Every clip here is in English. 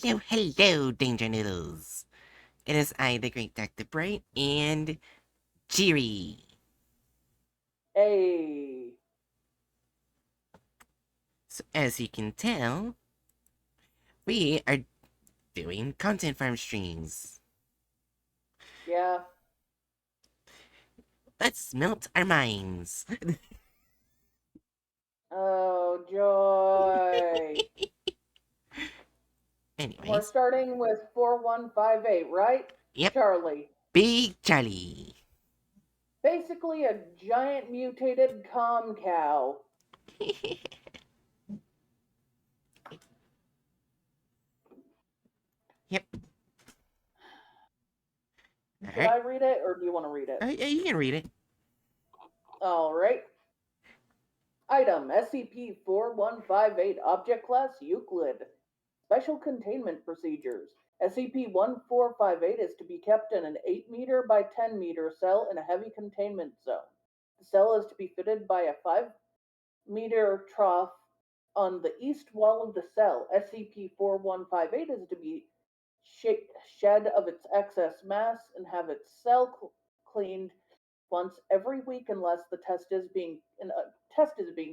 Hello, hello, Danger Noodles. It is I, the Great Dr. Bright, and Jiri. Hey. So, as you can tell, we are doing content farm streams. Yeah. Let's melt our minds. Oh, joy. We're Anyways, starting with 4158, right? yep, Charlie. Big Charlie. Basically a giant mutated com cow. Yep. Should Alright. I read it or do you want to read it? Yeah, you can read it. Alright. Item SCP-4158 Object Class Euclid. Special Containment Procedures. SCP-1458 is to be kept in an 8 meter by 10 meter cell in a heavy containment zone. The cell is to be fitted by a 5-meter trough on the east wall of the cell. SCP-4158 is to be shed of its excess mass and have its cell cleaned once every week unless the test is being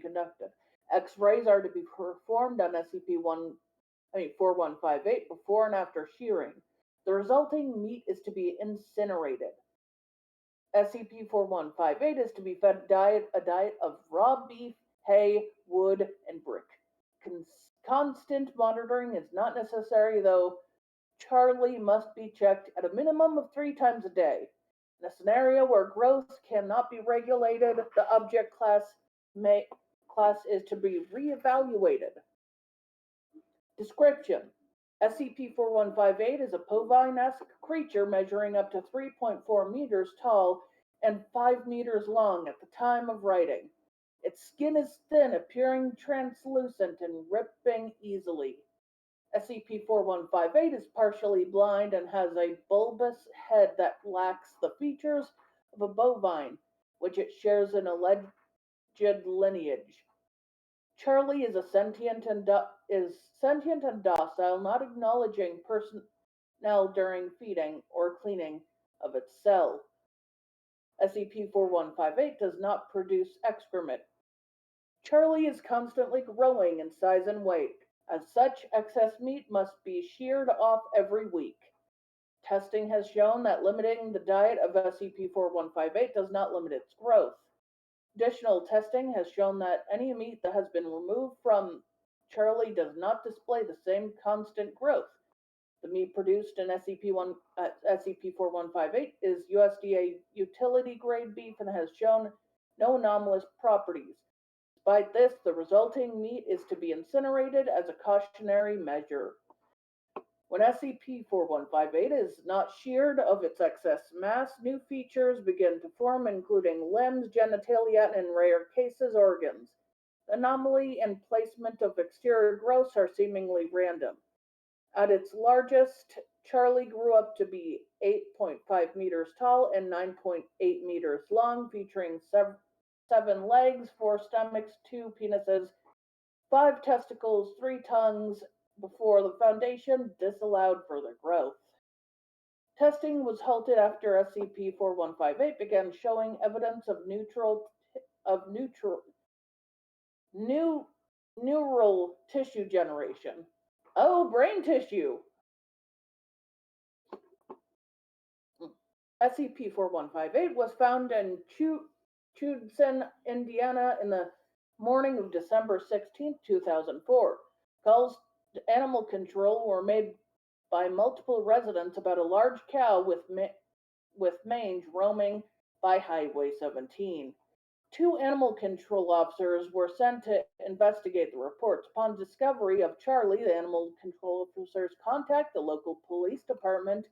conducted. X-rays are to be performed on SCP-4158 before and after shearing. The resulting meat is to be incinerated. SCP-4158 is to be fed a diet of raw beef, hay, wood, and brick. Constant monitoring is not necessary, though Charlie must be checked at a minimum of 3 times a day. In a scenario where growth cannot be regulated, the object class is to be reevaluated. Description: SCP-4158 is a bovine-esque creature measuring up to 3.4 meters tall and 5 meters long at the time of writing. Its skin is thin, appearing translucent and ripping easily. SCP-4158 is partially blind and has a bulbous head that lacks the features of a bovine, which it shares an alleged lineage. Charlie is sentient and docile, not acknowledging personnel during feeding or cleaning of its cell. SCP-4158 does not produce excrement. Charlie is constantly growing in size and weight. As such, excess meat must be sheared off every week. Testing has shown that limiting the diet of SCP-4158 does not limit its growth. Additional testing has shown that any meat that has been removed from Charlie does not display the same constant growth. The meat produced in SCP-4158 is USDA utility grade beef and has shown no anomalous properties. Despite this, the resulting meat is to be incinerated as a cautionary measure. When SCP-4158 is not sheared of its excess mass, new features begin to form, including limbs, genitalia, and in rare cases, organs. The anomaly and placement of exterior growths are seemingly random. At its largest, Charlie grew up to be 8.5 meters tall and 9.8 meters long, featuring 7 legs, 4 stomachs, 2 penises, 5 testicles, 3 tongues, before the Foundation disallowed further growth. Testing was halted after SCP-4158 began showing evidence of new neural tissue generation. Oh, brain tissue! SCP-4158 was found in Judson, Indiana in the morning of December 16, 2004. Calls to animal control were made by multiple residents about a large cow with mange roaming by Highway 17. 2 animal control officers were sent to investigate the reports. Upon discovery of Charlie, the animal control officers contact the local police department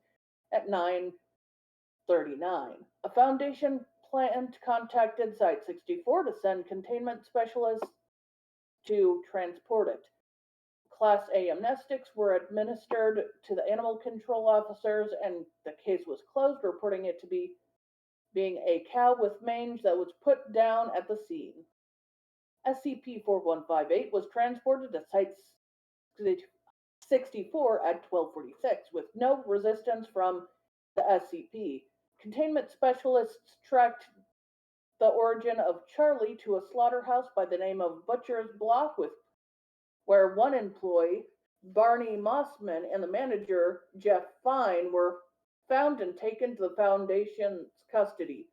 at 9:39. A Foundation plant contacted Site 64 to send containment specialists to transport it. Class A amnestics were administered to the animal control officers, and the case was closed, reporting it to being a cow with mange that was put down at the scene. SCP-4158 was transported to 64 at 12:46 with no resistance from the SCP. Containment specialists tracked the origin of Charlie to a slaughterhouse by the name of Butcher's Block, where one employee, Barney Mossman, and the manager, Jeff Fine, were found and taken to the Foundation's custody.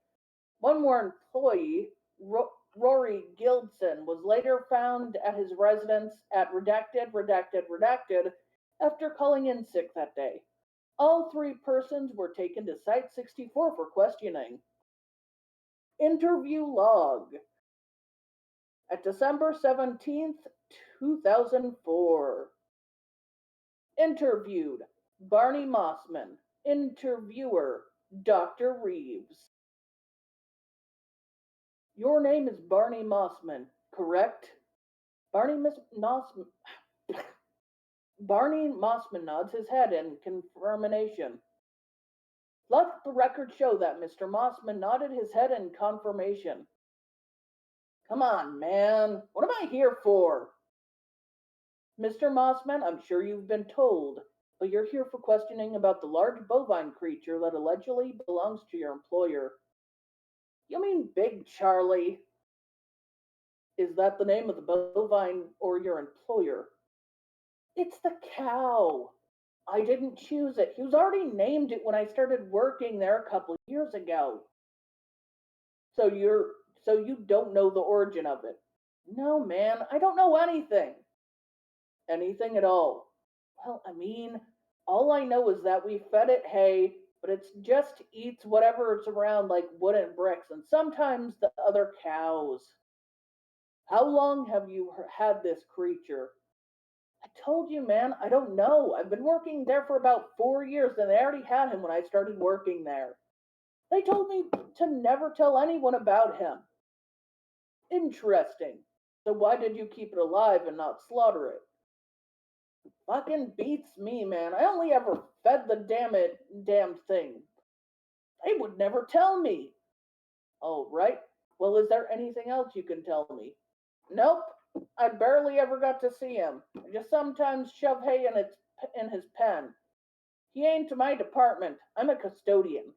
One more employee, Rory Gildson, was later found at his residence at redacted after calling in sick that day. All three persons were taken to Site 64 for questioning. Interview log. At December 17th, 2004. Interviewed Barney Mossman. Interviewer Dr. Reeves. Your name is Barney Mossman, correct? Barney Mossman. Barney Mossman nods his head in confirmation. Let the record show that Mr. Mossman nodded his head in confirmation. Come on, man. What am I here for? Mr. Mossman, I'm sure you've been told, but you're here for questioning about the large bovine creature that allegedly belongs to your employer. You mean Big Charlie? Is that the name of the bovine or your employer? It's the cow. I didn't choose it. He was already named it when I started working there a couple of years ago. So you don't know the origin of it? No, man, I don't know anything. Anything at all. Well, I mean, all I know is that we fed it hay, but it just eats whatever it's around like wood and bricks, and sometimes the other cows. How long have you had this creature? I told you, man, I don't know. I've been working there for about 4 years, and they already had him when I started working there. They told me to never tell anyone about him. Interesting. So why did you keep it alive and not slaughter it? Fucking beats me, man. I only ever fed the damn thing. They would never tell me. Oh, right. Well, is there anything else you can tell me? Nope. I barely ever got to see him. I just sometimes shove hay in his pen. He ain't to my department. I'm a custodian.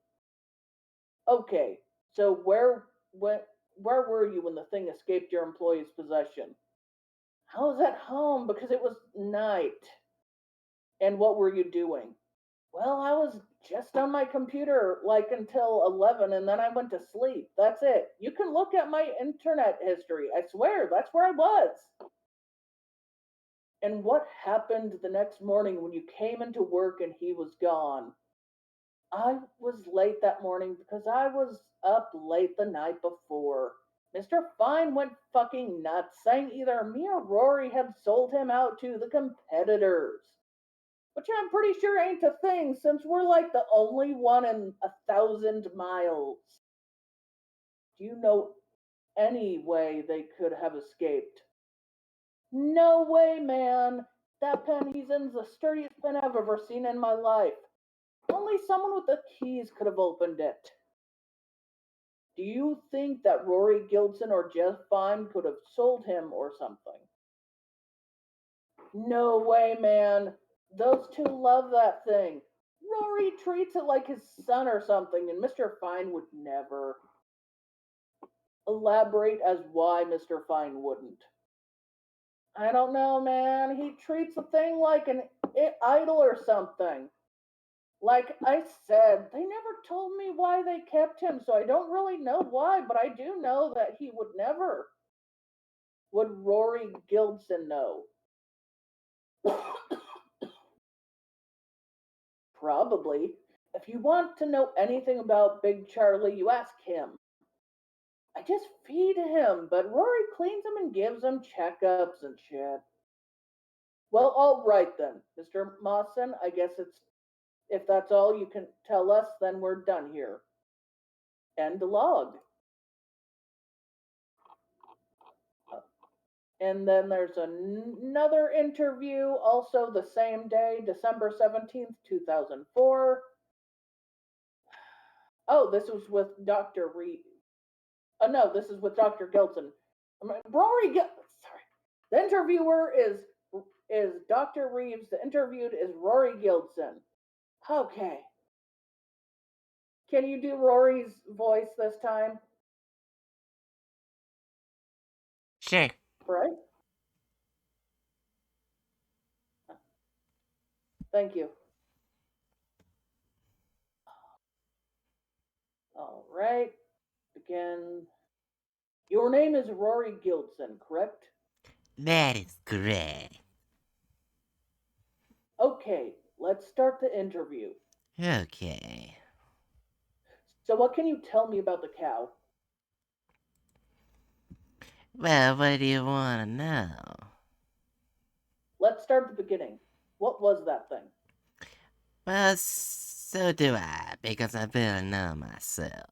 Okay. So where were you when the thing escaped your employee's possession? I was at home because it was night. And what were you doing? Well, I was just on my computer like until 11 and then I went to sleep. That's it. You can look at my internet history. I swear, that's where I was. And what happened the next morning when you came into work and he was gone? I was late that morning because I was up late the night before. Mr. Fine went fucking nuts, saying either me or Rory had sold him out to the competitors. Which I'm pretty sure ain't a thing since we're like the only one in 1,000 miles. Do you know any way they could have escaped? No way, man. That pen he's in's the sturdiest pen I've ever seen in my life. Only someone with the keys could have opened it. Do you think that Rory Gildson or Jeff Fine could have sold him or something? No way, man. Those two love that thing. Rory treats it like his son or something, and Mr. Fine would never. Elaborate as why Mr. Fine wouldn't. I don't know, man. He treats the thing like an idol or something. Like I said, they never told me why they kept him, so I don't really know why, but I do know that he would never. Would Rory Gildson know? Probably. If you want to know anything about Big Charlie, you ask him. I just feed him, but Rory cleans him and gives him checkups and shit. Well, all right then, Mr. Mawson. I guess if that's all you can tell us, then we're done here. End log. And then there's another interview, also the same day, December 17th, 2004. Oh, this was with Dr. Reed. Oh, no, this is with Dr. Gilson. Sorry. The interviewer is is Dr. Reeves. The interviewed is Rory Gildson. Okay. Can you do Rory's voice this time? Sure. Right? Thank you. All right. Again. Your name is Rory Gildson, correct? That is correct. Okay, let's start the interview. Okay. So, what can you tell me about the cow? Well, what do you want to know? Let's start at the beginning. What was that thing? Well, so do I, because I better know myself.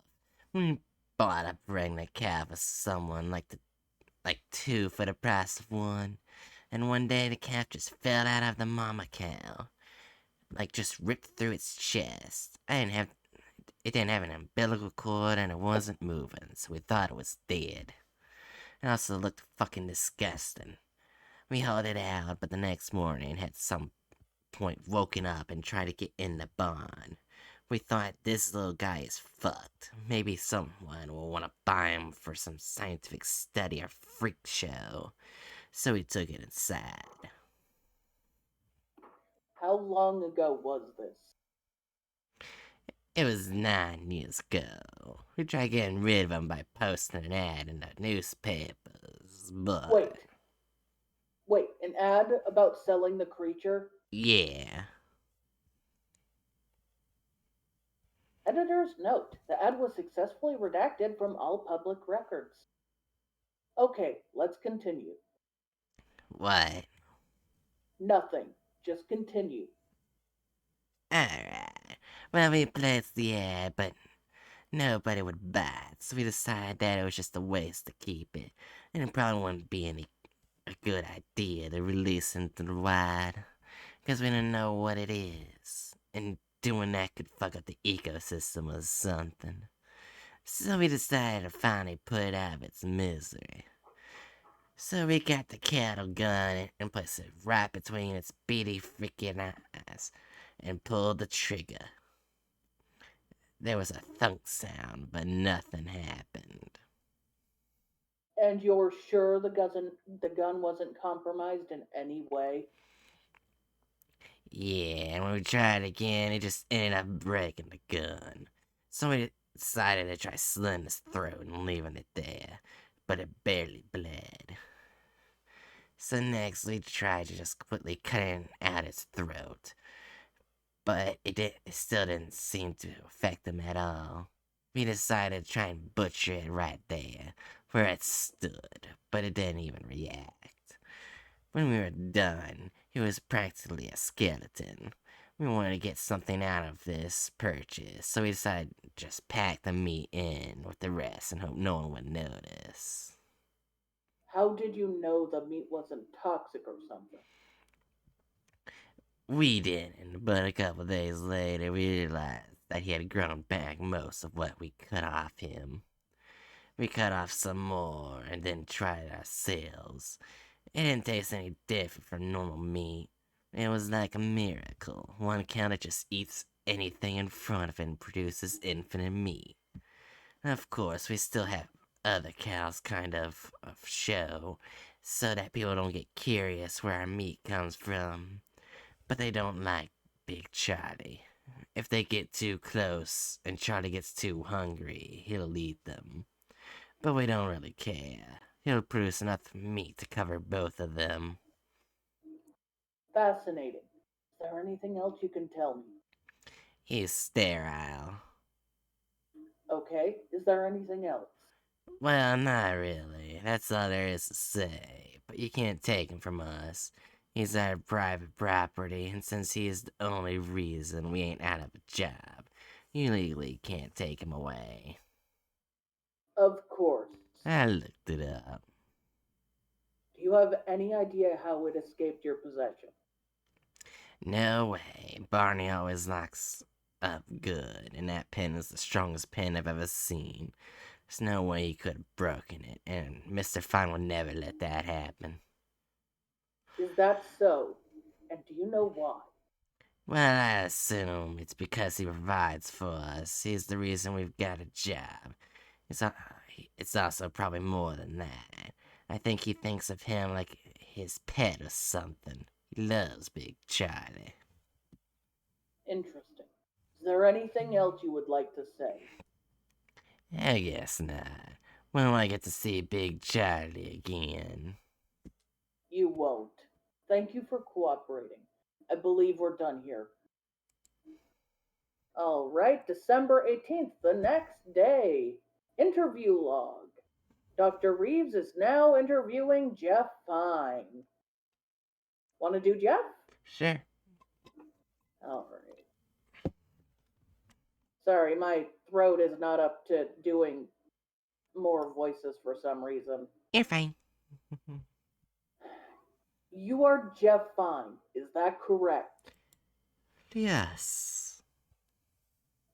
We bought a pregnant cow for someone like two for the price of one. And one day the calf just fell out of the mama cow. Like just ripped through its chest. It didn't have an umbilical cord and it wasn't moving, so we thought it was dead. It also looked fucking disgusting. We hauled it out, but the next morning had some point woken up and tried to get in the barn. We thought this little guy is fucked. Maybe someone will want to buy him for some scientific study or freak show. So we took it inside. How long ago was this? It was 9 years ago. We tried getting rid of him by posting an ad in the newspapers, Wait, but wait, an ad about selling the creature? yeah. Editor's note: the ad was successfully redacted from all public records. Okay, let's continue. What? Nothing. Just continue. Alright. Well, we placed the ad, but nobody would buy it, so we decided that it was just a waste to keep it, and it probably wouldn't be a good idea to release into the wild, because we didn't know what it is, and doing that could fuck up the ecosystem or something. So we decided to finally put it out of its misery. So we got the cattle gun and placed it right between its beady freaking eyes, and pulled the trigger. There was a thunk sound, but nothing happened. And you're sure the gun wasn't compromised in any way? Yeah, and when we tried again, it just ended up breaking the gun. So we decided to try slitting his throat and leaving it there, but it barely bled. So next we tried to just completely cutting out its throat, but it still didn't seem to affect him at all. We decided to try and butcher it right there, where it stood, but it didn't even react. When we were done, it was practically a skeleton. We wanted to get something out of this purchase, so we decided to just pack the meat in with the rest and hope no one would notice. How did you know the meat wasn't toxic or something? We didn't, but a couple days later we realized that he had grown back most of what we cut off him. We cut off some more and then tried it ourselves. It didn't taste any different from normal meat. It was like a miracle. One cow that just eats anything in front of it and produces infinite meat. Of course, we still have other cows of show, so that people don't get curious where our meat comes from. But they don't like Big Charlie. If they get too close and Charlie gets too hungry, he'll eat them. But we don't really care. He'll produce enough meat to cover both of them. Fascinating. Is there anything else you can tell me? He's sterile. Okay, is there anything else? Well, not really. That's all there is to say. But you can't take him from us. He's our private property, and since he is the only reason we ain't out of a job, you legally can't take him away. Of course. I looked it up. Do you have any idea how it escaped your possession? No way. Barney always locks up good, and that pen is the strongest pen I've ever seen. There's no way he could have broken it, and Mr. Fine would never let that happen. Is that so? And do you know why? Well, I assume it's because he provides for us. He's the reason we've got a job. It's, al- it's also probably more than that. I think he thinks of him like his pet or something. He loves Big Charlie. Interesting. Is there anything else you would like to say? I guess not. When will I get to see Big Charlie again? You won't. Thank you for cooperating. I believe we're done here. All right, December 18th, the next day. Interview log. Dr. Reeves is now interviewing Jeff Fine. Want to do Jeff? Sure. All right. Sorry, my throat is not up to doing more voices for some reason. You're fine. You are Jeff Fine, is that correct? Yes.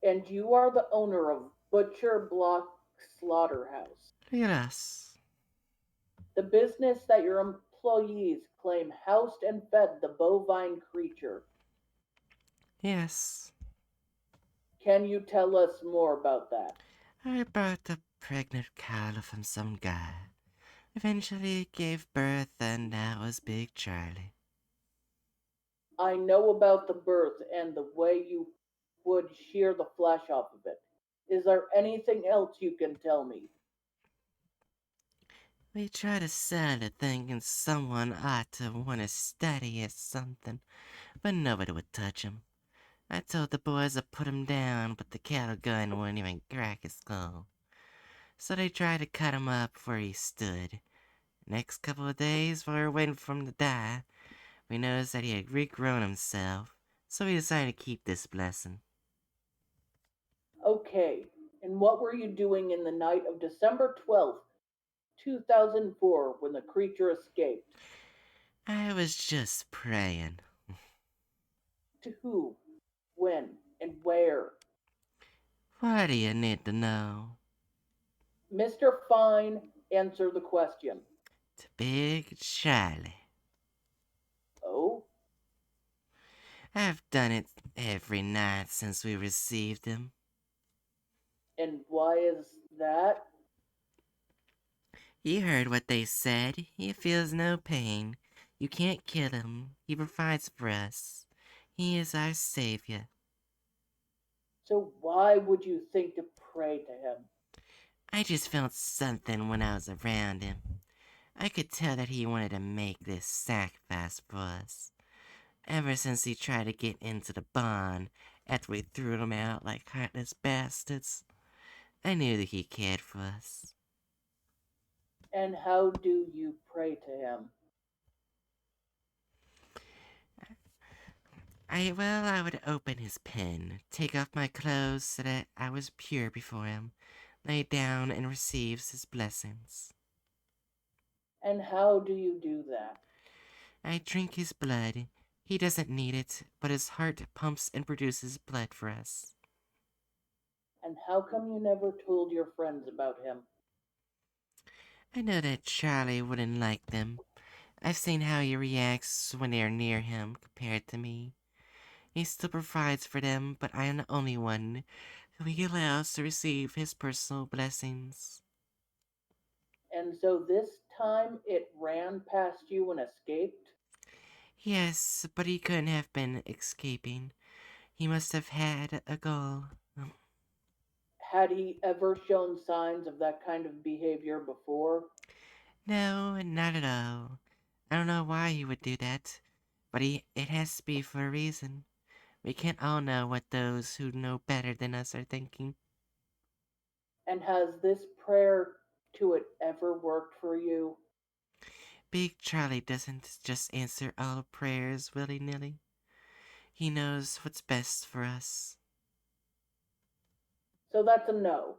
And you are the owner of Butcher Block Slaughterhouse, Yes. the business that your employees claim housed and fed the bovine creature. Yes. Can you tell us more about that? I bought a pregnant cow from some guy. Eventually it gave birth and now was Big Charlie. I know about the birth and the way you would shear the flesh off of it. Is there anything else you can tell me? We tried to sell it thinking someone ought to want to study or something, but nobody would touch him. I told the boys to put him down, but the cattle gun wouldn't even crack his skull. So they tried to cut him up where he stood. Next couple of days, while we were waiting for him to die, we noticed that he had regrown himself, so we decided to keep this blessing. Okay, and what were you doing in the night of December 12th, 2004, when the creature escaped? I was just praying. To who, when, and where? What do you need to know? Mr. Fine, answer the question. To Big Charlie. Oh, I've done it every night since we received him. and why is that? You heard what they said. He feels no pain. You can't kill him. He provides for us. He is our savior. So why would you think to pray to him? I just felt something when I was around him. I could tell that he wanted to make this sacrifice for us. Ever since he tried to get into the barn after we threw him out like heartless bastards, I knew that he cared for us. And how do you pray to him? I would open his pen, take off my clothes so that I was pure before him, lay down and receives his blessings. And how do you do that? I drink his blood. He doesn't need it, but his heart pumps and produces blood for us. And how come you never told your friends about him? I know that Charlie wouldn't like them. I've seen how he reacts when they're near him compared to me. He still provides for them, but I am the only one who he allows to receive his personal blessings. And so this time it ran past you and escaped? Yes, but he couldn't have been escaping. He must have had a goal. Had he ever shown signs of that kind of behavior before? No, not at all. I don't know why he would do that, but it has to be for a reason. We can't all know what those who know better than us are thinking. And has this prayer to it ever worked for you? Big Charlie doesn't just answer all prayers willy-nilly. He knows what's best for us. So that's a no.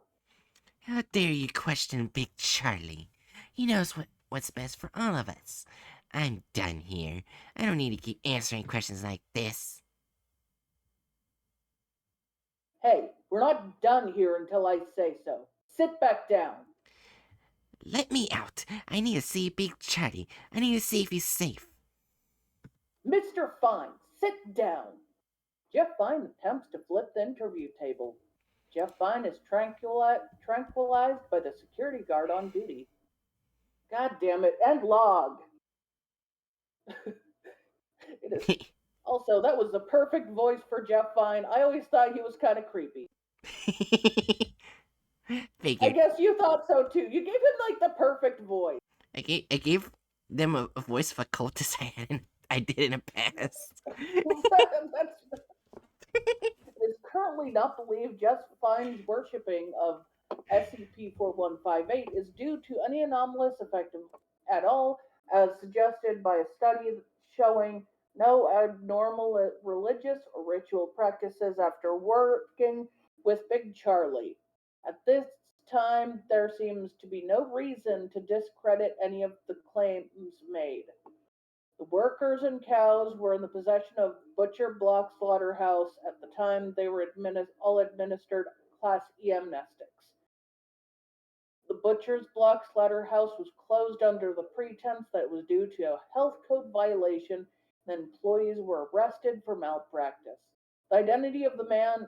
How dare you question Big Charlie? He knows what's best for all of us. I'm done here. I don't need to keep answering questions like this. Hey, we're not done here until I say so. Sit back down. Let me out. I need to see Big Charlie. I need to see if he's safe. Mr. Fine, sit down. Jeff Fine attempts to flip the interview table. Jeff Fine is tranquilized by the security guard on duty. God damn it, and log. It is also, that was the perfect voice for Jeff Fine. I always thought he was kind of creepy. I Figured. guess you thought so too. You gave him like the perfect voice. I gave them a voice of a cultist I did in the past. That's It is currently not believed Jeff Fine's worshipping of SCP-4158 is due to any anomalous effect at all, as suggested by a study showing no abnormal religious or ritual practices after working with Big Charlie. At this time, there seems to be no reason to discredit any of the claims made. The workers and cows were in the possession of Butcher Block Slaughterhouse at the time they were all administered Class E amnestics. The Butcher's Block Slaughterhouse was closed under the pretense that it was due to a health code violation and employees were arrested for malpractice. The identity of the man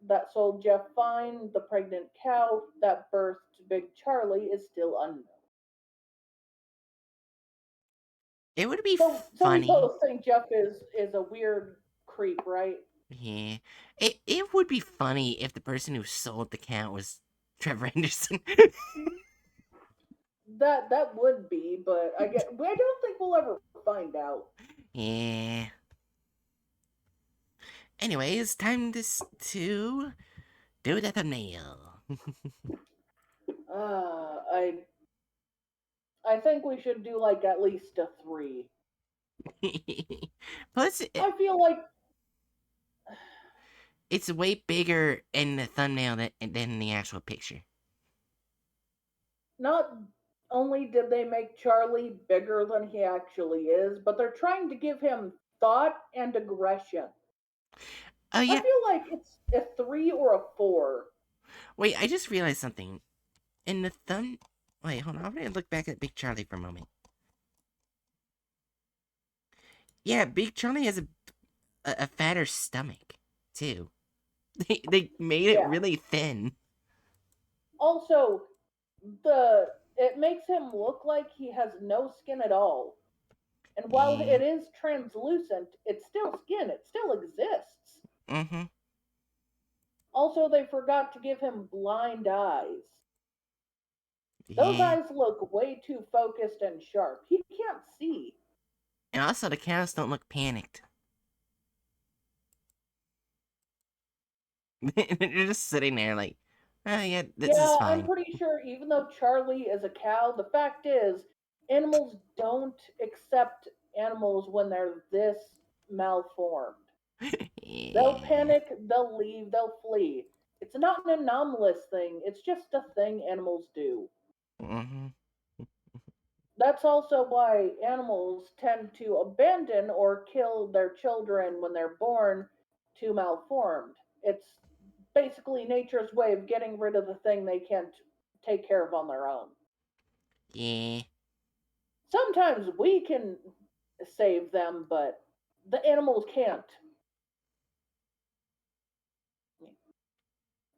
that sold Jeff Fine the pregnant cow that birthed Big Charlie is still unknown. It would be So we funny. both think Jeff is a weird creep, right? Yeah. It would be funny if the person who sold the cat was Trevor Henderson. That would be, but I don't think we'll ever find out. Yeah. Anyways, time to do the thumbnail. I think we should do like at least a 3. Plus, I feel like it's way bigger in the thumbnail than the actual picture. not only did they make Charlie bigger than he actually is, but they're trying to give him thought and aggression. Oh I yeah. feel like it's a 3 or a 4. Wait, I just realized something. In the thumb. Wait, hold on. I'm gonna look back at Big Charlie for a moment. Yeah, Big Charlie has a fatter stomach too. They made it Yeah. really thin. Also, the it makes him look like he has no skin at all. And while Yeah. it is translucent, it's still skin. It still exists. Mm-hmm. Also, they forgot to give him blind eyes. Those Yeah. eyes look way too focused and sharp. He can't see. And also, the cows don't look panicked. They're just sitting there like, oh yeah, this is Yeah, I'm fine. pretty sure even though Charlie is a cow, the fact is, animals don't accept animals when they're this malformed. They'll Yeah. panic, they'll leave, they'll flee. It's not an anomalous thing, it's just a thing animals do. Mm-hmm. That's also why animals tend to abandon or kill their children when they're born too malformed. It's basically nature's way of getting rid of the thing they can't take care of on their own. Yeah. Sometimes we can save them, but the animals can't.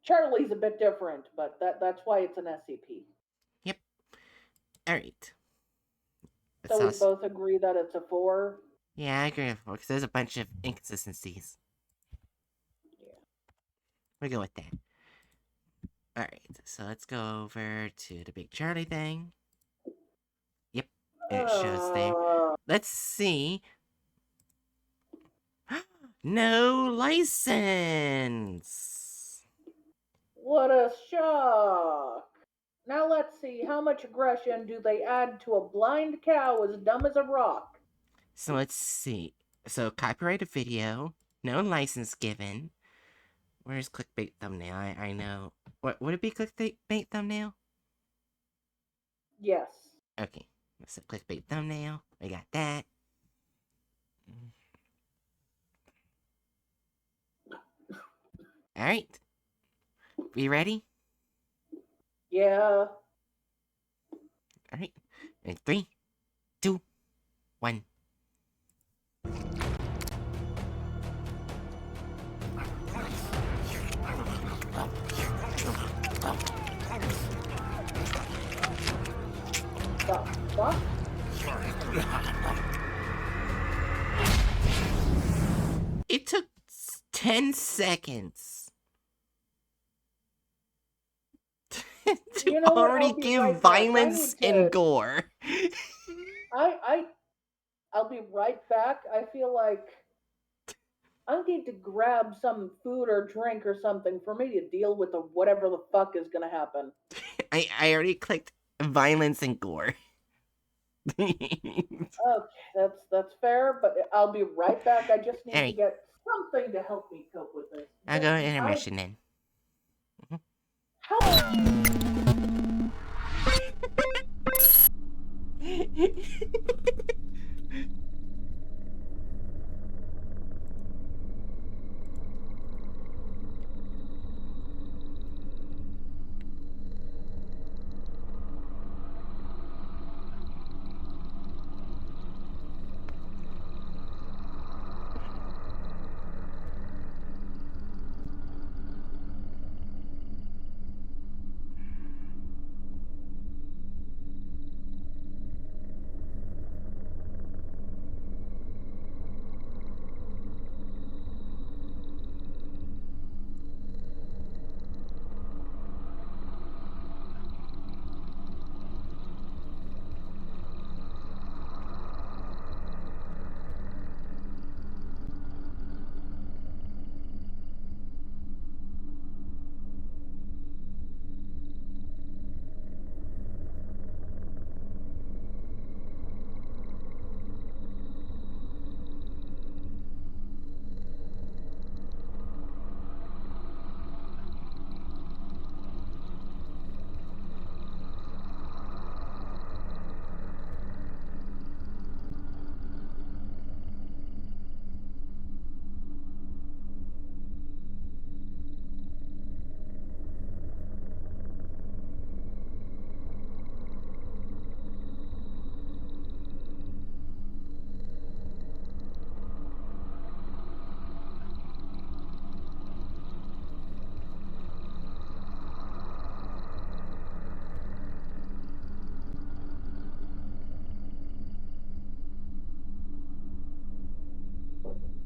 Charlie's a bit different, but that's why it's an SCP. Yep. All right. So That's we us. both agree that it's a 4. Yeah, I agree with you, because there's a bunch of inconsistencies. Yeah. We'll go with that. Alright, so let's go over to the Big Charlie thing. Yep, it shows there. Uh, Let's see. No license! what a shock! Now let's see, how much aggression do they add to a blind cow as dumb as a rock? So let's see. So, copyrighted video, no license given. Where's clickbait thumbnail? I know. What would it be clickbait thumbnail? Yes. Okay, so clickbait thumbnail. We got that. Alright, we ready? Yeah. Alright, in 3, 2, 1. The fuck? It took 10 seconds to You know what? already I'll be give right back. violence and gore. I'll be right back. I feel like I need to grab some food or drink or something for me to deal with the whatever the fuck is gonna happen. I already clicked violence and gore. Okay, that's fair, but I'll be right back. I just need to Alright, get something to help me cope with this. I'll go intermission then.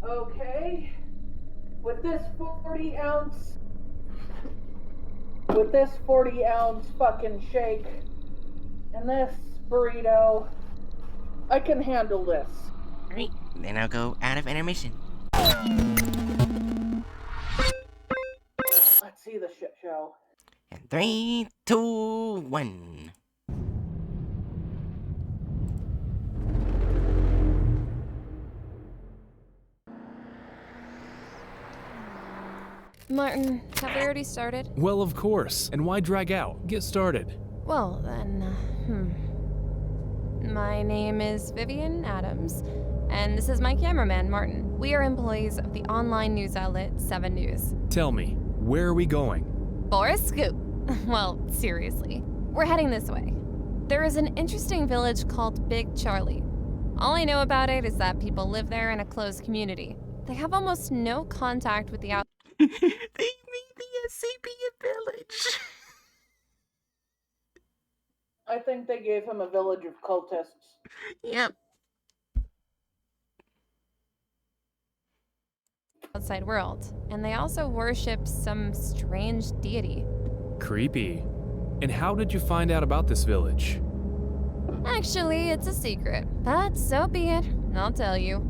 Okay. With this 40 ounce with this 40-ounce fucking shake and this burrito, I can handle this. Alright, then I'll go out of intermission. Let's see the shit show. And 3, 2, 1. Martin, have we already started? Well, of course. And why drag out? Get started. Well, then, My name is Vivian Adams, and this is my cameraman, Martin. We are employees of the online news outlet 7 News. Tell me, where are we going? For a scoop. Well, seriously. We're heading this way. There is an interesting village called Big Charlie. All I know about it is that people live there in a closed community. They have almost no contact with the outside. They made the SCP a village. I think they gave him a village of cultists. Yep. Outside world, and they also worship some strange deity. Creepy. And how did you find out about this village? Actually, it's a secret, but so be it. I'll tell you.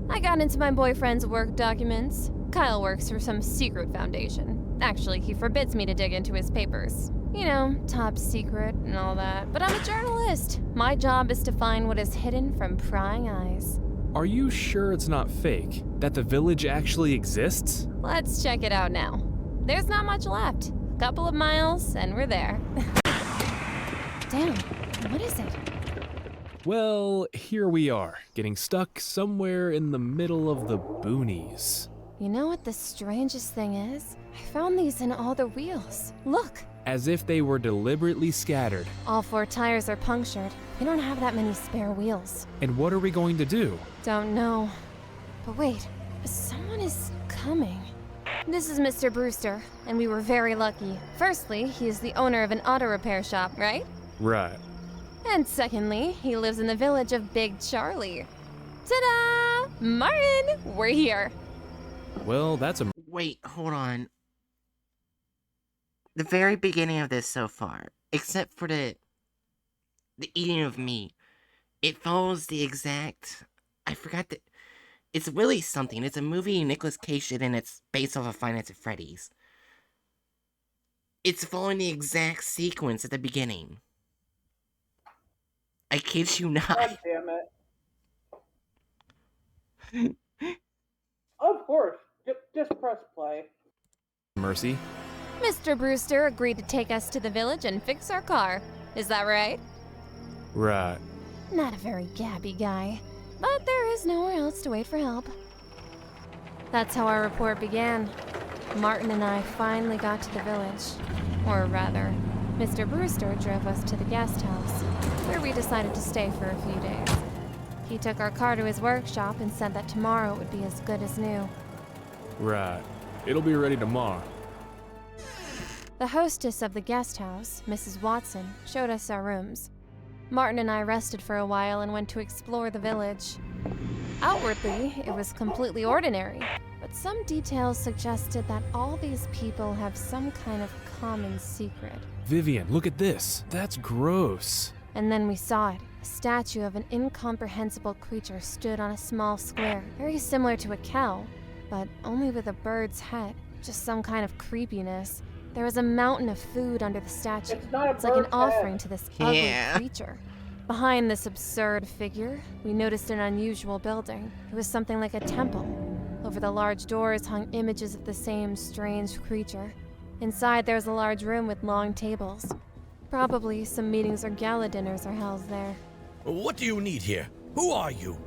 I got into my boyfriend's work documents. Kyle works for some secret foundation. Actually, he forbids me to dig into his papers. You know, top secret and all that. But I'm a journalist. My job is to find what is hidden from prying eyes. Are you sure it's not fake? That the village actually exists? Let's check it out now. There's not much left. A couple of miles, and we're there. Damn, what is it? Well, here we are, getting stuck somewhere in the middle of the boonies. You know what the strangest thing is? I found these in all the wheels. Look! As if they were deliberately scattered. All 4 tires are punctured. We don't have that many spare wheels. And what are we going to do? Don't know. But wait, someone is coming. This is Mr. Brewster, and we were very lucky. Firstly, he is the owner of an auto repair shop, right? Right. And secondly, he lives in the village of Big Charlie. Ta-da! Martin, we're here. Well, that's a Wait, hold on. The very beginning of this so far, except for the eating of meat, it follows the exact. I forgot that. It's really something. It's a movie Nicolas Cage did, and it's based off of Five Nights at Freddy's. It's following the exact sequence at the beginning. I kid you not. God damn it. Of course. Just press play. mercy. Mr. Brewster agreed to take us to the village and fix our car. Is that right? Right. Not a very gabby guy, but there is nowhere else to wait for help. That's how our report began. Martin and I finally got to the village. Or rather, Mr. Brewster drove us to the guest house, where we decided to stay for a few days. He took our car to his workshop and said that tomorrow it would be as good as new. Right. It'll be ready tomorrow. The hostess of the guest house, Mrs. Watson, showed us our rooms. Martin and I rested for a while and went to explore the village. Outwardly, it was completely ordinary, but some details suggested that all these people have some kind of common secret. Vivian, look at this. That's gross. And then we saw it. A statue of an incomprehensible creature stood on a small square, very similar to a cow, but only with a bird's head. Just some kind of creepiness. There was a mountain of food under the statue. It's not a It's like an bird's offering head. to this ugly Yeah. creature. Behind this absurd figure, we noticed an unusual building. It was something like a temple. Over the large doors hung images of the same strange creature. Inside, there's a large room with long tables. Probably some meetings or gala dinners are held there. What do you need here? Who are you?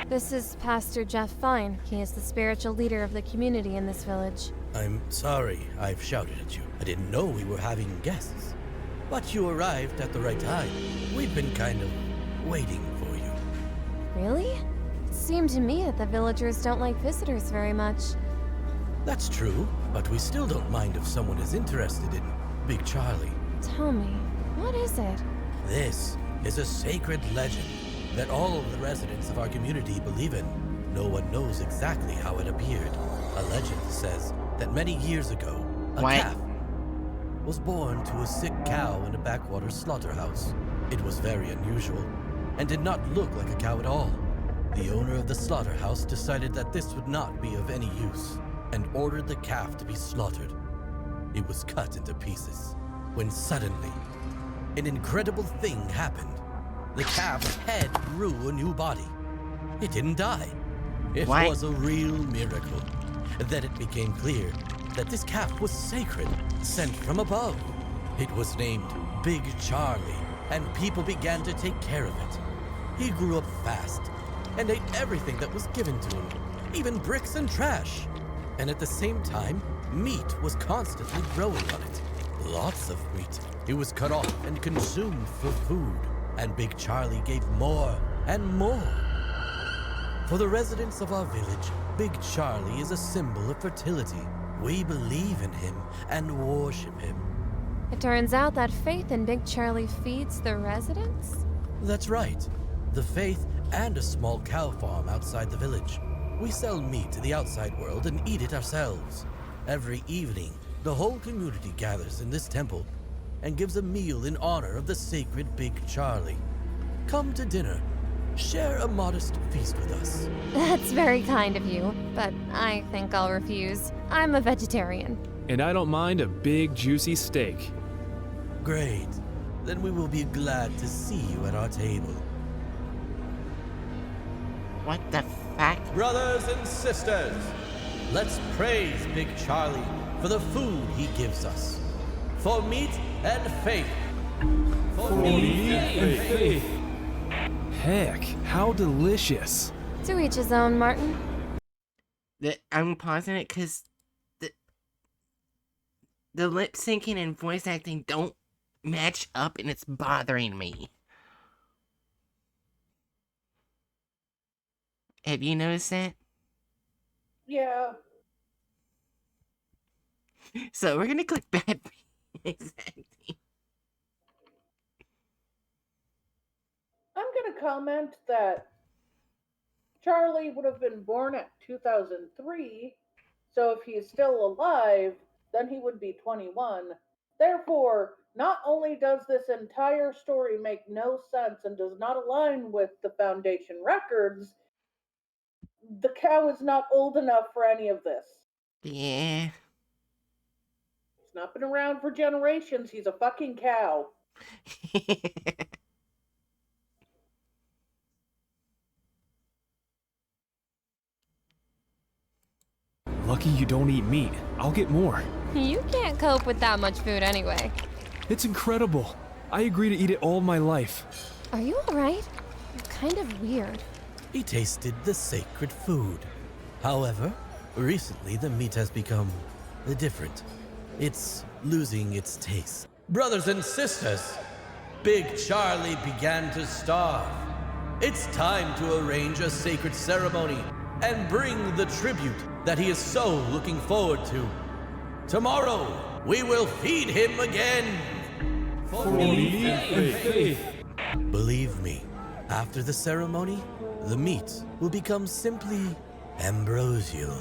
This is Pastor Jeff Fine. He is the spiritual leader of the community in this village. I'm sorry I've shouted at you. I didn't know we were having guests. But you arrived at the right time. We've been kind of waiting for you. Really? It seemed to me that the villagers don't like visitors very much. That's true, but we still don't mind if someone is interested in Big Charlie. Tell me, what is it? This is a sacred legend that all of the residents of our community believe in. No one knows exactly how it appeared. A legend says that many years ago, a What? calf was born to a sick cow in a backwater slaughterhouse. It was very unusual and did not look like a cow at all. The owner of the slaughterhouse decided that this would not be of any use and ordered the calf to be slaughtered. It was cut into pieces when suddenly an incredible thing happened. The calf's head grew a new body. It didn't die. It What? was a real miracle. Then it became clear that this calf was sacred, sent from above. It was named Big Charlie, and people began to take care of it. He grew up fast and ate everything that was given to him, even bricks and trash. And at the same time, meat was constantly growing on it. Lots of meat. It was cut off and consumed for food, and Big Charlie gave more and more. For the residents of our village, Big Charlie is a symbol of fertility. We believe in him and worship him. It turns out that faith in Big Charlie feeds the residents? That's right. The faith and a small cow farm outside the village. We sell meat to the outside world and eat it ourselves. Every evening, the whole community gathers in this temple and gives a meal in honor of the sacred Big Charlie. Come to dinner. Share a modest feast with us. That's very kind of you, but I think I'll refuse. I'm a vegetarian. And I don't mind a big, juicy steak. Great. Then we will be glad to see you at our table. What the fuck? Brothers and sisters, let's praise Big Charlie for the food he gives us. For meat and faith. For meat and faith. Heck, how delicious. To each his own, Martin. I'm pausing it because the lip syncing and voice acting don't match up, and it's bothering me. Have you noticed that? Yeah. So we're gonna click bad voice acting. comment that Charlie would have been born at 2003, so if he's still alive, then he would be 21. Therefore, not only does this entire story make no sense and does not align with the Foundation records, the cow is not old enough for any of this. Yeah. He's not been around for generations. He's a fucking cow. Lucky you don't eat meat. I'll get more. You can't cope with that much food anyway. It's incredible. I agree to eat it all my life. Are you alright? You're kind of weird. He tasted the sacred food. However, recently the meat has become different. It's losing its taste. Brothers and sisters, Big Charlie began to starve. It's time to arrange a sacred ceremony and bring the tribute that he is so looking forward to. Tomorrow, we will feed him again. For meat and faith. Believe me, after the ceremony, the meat will become simply ambrosial.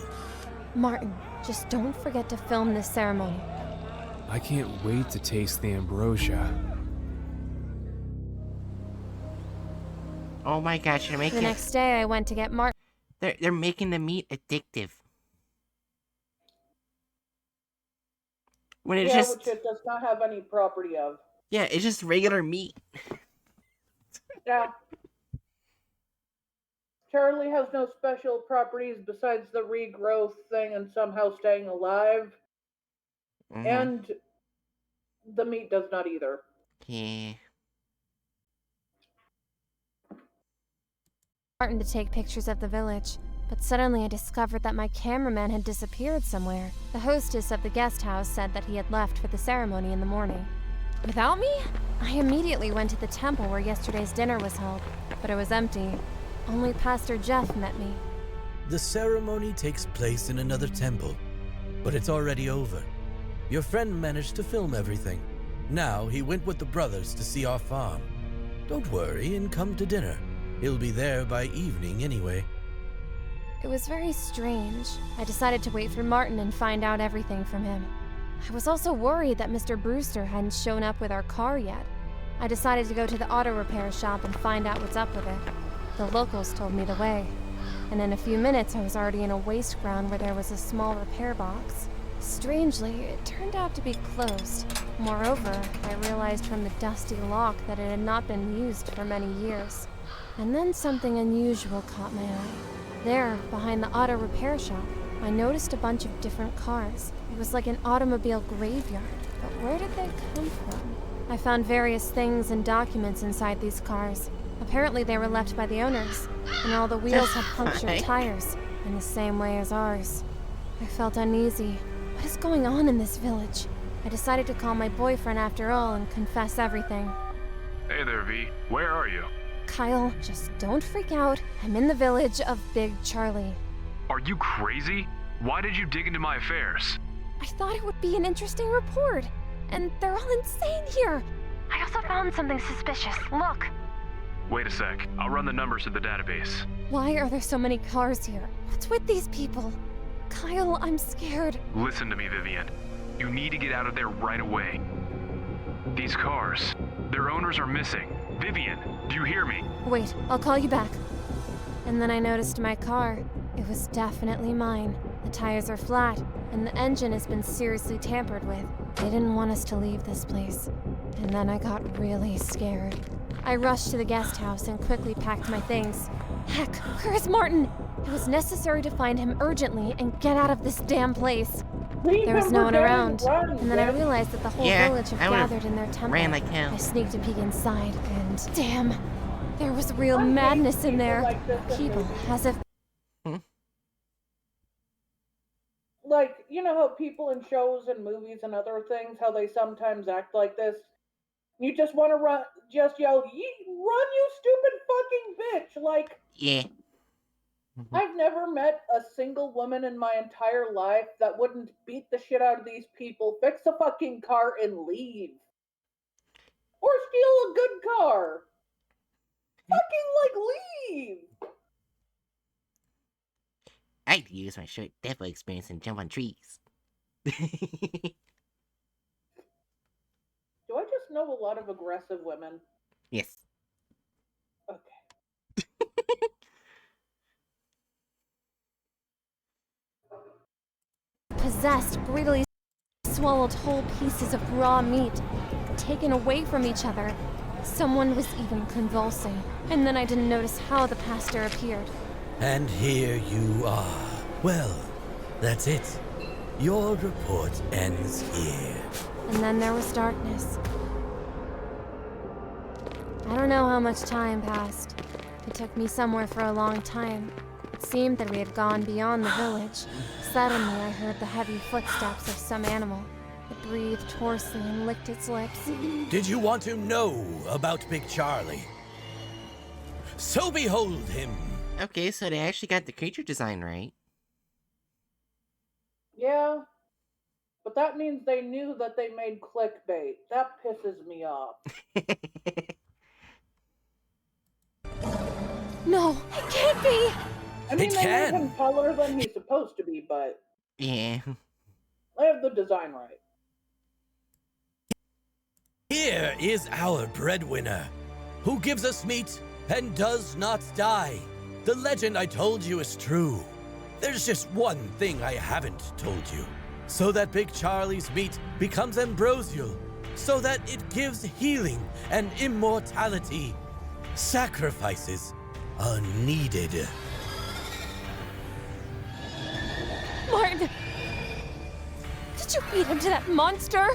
Martin, just don't forget to film this ceremony. I can't wait to taste the ambrosia. Oh my gosh, they're The making next day, I went to get Martin. they're making the meat addictive. When it Yeah, just which it does not have any property of. yeah, it's just regular meat. Yeah. Charlie has no special properties besides the regrowth thing and somehow staying alive. Mhm. And the meat does not either. Yeah. Martin to take pictures of the village, but suddenly I discovered that my cameraman had disappeared somewhere. The hostess of the guest house said that he had left for the ceremony in the morning. Without me? I immediately went to the temple where yesterday's dinner was held, but it was empty. Only Pastor Jeff met me. The ceremony takes place in another temple, but it's already over. Your friend managed to film everything. Now he went with the brothers to see our farm. Don't worry and come to dinner. He'll be there by evening anyway. It was very strange. I decided to wait for Martin and find out everything from him. I was also worried that Mr. Brewster hadn't shown up with our car yet. I decided to go to the auto repair shop and find out what's up with it. The locals told me the way. And in a few minutes, I was already in a waste ground where there was a small repair box. Strangely, it turned out to be closed. Moreover, I realized from the dusty lock that it had not been used for many years. And then something unusual caught my eye. There, behind the auto repair shop, I noticed a bunch of different cars. It was like an automobile graveyard, but where did they come from? I found various things and documents inside these cars. Apparently they were left by the owners, and all the wheels had punctured tires, in the same way as ours. I felt uneasy. What is going on in this village? I decided to call my boyfriend after all and confess everything. Hey there, V. Where are you? Kyle, just don't freak out. I'm in the village of Big Charlie. Are you crazy? Why did you dig into my affairs? I thought it would be an interesting report, and they're all insane here. I also found something suspicious. Look. Wait a sec. I'll run the numbers to the database. Why are there so many cars here? What's with these people? Kyle, I'm scared. Listen to me, Vivian. You need to get out of there right away. These cars, their owners are missing. Vivian, do you hear me? Wait, I'll call you back. And then I noticed my car. It was definitely mine. The tires are flat, and the engine has been seriously tampered with. They didn't want us to leave this place. And then I got really scared. I rushed to the guest house and quickly packed my things. Heck, where's Martin? It was necessary to find him urgently and get out of this damn place. There was no one around, and then I realized that the whole village had gathered in their temple. ran like hell. I sneaked a peek inside, and damn, there was real madness in there. People, as if Like, you know how people in shows and movies and other things, how they sometimes act like this? You just want to run, just yell, run, you stupid fucking bitch! Like, Yeah. I've never met a single woman in my entire life that wouldn't beat the shit out of these people, fix a fucking car, and leave. Or steal a good car. leave. I'd use my short devil experience and jump on trees. Do I just know a lot of aggressive women? Yes. Okay. Possessed, greedily swallowed whole pieces of raw meat, taken away from each other. Someone was even convulsing, and then I didn't notice how the pastor appeared. And here you are. Well, that's it. Your report ends here. And then there was darkness. I don't know how much time passed. It took me somewhere for a long time. It seemed that we had gone beyond the village. Suddenly, I heard the heavy footsteps of some animal. It breathed hoarsely and licked its lips. Did you want to know about Big Charlie? So behold him. Okay, so they actually got the creature design right. Yeah. But that means they knew that they made clickbait. That pisses me off. No, it can't be! I mean, It they can. made him taller than he's supposed to be, but Yeah. I have the design right. Here is our breadwinner, who gives us meat and does not die. The legend I told you is true. There's just one thing I haven't told you. So that Big Charlie's meat becomes ambrosial, so that it gives healing and immortality. Sacrifices are needed. Martin! Did you feed him to that monster?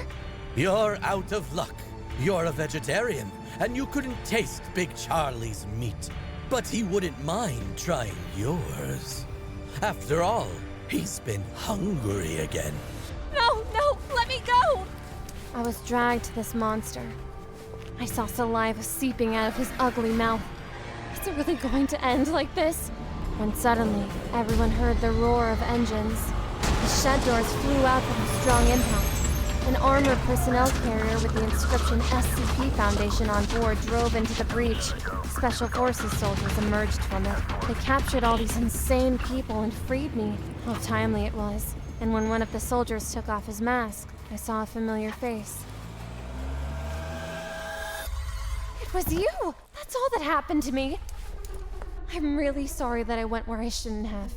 You're out of luck. You're a vegetarian, and you couldn't taste Big Charlie's meat. But he wouldn't mind trying yours. After all, he's been hungry again. No, let me go! I was dragged to this monster. I saw saliva seeping out of his ugly mouth. Is it really going to end like this? When suddenly, everyone heard the roar of engines. The shed doors flew out from a strong impact. An armored personnel carrier with the inscription SCP Foundation on board drove into the breach. Special Forces soldiers emerged from it. They captured all these insane people and freed me. How timely it was. And when one of the soldiers took off his mask, I saw a familiar face. It was you! That's all that happened to me! I'm really sorry that I went where I shouldn't have.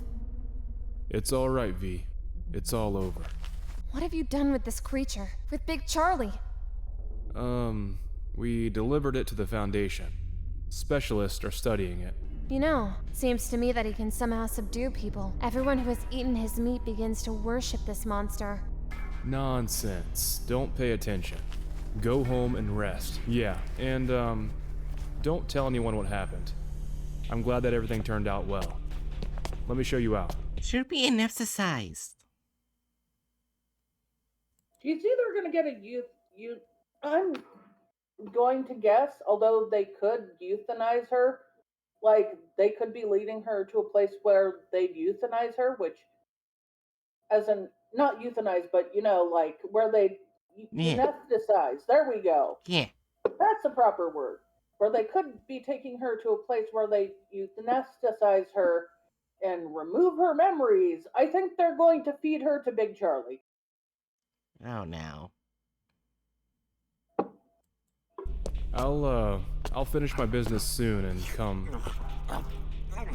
It's all right, V. It's all over. What have you done with this creature? With Big Charlie? We delivered it to the Foundation. Specialists are studying it. You know, it seems to me that he can somehow subdue people. Everyone who has eaten his meat begins to worship this monster. Nonsense. Don't pay attention. Go home and rest. Yeah, and, don't tell anyone what happened. I'm glad that everything turned out well. Let me show you out. Should be anesthetized. Do you see they're going to get a youth? I'm going to guess, although they could euthanize her, like they could be leading her to a place where they'd euthanize her, which, as in not euthanize, but like where they anesthetize. There we go. Yeah. That's the proper word. Where they could be taking her to a place where they anesthetize her and remove her memories. I think they're going to feed her to Big Charlie. Oh no. I'll finish my business soon and come.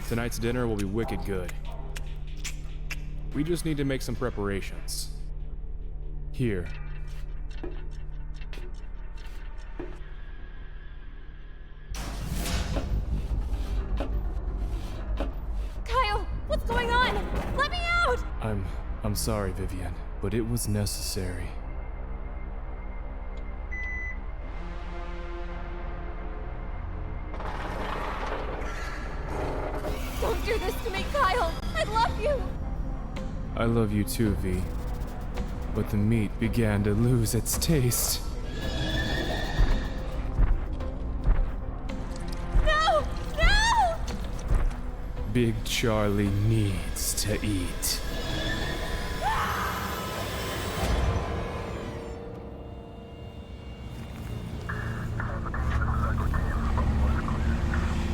Tonight's dinner will be wicked good. We just need to make some preparations. Here. Kyle, what's going on? Let me out! I'm sorry, Vivian, but it was necessary. Don't do this to me, Kyle! I love you! I love you too, V. But the meat began to lose its taste. No! No! Big Charlie needs to eat.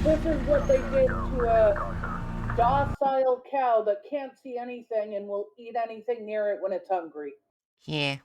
This is what they did to a docile cow that can't see anything and will eat anything near it when it's hungry. Yeah.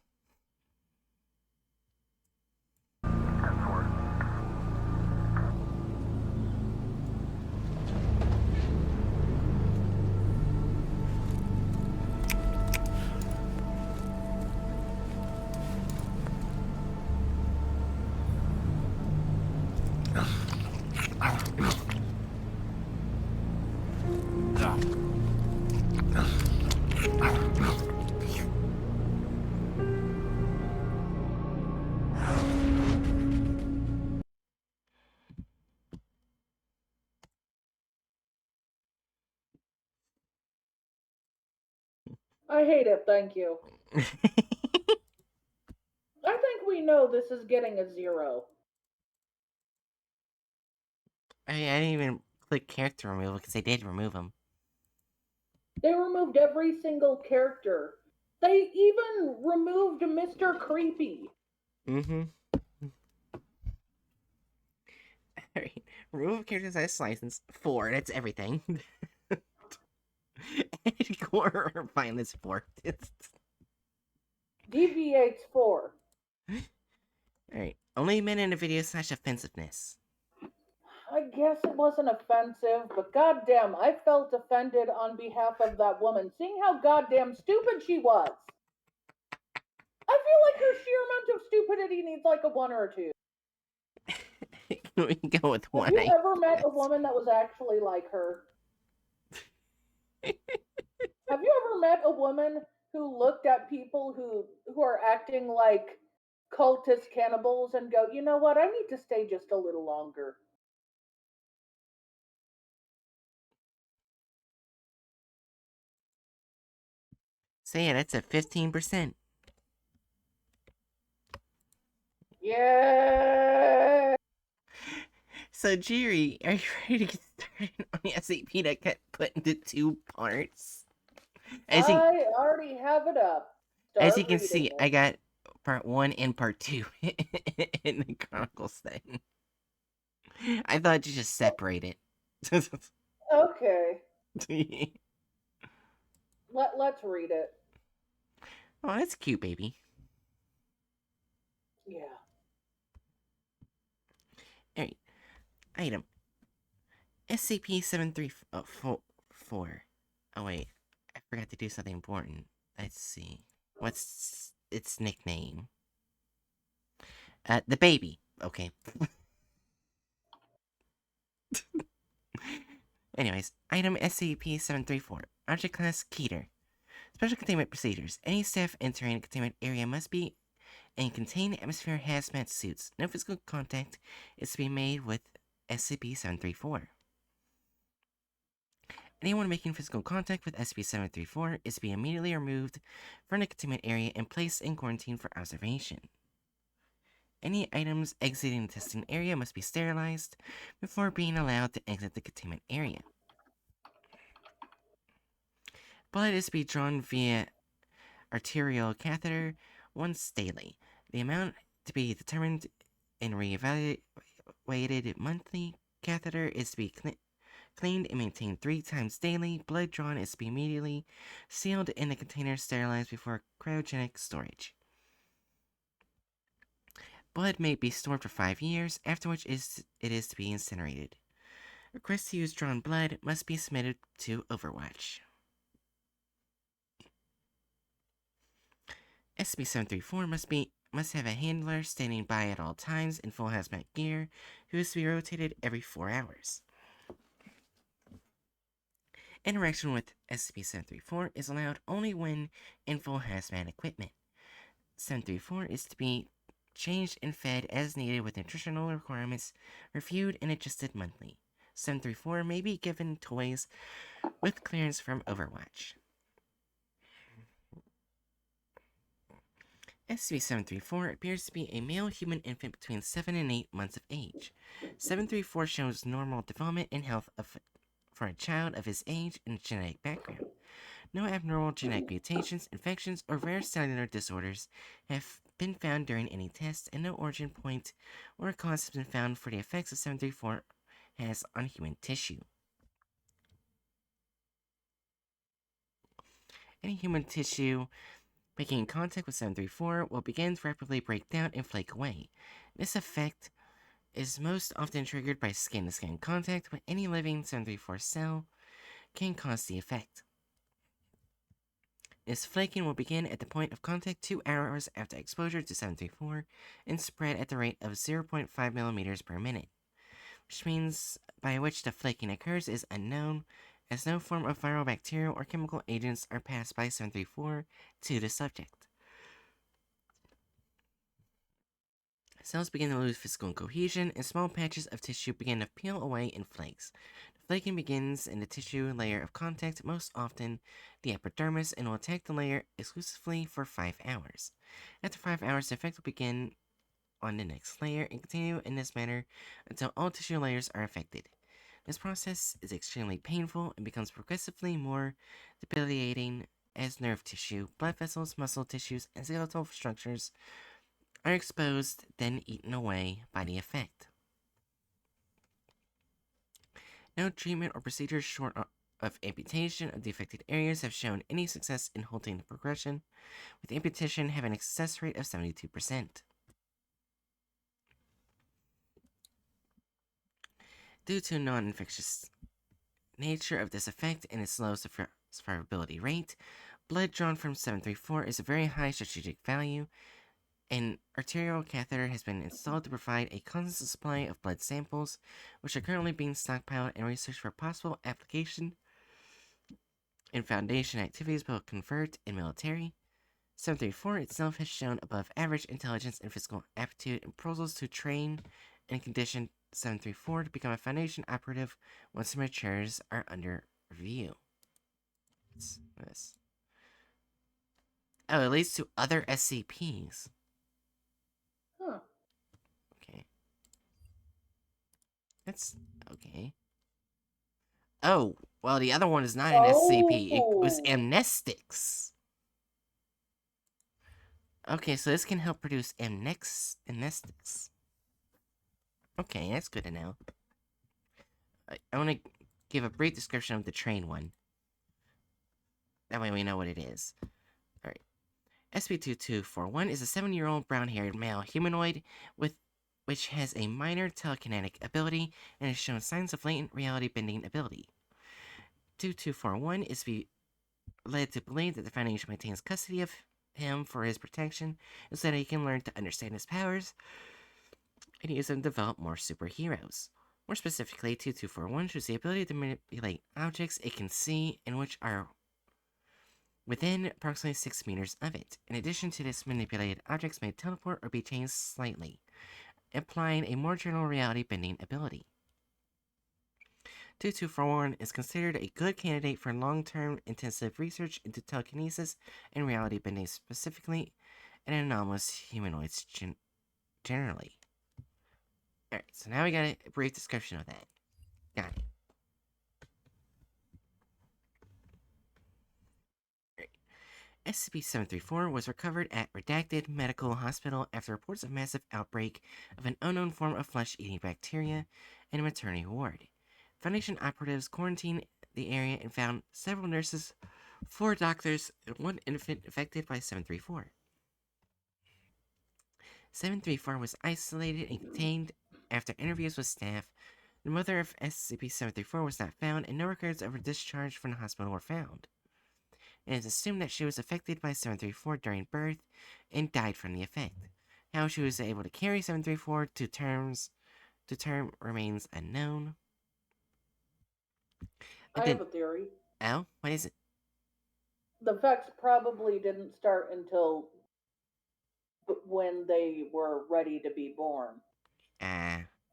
I hate it, thank you. I think we know this is getting a 0. I didn't even click character removal because they did remove him. They removed every single character. They even removed Mr. Creepy. Mm-hmm. Alright. Remove character's S license 4. That's everything. Core violence 4. Deviates 4. Alright. Only men in a video / offensiveness. I guess it wasn't offensive, but goddamn, I felt offended on behalf of that woman, seeing how goddamn stupid she was. I feel like her sheer amount of stupidity needs like a 1 or a 2. We can go with 1. Have you ever met a woman that was actually like her? Have you ever met a woman who looked at people who are acting like cultist cannibals and go, you know what, I need to stay just a little longer? So yeah, that's a 15%. Yeah. So Jerry, are you ready to get started on the SCP that got put into 2 parts? As you, I already have it up. as Start you can reading see, it. I got part 1 and part 2 in the Chronicles thing. I thought you just separate it. Okay. Oh, Let's read it. that's cute, baby. Yeah. Alright. Item. SCP-734. Oh, wait. I forgot to do something important. Let's see. What's its nickname? The baby. Okay. Anyways, item SCP-734. Object class Keter. Special containment procedures. Any staff entering a containment area must be in contained atmosphere hazmat suits. No physical contact is to be made with SCP-734. Anyone making physical contact with SCP-734 is to be immediately removed from the containment area and placed in quarantine for observation. Any items exiting the testing area must be sterilized before being allowed to exit the containment area. Blood is to be drawn via arterial catheter once daily. The amount to be determined and reevaluated monthly. Catheter is to be cleaned and maintained 3 times daily. Blood drawn is to be immediately sealed in a container sterilized before cryogenic storage. Blood may be stored for 5 years, after which it is to be incinerated. Requests to use drawn blood must be submitted to Overwatch. SCP-734 must have a handler standing by at all times in full hazmat gear, who is to be rotated every 4 hours. Interaction with SCP-734 is allowed only when in full hazmat equipment. 734 is to be changed and fed as needed with nutritional requirements reviewed and adjusted monthly. 734 may be given toys with clearance from Overwatch. SCP-734 appears to be a male human infant between 7 and 8 months of age. 734 shows normal development and health for a child of his age and genetic background. No abnormal genetic mutations, infections, or rare cellular disorders have been found during any tests, and no origin point or cause has been found for the effects of 734 has on human tissue. Any human tissue making contact with 734 will begin to rapidly break down and flake away. This effect is most often triggered by skin-to-skin contact, but any living 734 cell can cause the effect. This flaking will begin at the point of contact 2 hours after exposure to 734 and spread at the rate of 0.5 millimeters per minute, which means by which the flaking occurs is unknown, as no form of viral bacterial or chemical agents are passed by 734 to the subject. Cells begin to lose physical cohesion, and small patches of tissue begin to peel away in flakes. The flaking begins in the tissue layer of contact, most often the epidermis, and will attack the layer exclusively for 5 hours. After 5 hours, the effect will begin on the next layer and continue in this manner until all tissue layers are affected. This process is extremely painful and becomes progressively more debilitating as nerve tissue, blood vessels, muscle tissues, and skeletal structures are exposed, then eaten away by the effect. No treatment or procedures short of amputation of the affected areas have shown any success in halting the progression, with amputation having a success rate of 72%. Due to non-infectious nature of this effect and its low survivability rate, blood drawn from 734 is a very high strategic value. An arterial catheter has been installed to provide a constant supply of blood samples, which are currently being stockpiled and researched for possible application in Foundation activities, both covert and military. 734 itself has shown above average intelligence and physical aptitude and proposals to train and condition 734 to become a Foundation operative once the matures are under review. What's this? Oh, it leads to other SCPs. Huh. Okay. That's okay. Oh, well, the other one is not an SCP. It was Oh. amnestics. Okay, so this can help produce amnestics. Okay, that's good to know. I want to give a brief description of the train one. That way we know what it is. Alright. SCP-2241 is a 7-year-old brown-haired male humanoid which has a minor telekinetic ability and has shown signs of latent reality-bending ability. 2241 is led to believe that the Foundation maintains custody of him for his protection, so that he can learn to understand his powers and use them to develop more superheroes. More specifically, 2241 shows the ability to manipulate objects it can see and which are within approximately 6 meters of it. In addition to this, manipulated objects may teleport or be changed slightly, implying a more general reality-bending ability. 2241 is considered a good candidate for long-term intensive research into telekinesis and reality bending specifically, and anomalous humanoids generally. Alright, so now we got a brief description of that. Got it. SCP-734 was recovered at Redacted Medical Hospital after reports of massive outbreak of an unknown form of flesh-eating bacteria in a maternity ward. Foundation operatives quarantined the area and found several nurses, 4 doctors, and 1 infant infected by 734. 734 was isolated and contained after interviews with staff. The mother of SCP-734 was not found, and no records of her discharge from the hospital were found. It is assumed that she was affected by 734 during birth and died from the effect. How she was able to carry 734 to term remains unknown. I have a theory. Oh, what is it? The effects probably didn't start until when they were ready to be born.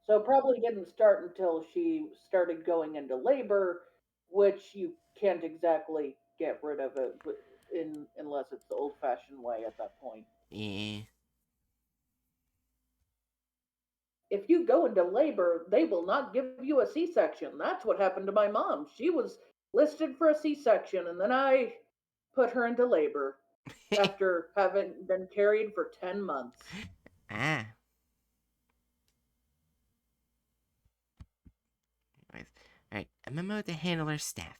So it probably didn't start until she started going into labor, which you can't exactly get rid of it unless it's the old-fashioned way at that point. Yeah. If you go into labor, they will not give you a C-section. That's what happened to my mom. She was listed for a C-section, and then I put her into labor after having been carried for 10 months. Ah. A memo to handler staff.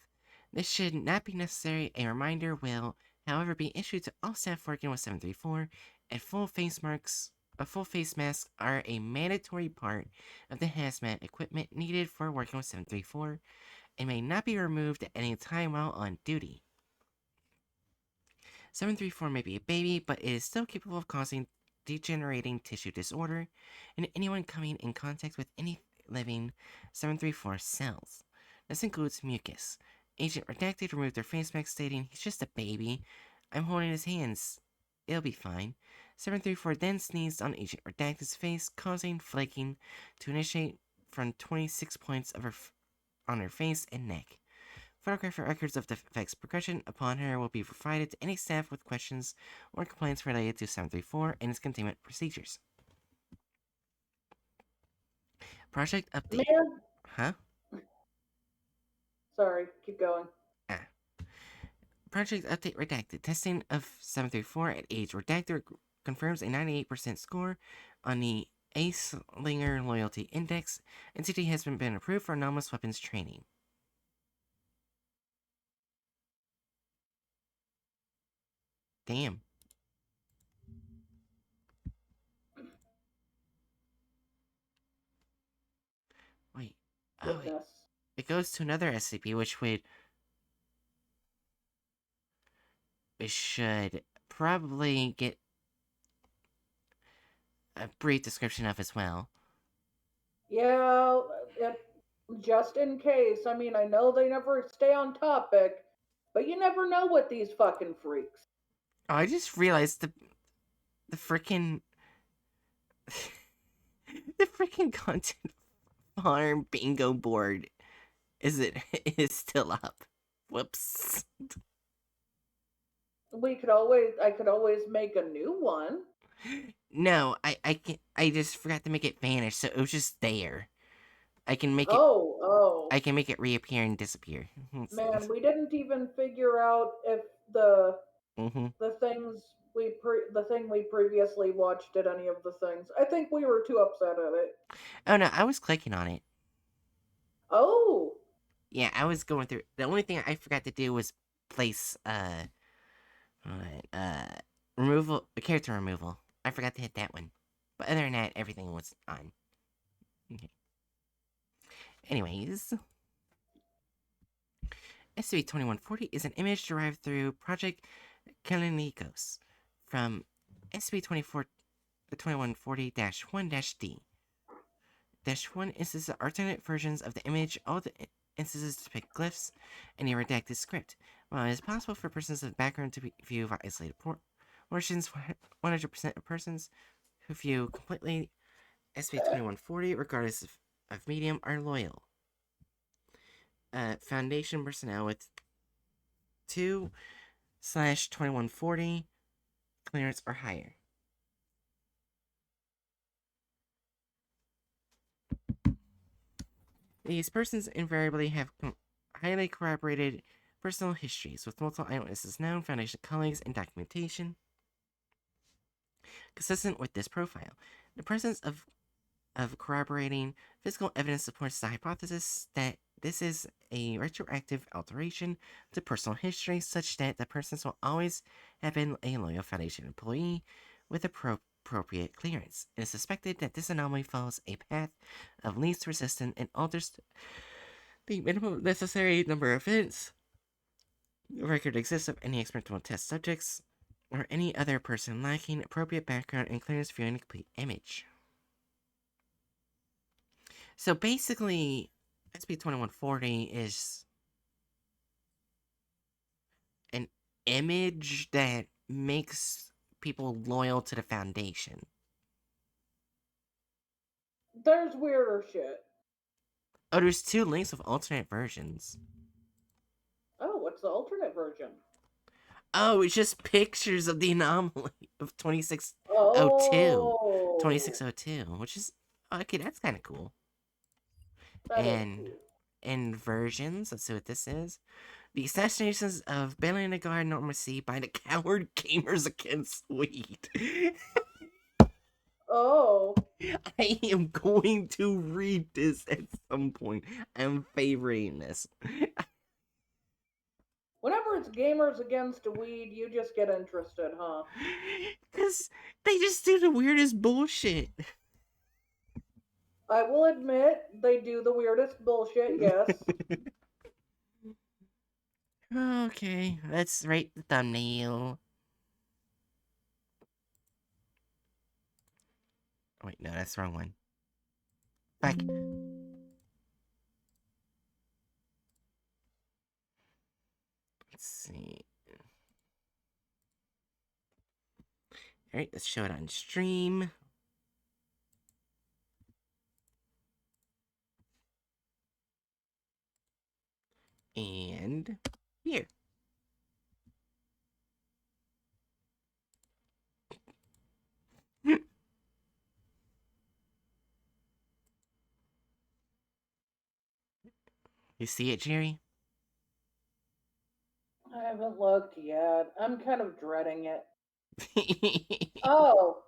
This should not be necessary. A reminder will, however, be issued to all staff working with 734, and full face masks are a mandatory part of the hazmat equipment needed for working with 734 and may not be removed at any time while on duty. 734 may be a baby, but it is still capable of causing degenerating tissue disorder in anyone coming in contact with any living 734 cells. This includes mucus. Agent Redacted removed their face mask, stating, "He's just a baby. I'm holding his hands. It'll be fine." 734 then sneezed on Agent Redacted's face, causing flaking to initiate from 26 points on her face and neck. Photographic records of the effect's progression upon her will be provided to any staff with questions or complaints related to 734 and its containment procedures. Project update. Man, Huh? sorry, keep going. Project update redacted. Testing of 734 at age redacted confirms a 98% score on the Ace-Linger Loyalty Index. Entity has been approved for anomalous weapons training. Damn. Wait. Oh, wait. Goodness. It goes to another SCP, which we should probably get a brief description of as well. Yeah, just in case. I mean, I know they never stay on topic, but you never know with these fucking freaks. Oh, I just realized the freaking the freaking content farm bingo board is still up. Whoops. I could always make a new one. No, I just forgot to make it vanish, so it was just there. I can make it. Oh. I can make it reappear and disappear. Man, we didn't even figure out if the Mm-hmm. the thing we previously watched did any of the things. I think we were too upset at it. Oh no, I was clicking on it. Oh. Yeah, I was going through. The only thing I forgot to do was place character removal. I forgot to hit that one. But other than that, everything was on. Okay. Anyways, SCP-2140 is an image derived through Project Kalinikos from SCP-2140-1-D. -1 instances alternate versions of the image. All the instances depict glyphs and a redacted script. While it is possible for persons of background to view isolated portions, 100% of persons who view completely SCP-2140, regardless of medium, are loyal. Foundation personnel with 2/2140 clearance or higher. These persons invariably have highly corroborated personal histories with multiple eyewitnesses known, Foundation colleagues, and documentation consistent with this profile. The presence of corroborating physical evidence supports the hypothesis that this is a retroactive alteration to personal history, such that the persons will always have been a loyal Foundation employee with appropriate clearance. It is suspected that this anomaly follows a path of least resistance and alters the minimum necessary number of events. No record exists of any experimental test subjects or any other person lacking appropriate background and clearance viewing a complete image. So basically, SCP-2140 is an image that makes people loyal to the Foundation. There's weirder shit. Oh, there's 2 links of alternate versions. Oh, what's the alternate version? Oh, it's just pictures of the anomaly of 2602. Oh. 2602, which is... Okay, that's kind of cool. That is And cool. in versions, let's see what this is. The assassinations of Belanegar Normacy by the coward gamers against weed. Oh. I am going to read this at some point. I'm favoriting this. Whenever it's gamers against weed, you just get interested, huh? Because they just do the weirdest bullshit. I will admit, they do the weirdest bullshit, yes. Okay, let's rate the thumbnail. Oh, wait, no, that's the wrong one. Fuck. Let's see. Alright, let's show it on stream. And here. You see it, Jerry? I haven't looked yet. I'm kind of dreading it. Oh.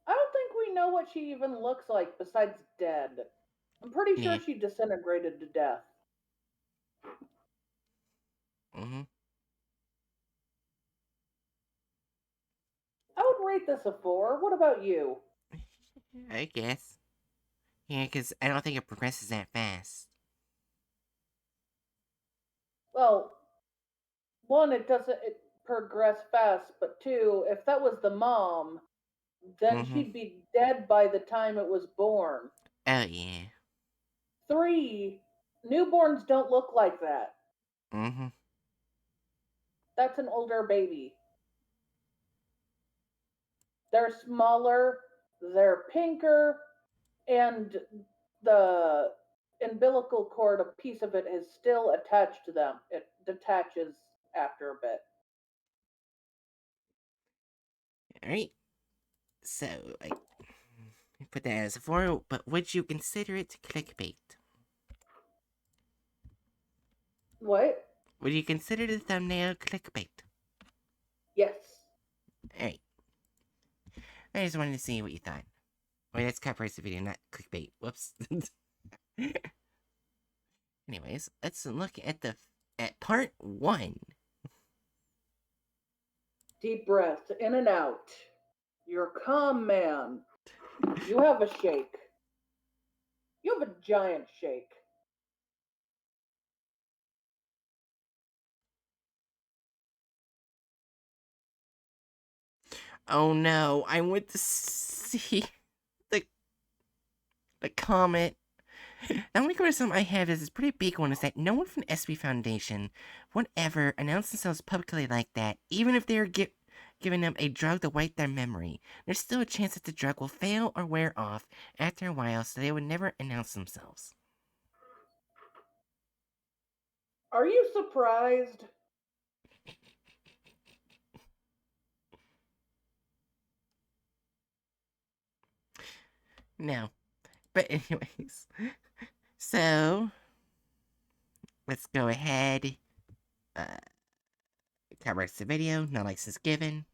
I don't think we know what she even looks like besides dead. I'm pretty sure Yeah. she disintegrated to death. Mm-hmm. I would rate this a 4. What about you? I guess. Yeah, because I don't think it progresses that fast. Well, one, it doesn't progress fast, but two, if that was the mom, then Mm-hmm. she'd be dead by the time it was born. Oh, yeah. 3, newborns don't look like that. Mm-hmm. That's an older baby. They're smaller, they're pinker, and the umbilical cord, a piece of it is still attached to them. It detaches after a bit. Alright. So, I put that as a 4, but would you consider it clickbait? What? Would you consider the thumbnail clickbait? Yes. Alright. I just wanted to see what you thought. Wait, that's copyright the video, not clickbait. Whoops. Anyways, let's look at part 1. Deep breath in and out. You're a calm man. You have a shake. You have a giant shake. Oh no, I went to see the comment. The only criticism I have is this pretty big one is that no one from the SB Foundation would ever announce themselves publicly like that, even if they are giving them a drug to wipe their memory. There's still a chance that the drug will fail or wear off after a while, so they would never announce themselves. Are you surprised? No. But anyways, so let's go ahead. Copyright the video, no license given.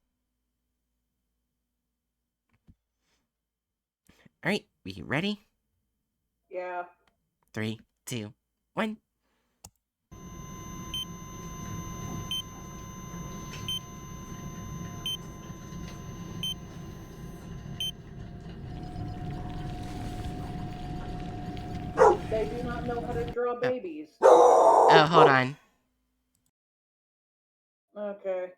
Alright, we ready? Yeah. 3, 2, 1. They do not know how to draw babies. Oh, hold on. Okay.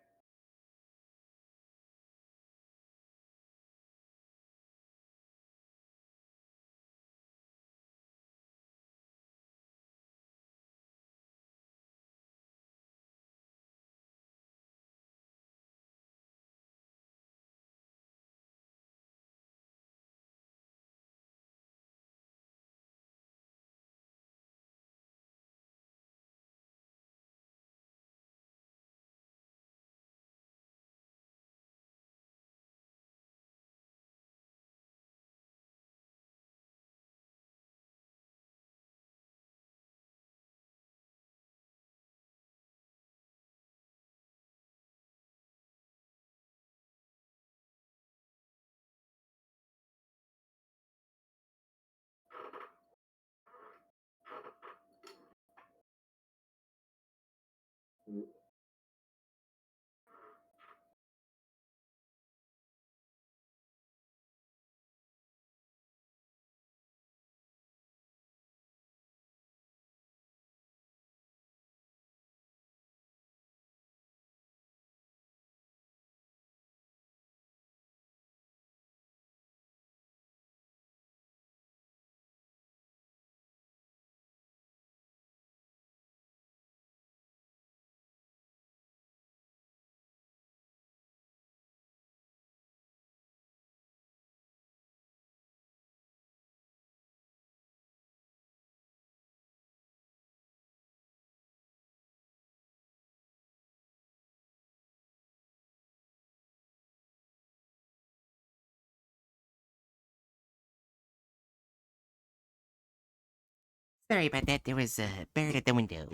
Sorry about that. There was a bird at the window.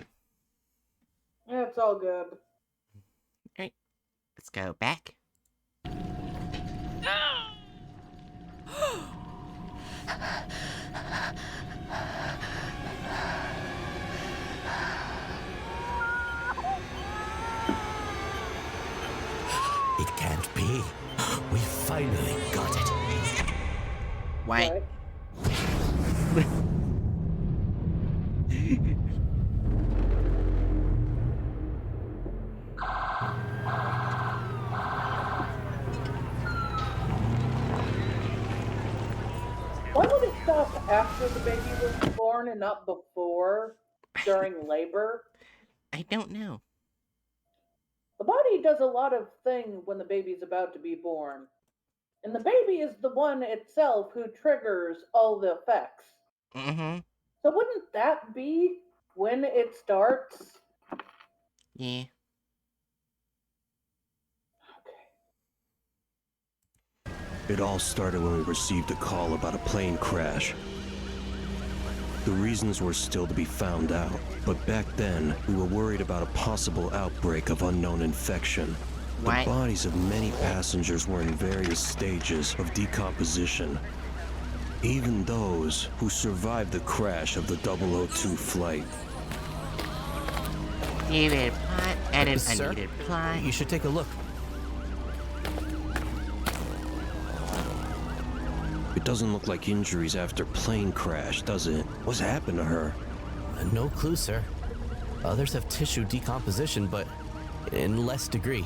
Yeah, it's all good. Alright, let's go back. It can't be. We finally got it. Why? Right. Why would it stop after the baby was born and not before, during labor? I don't know. The body does a lot of things when the baby's about to be born. And the baby is the one itself who triggers all the effects. Mm-hmm. So wouldn't that be when it starts? Yeah. It all started when we received a call about a plane crash. The reasons were still to be found out, but back then, we were worried about a possible outbreak of unknown infection. Why? The bodies of many passengers were in various stages of decomposition. Even those who survived the crash of the 002 flight. Needed plot, edit Sir, unneeded plot. You should take a look. It doesn't look like injuries after plane crash, does it? What's happened to her? No clue, sir. Others have tissue decomposition, but in less degree.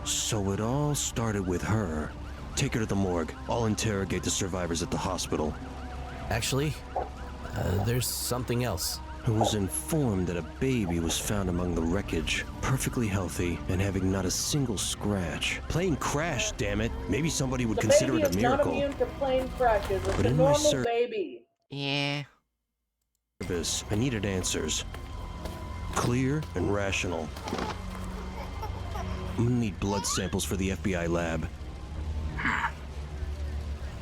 So it all started with her. Take her to the morgue. I'll interrogate the survivors at the hospital. Actually, there's something else. I was informed that a baby was found among the wreckage, perfectly healthy and having not a single scratch. Plane crash, damn it! Maybe somebody would The consider baby it a is not miracle. immune to plane crashes. It's But a in my normal baby. Yeah. I needed answers. Clear and rational. I'm gonna need blood samples for the FBI lab.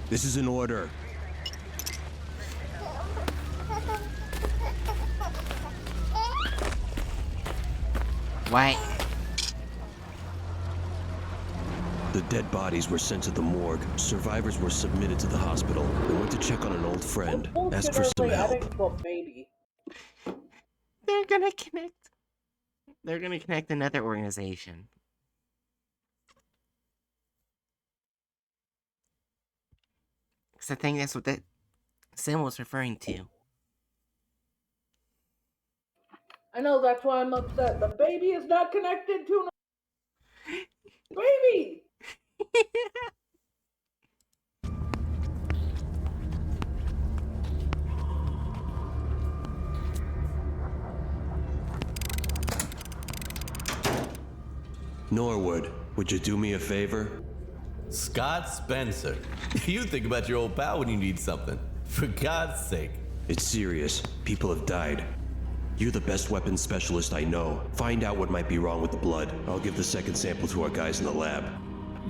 This is an order. Why? The dead bodies were sent to the morgue. Survivors were submitted to the hospital. I went to check on an old friend. Ask for some help. To a baby. They're gonna connect. They're gonna connect another organization. Because I think that's what that Sim was referring to. I know, that's why I'm upset. The baby is not connected to an baby. Norwood, would you do me a favor? Scott Spencer. You think about your old pal when you need something. For God's sake. It's serious. People have died. You're the best weapons specialist I know. Find out what might be wrong with the blood. I'll give the second sample to our guys in the lab.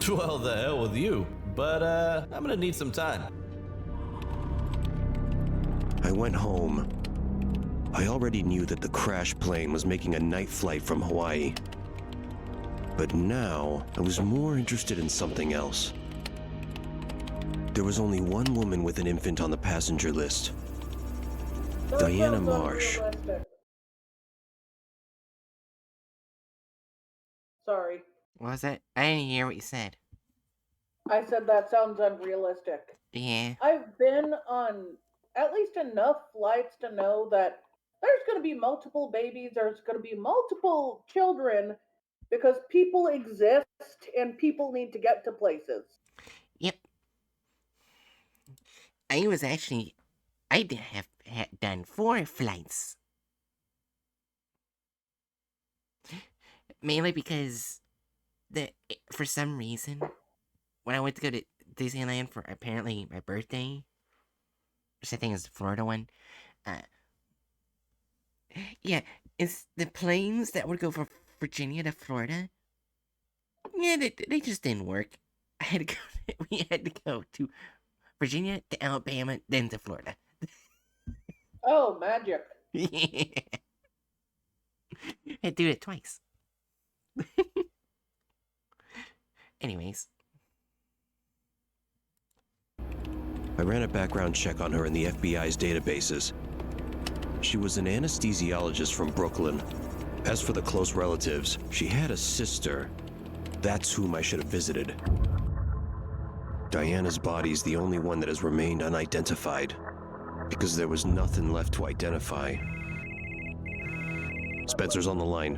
Well, the hell with you. But, I'm gonna need some time. I went home. I already knew that the crash plane was making a night flight from Hawaii. But now, I was more interested in something else. There was only one woman with an infant on the passenger list. That Diana sounds Marsh. unrealistic. Sorry. What was that? I didn't hear what you said. I said that sounds unrealistic. Yeah. I've been on at least enough flights to know that there's going to be multiple babies, there's going to be multiple children because people exist and people need to get to places. Yep. I did have done 4 flights. Mainly because for some reason, when I went to go to Disneyland for apparently my birthday, which I think is the Florida one, yeah, it's the planes that would go from Virginia to Florida. Yeah, they just didn't work. We had to go to Virginia to Alabama, then to Florida. Oh, magic. Yeah. I did it twice. Anyways. I ran a background check on her in the FBI's databases. She was an anesthesiologist from Brooklyn. As for the close relatives, she had a sister. That's whom I should have visited. Diana's body's the only one that has remained unidentified, because there was nothing left to identify. Spencer's on the line.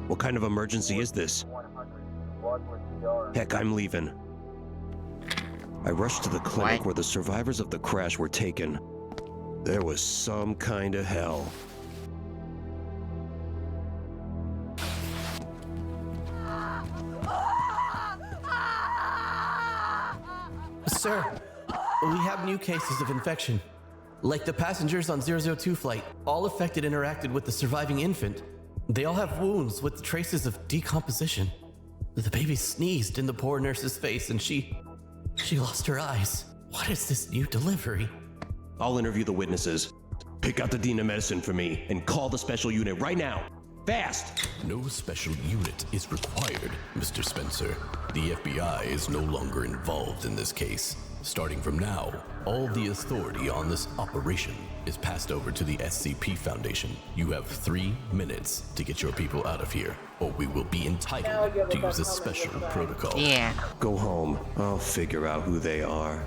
What kind of emergency is this? Heck, I'm leaving. I rushed to the clinic where the survivors of the crash were taken. There was some kind of hell. Sir, we have new cases of infection. Like the passengers on 002 flight, all affected interacted with the surviving infant. They all have wounds with traces of decomposition. The baby sneezed in the poor nurse's face and she lost her eyes. What is this new delivery? I'll interview the witnesses. Pick out the Dean of Medicine for me and call the special unit right now. Fast! No special unit is required, Mr. Spencer. The FBI is no longer involved in this case. Starting from now, all the authority on this operation is passed over to the SCP Foundation. You have 3 minutes to get your people out of here, or we will be entitled to use a special protocol. Yeah. Go home. I'll figure out who they are.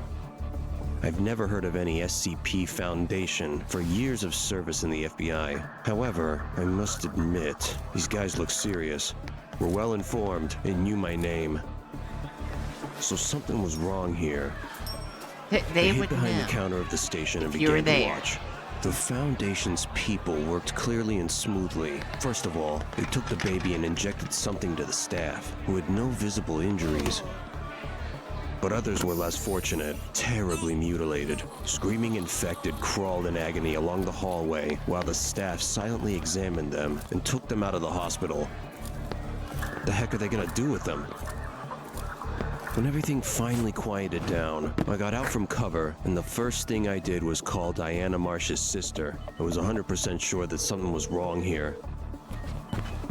I've never heard of any SCP Foundation for years of service in the FBI. However, I must admit, these guys look serious. Were well informed and knew my name. So something was wrong here. I They hid would behind know. the counter of the station and If you were began to there. watch. The Foundation's people worked clearly and smoothly. First of all, they took the baby and injected something to the staff, who had no visible injuries. But others were less fortunate, terribly mutilated. Screaming infected crawled in agony along the hallway while the staff silently examined them and took them out of the hospital. The heck are they gonna do with them? When everything finally quieted down, I got out from cover, and the first thing I did was call Diana Marsh's sister. I was 100% sure that something was wrong here.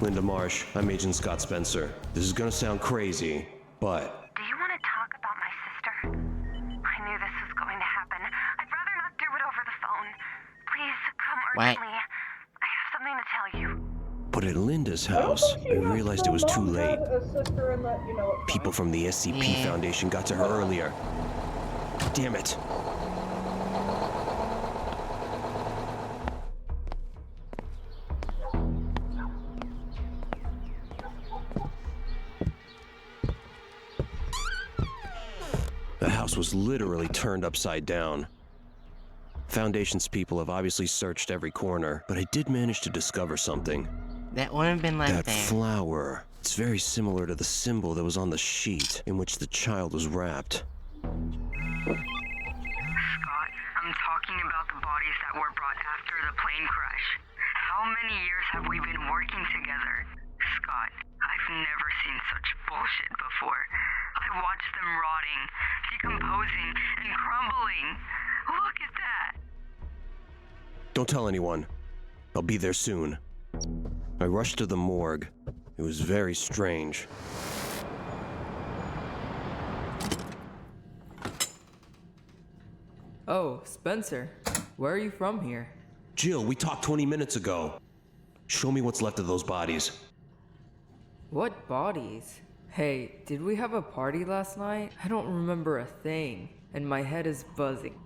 Linda Marsh, I'm Agent Scott Spencer. This is gonna sound crazy, but... Do you want to talk about my sister? I knew this was going to happen. I'd rather not do it over the phone. Please, come urgently. I have something to tell you. But at Linda's house, I realized it was too late. A sister in the, People from the SCP Yeah. Foundation got to her earlier. Damn it. The house was literally turned upside down. Foundation's people have obviously searched every corner, but I did manage to discover something. That would have been left That there. flower. It's very similar to the symbol that was on the sheet in which the child was wrapped. Scott, I'm talking about the bodies that were brought after the plane crash. How many years have we been working together? Scott, I've never seen such bullshit before. I watched them rotting, decomposing, and crumbling. Look at that. Don't tell anyone. I'll be there soon. I rushed to the morgue. It was very strange. Oh, Spencer. Where are you from here? Jill, we talked 20 minutes ago. Show me what's left of those bodies. What bodies? Hey, did we have a party last night? I don't remember a thing, and my head is buzzing.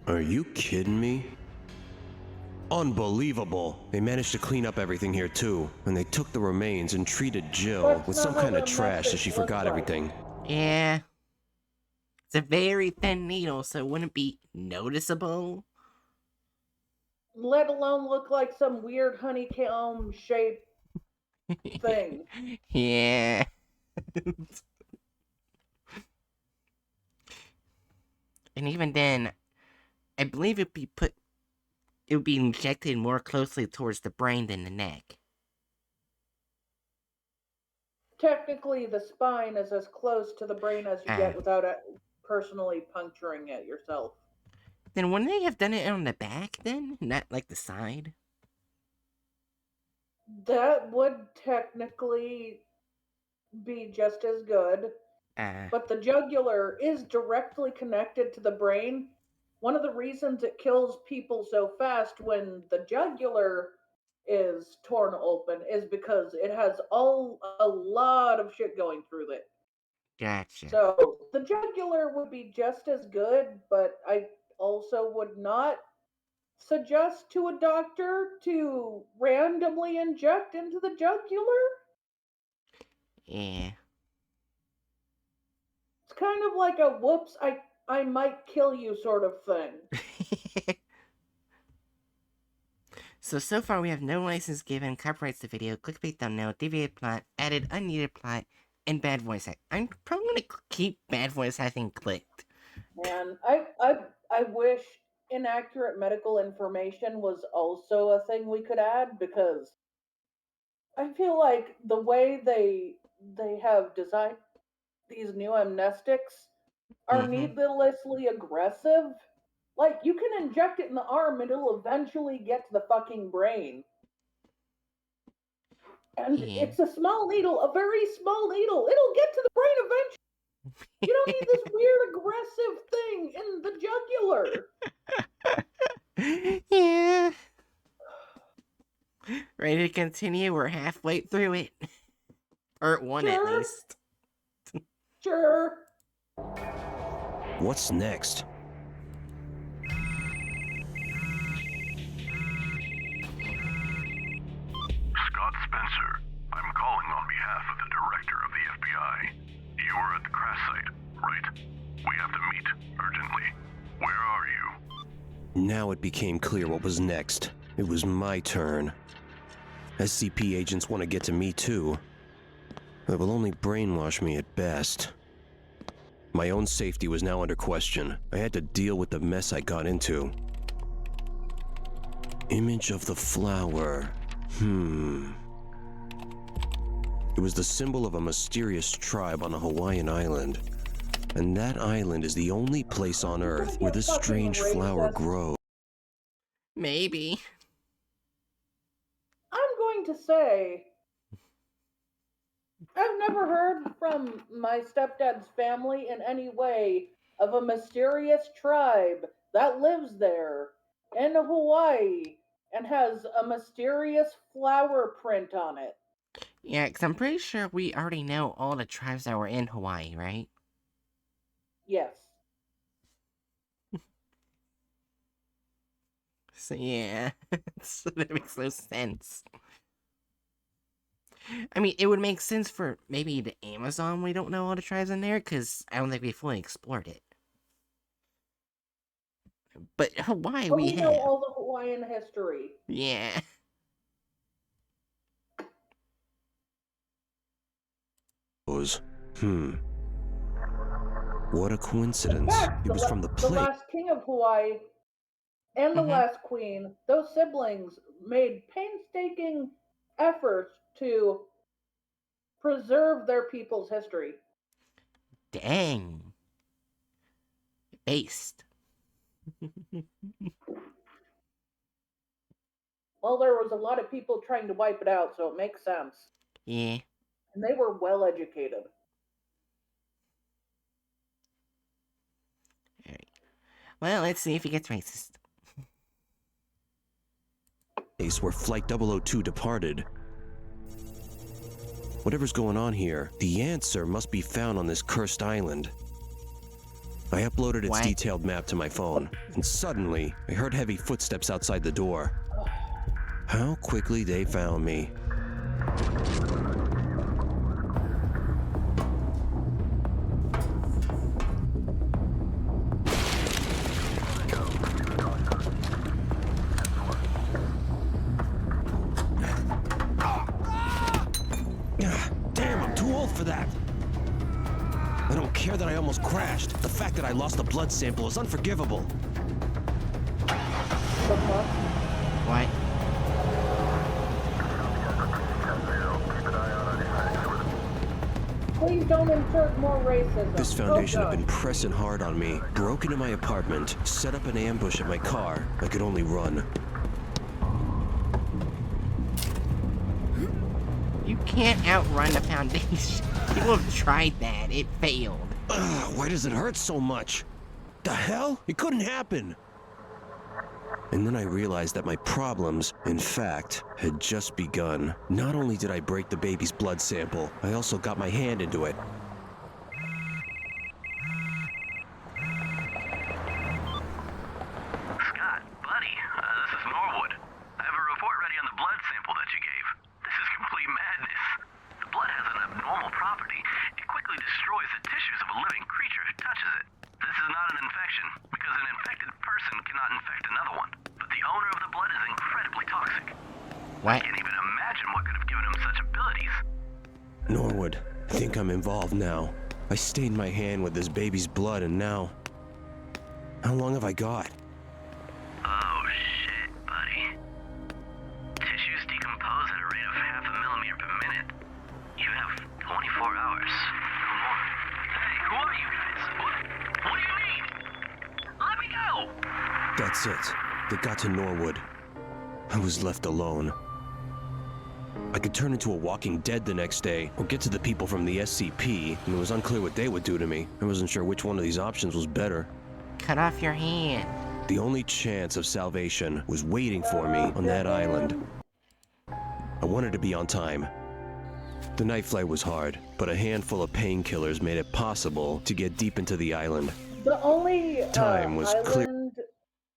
Are you kidding me? Unbelievable. They managed to clean up everything here too, and they took the remains and treated Jill That's with not some how kind of the trash so message she looks forgot like. everything. Yeah. It's a very thin needle, so it wouldn't be noticeable. Let alone look like some weird honeycomb shaped thing. Yeah. And even then, I believe it would be injected more closely towards the brain than the neck. Technically, the spine is as close to the brain as you get Ah. without personally puncturing it yourself. Then wouldn't they have done it on the back then? Not like the side? That would technically be just as good, Ah. but the jugular is directly connected to the brain. One of the reasons it kills people so fast when the jugular is torn open is because it has a lot of shit going through it. Gotcha. So the jugular would be just as good, but I also would not suggest to a doctor to randomly inject into the jugular. Yeah. It's kind of like a whoops, I might kill you sort of thing. So far we have no license given, copyrights to video, clickbait thumbnail, deviated plot, added unneeded plot, and bad voice act. I'm probably gonna keep bad voice acting clicked. And I wish inaccurate medical information was also a thing we could add, because I feel like the way they have designed these new amnestics are needlessly aggressive. Like, you can inject it in the arm and it'll eventually get to the fucking brain. And Yeah. it's a small needle, a very small needle. It'll get to the brain eventually. You don't need this weird aggressive thing in the jugular. Yeah. Ready to continue? We're halfway through it. Part 1 at Sure. least. Sure. What's next? Scott Spencer, I'm calling on behalf of the director of the FBI. You were at the crash site, right? We have to meet, urgently. Where are you? Now it became clear what was next. It was my turn. SCP agents want to get to me too. They will only brainwash me at best. My own safety was now under question. I had to deal with the mess I got into. Image of the flower. It was the symbol of a mysterious tribe on a Hawaiian island. And that island is the only place on Earth where this strange flower grows. Maybe. I'm going to say, I've never heard from my stepdad's family in any way of a mysterious tribe that lives there in Hawaii and has a mysterious flower print on it. Yeah, because I'm pretty sure we already know all the tribes that were in Hawaii, right? Yes. So yeah, so that makes no sense. I mean, it would make sense for maybe the Amazon, we don't know all the tribes in there, because I don't think we fully explored it. But Hawaii, But we we have. know all the Hawaiian history. Yeah. What a coincidence. Fact, It was from the the plate. last king of Hawaii and the last queen, those siblings made painstaking efforts to preserve their people's history. Dang. Based. Well, there was a lot of people trying to wipe it out, so it makes sense. Yeah. And they were well educated. Alright. Well, let's see if he gets racist. Where Flight 002 departed. Whatever's going on here, the answer must be found on this cursed island. I uploaded its What? detailed map to my phone, and suddenly, I heard heavy footsteps outside the door. How quickly they found me. Damn, I'm too old for that. I don't care that I almost crashed. The fact that I lost a blood sample is unforgivable. What? Please don't insert more racism. This foundation Oh, had been God. pressing hard on me. Broke into my apartment, set up an ambush at my car. I could only run. You can't outrun the Foundation. People have tried that. It failed. Ugh, why does it hurt so much? The hell? It couldn't happen. And then I realized that my problems, in fact, had just begun. Not only did I break the baby's blood sample, I also got my hand into it. Scott, buddy, this is Norwood. I have a report ready on the blood sample that you gave. This is complete madness. The blood has an abnormal property. It quickly destroys the tissues of a living creature who touches it. This is not an infection, because an infected person cannot infect another one. But the owner of the blood is incredibly toxic. What? I can't even imagine what could have given him such abilities. Norwood, I think I'm involved now. I stained my hand with this baby's blood, and now... How long have I got? Oh shit, buddy. Tissues decompose at a rate of 0.5 millimeter per minute. You have 24 hours. No more. Hey, who are you guys? What do you need? Let me go! That's it. They got to Norwood. I was left alone. I could turn into a walking dead the next day, or get to the people from the SCP, and it was unclear what they would do to me. I wasn't sure which one of these options was better. Cut off your hand. The only chance of salvation was waiting for me on that island. I wanted to be on time. The night flight was hard, but a handful of painkillers made it possible to get deep into the island. The only Time was clear. island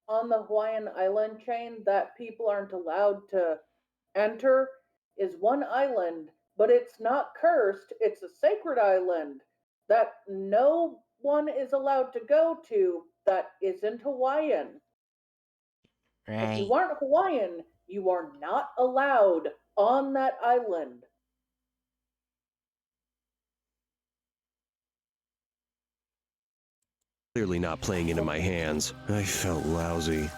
on the Hawaiian island chain that people aren't allowed to enter is one island, but it's not cursed. It's a sacred island that no one is allowed to go to that isn't Hawaiian. If Right. you aren't Hawaiian, you are not allowed on that island. Clearly not playing into my hands. I felt lousy.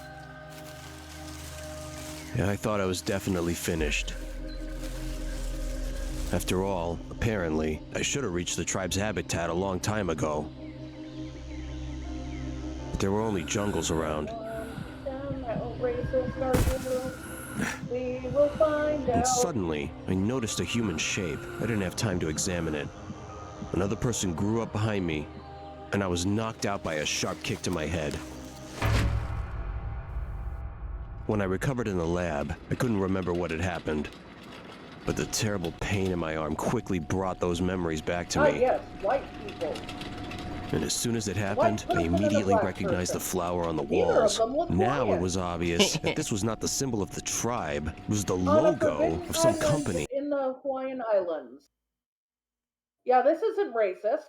Yeah, I thought I was definitely finished. After all, apparently, I should have reached the tribe's habitat a long time ago. But there were only jungles around. Down that racist argument. We will find And out. suddenly, I noticed a human shape. I didn't have time to examine it. Another person grew up behind me, and I was knocked out by a sharp kick to my head. When I recovered in the lab, I couldn't remember what had happened. But the terrible pain in my arm quickly brought those memories back to me. Yes, white people. And as soon as it happened, What I person is a immediately black recognized the person? flower on the Neither of walls. them look Now it Hawaiian. was obvious that this was not the symbol of the tribe. It was the On a logo forbidden of some island company. in the Hawaiian Islands. Yeah, this isn't racist.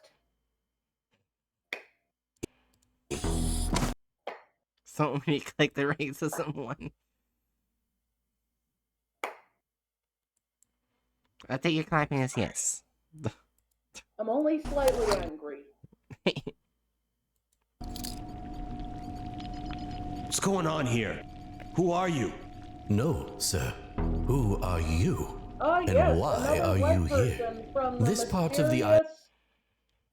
So when you click the racism one. I think you're clapping as yes. I'm only slightly angry. What's going on here? Who are you? No, sir. Who are you? And And why another are white you here? person From the This part of the island. mysterious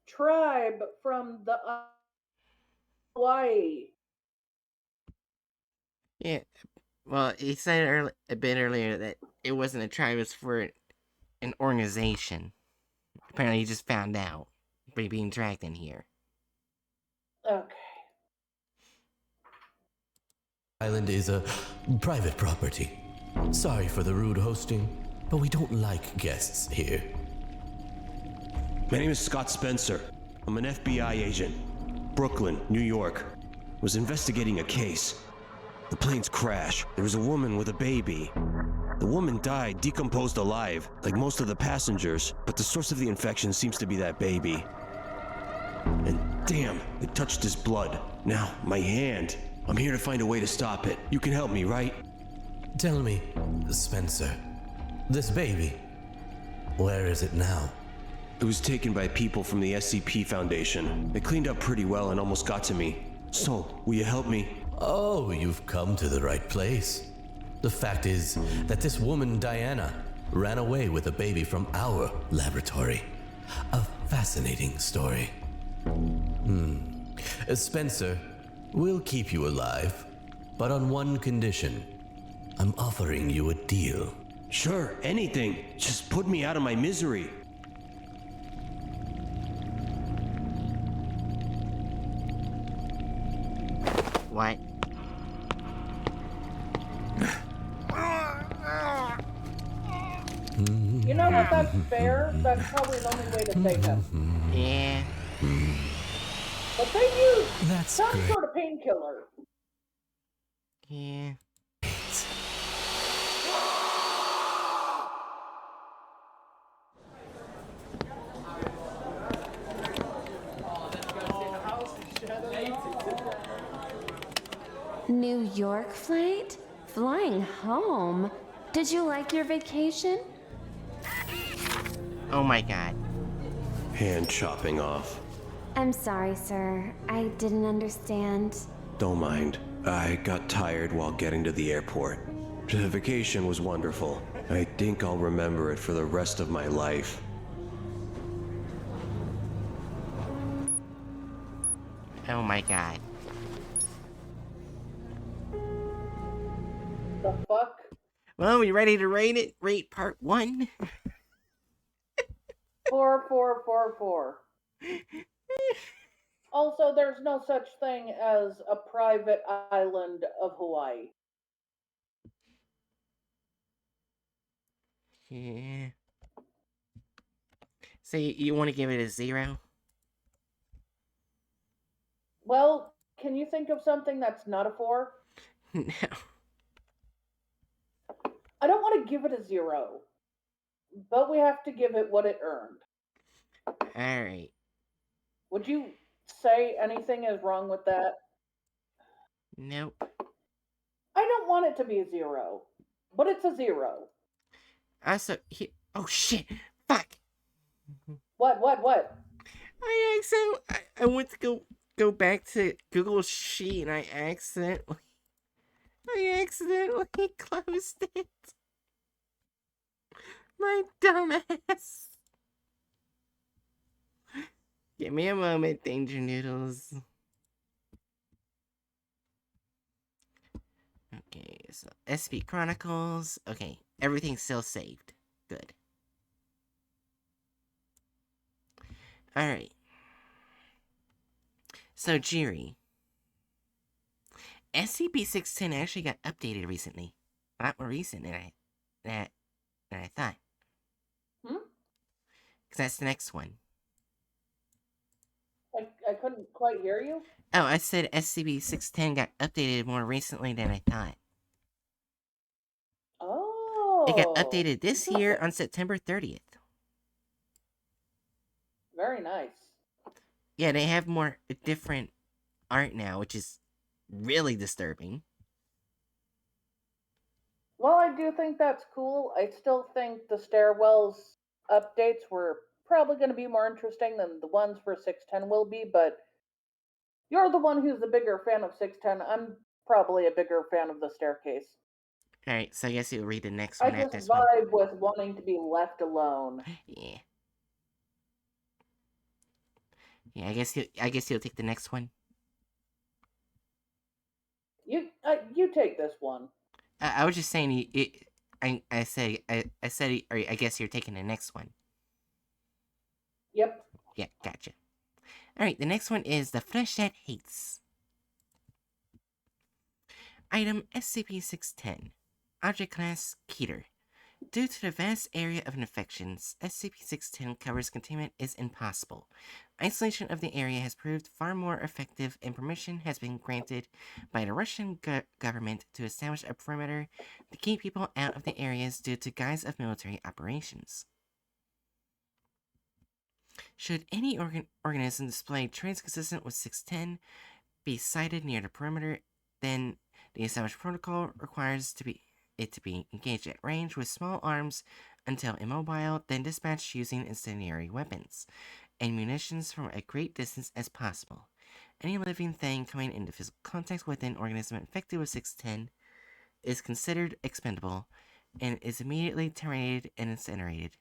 tribe from the Hawaii. Yeah. Well, he said a bit earlier that it wasn't a tribe, it was for an organization. Apparently he just found out by being dragged in here. Okay. Island is a private property. Sorry for the rude hosting, but we don't like guests here. My name is Scott Spencer. I'm an FBI agent. Brooklyn, New York. Was investigating a case. The plane's crash. There was a woman with a baby. The woman died, decomposed alive, like most of the passengers, but the source of the infection seems to be that baby. And damn, it touched his blood. Now, my hand. I'm here to find a way to stop it. You can help me, right? Tell me, Spencer, this baby, where is it now? It was taken by people from the SCP Foundation. They cleaned up pretty well and almost got to me. So, will you help me? Oh, you've come to the right place. The fact is that this woman, Diana, ran away with a baby from our laboratory. A fascinating story. Spencer, we'll keep you alive, but on one condition. I'm offering you a deal. Sure, anything. Just put me out of my misery. What? You know what? That's fair. That's probably the only way to save him. Yeah. But they use That's some great. sort of painkiller. Yeah. New York flight? Flying home? Did you like your vacation? Oh my god. Hand chopping off. I'm sorry, sir. I didn't understand. Don't mind. I got tired while getting to the airport. The vacation was wonderful. I think I'll remember it for the rest of my life. Oh my god. The fuck? Well, we ready to rate it? Rate part 1? 4444. Also, there's no such thing as a private island of Hawaii. Yeah. So you want to give it a 0? Well, can you think of something that's not a 4? No. I don't want to give it a 0, but we have to give it what it earned. Alright. Would you say anything is wrong with that? Nope. I don't want it to be a 0, but it's a 0. Also, oh shit! Fuck! What? I went to go back to Google Sheet and I accidentally closed it. My dumbass. Give me a moment, Danger Noodles. Okay, so SP Chronicles. Okay, everything's still saved. Good. Alright. So, Jiri. SCP-610 actually got updated recently. A lot more recent than I thought. Because that's the next one. I couldn't quite hear you. Oh, I said SCP-610 got updated more recently than I thought. Oh. It got updated this year on September 30th. Very nice. Yeah, they have more different art now, which is really disturbing. Well, I do think that's cool. I still think the stairwells updates were probably going to be more interesting than the ones for 610 will be, but you're the one who's the bigger fan of 610. I'm probably a bigger fan of the staircase. Alright, so I guess you'll read the next I one after just this one. vibe with wanting to be left alone. Yeah. Yeah, I guess you'll take the next one. You take this one. I was just saying I guess you're taking the next one. Yep. Yeah, gotcha. Alright, the next one is The Flesh That Hates. Item SCP-610. Object Class Keter. Due to the vast area of infections, SCP-610 covers containment is impossible. Isolation of the area has proved far more effective, and permission has been granted by the Russian government to establish a perimeter to keep people out of the areas due to guise of military operations. Should any organism display traits consistent with 610 be sighted near the perimeter, then the established protocol requires it to be engaged at range with small arms until immobile, then dispatched using incendiary weapons and munitions from a great distance as possible. Any living thing coming into physical contact with an organism infected with 610 is considered expendable and is immediately terminated and incinerated.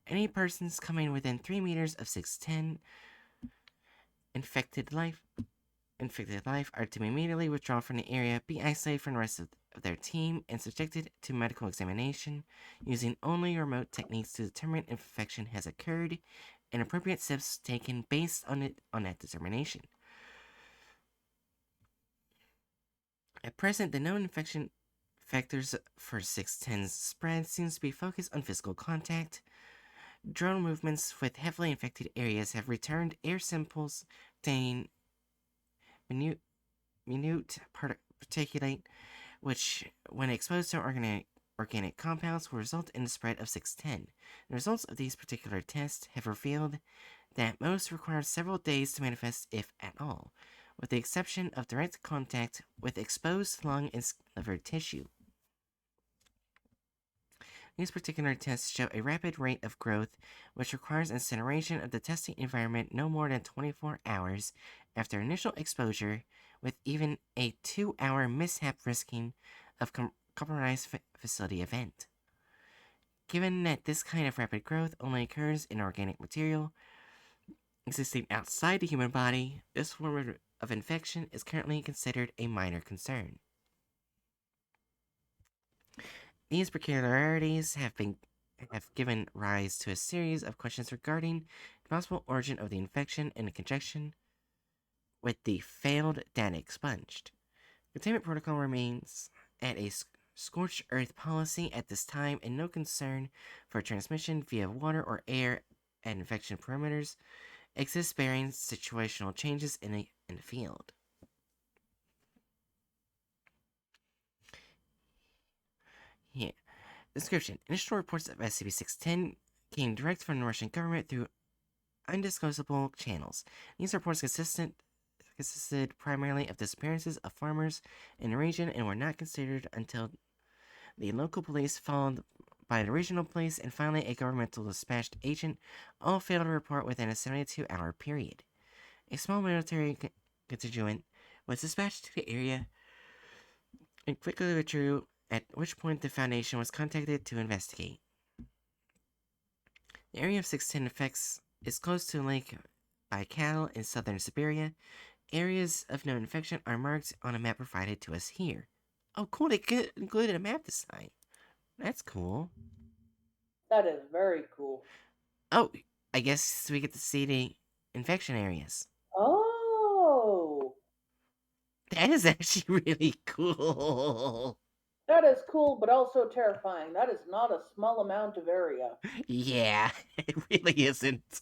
Any persons coming within 3 meters of 610 infected life are to be immediately withdrawn from the area, be isolated from the rest of their team, and subjected to medical examination using only remote techniques to determine if infection has occurred, and appropriate steps taken based on that determination. At present, the known infection factors for 610's spread seems to be focused on physical contact. Drone movements with heavily infected areas have returned air samples containing minute particulate, which, when exposed to organic compounds, will result in the spread of 610. The results of these particular tests have revealed that most require several days to manifest, if at all, with the exception of direct contact with exposed lung and liver tissue. These particular tests show a rapid rate of growth, which requires incineration of the testing environment no more than 24 hours after initial exposure, with even a 2-hour mishap risking of compromised facility event. Given that this kind of rapid growth only occurs in organic material existing outside the human body, this form of infection is currently considered a minor concern. These peculiarities have given rise to a series of questions regarding the possible origin of the infection and in conjunction with the failed data expunged. Containment protocol remains at a scorched earth policy at this time, and no concern for transmission via water or air at infection perimeters exists, bearing situational changes in the field. Yeah. Description. Initial reports of SCP-610 came direct from the Russian government through undisclosable channels. These reports consisted primarily of disappearances of farmers in the region and were not considered until the local police, followed by the regional police, and finally a governmental dispatched agent, all failed to report within a 72-hour period. A small military contingent was dispatched to the area and quickly withdrew, at which point the Foundation was contacted to investigate. The area of 610 effects is close to Lake Baikal in southern Siberia. Areas of known infection are marked on a map provided to us here. Oh, cool, they included a map this time. That's cool. That is very cool. Oh, I guess we get to see the infection areas. Oh! That is actually really cool. That is cool, but also terrifying. That is not a small amount of area. Yeah, it really isn't.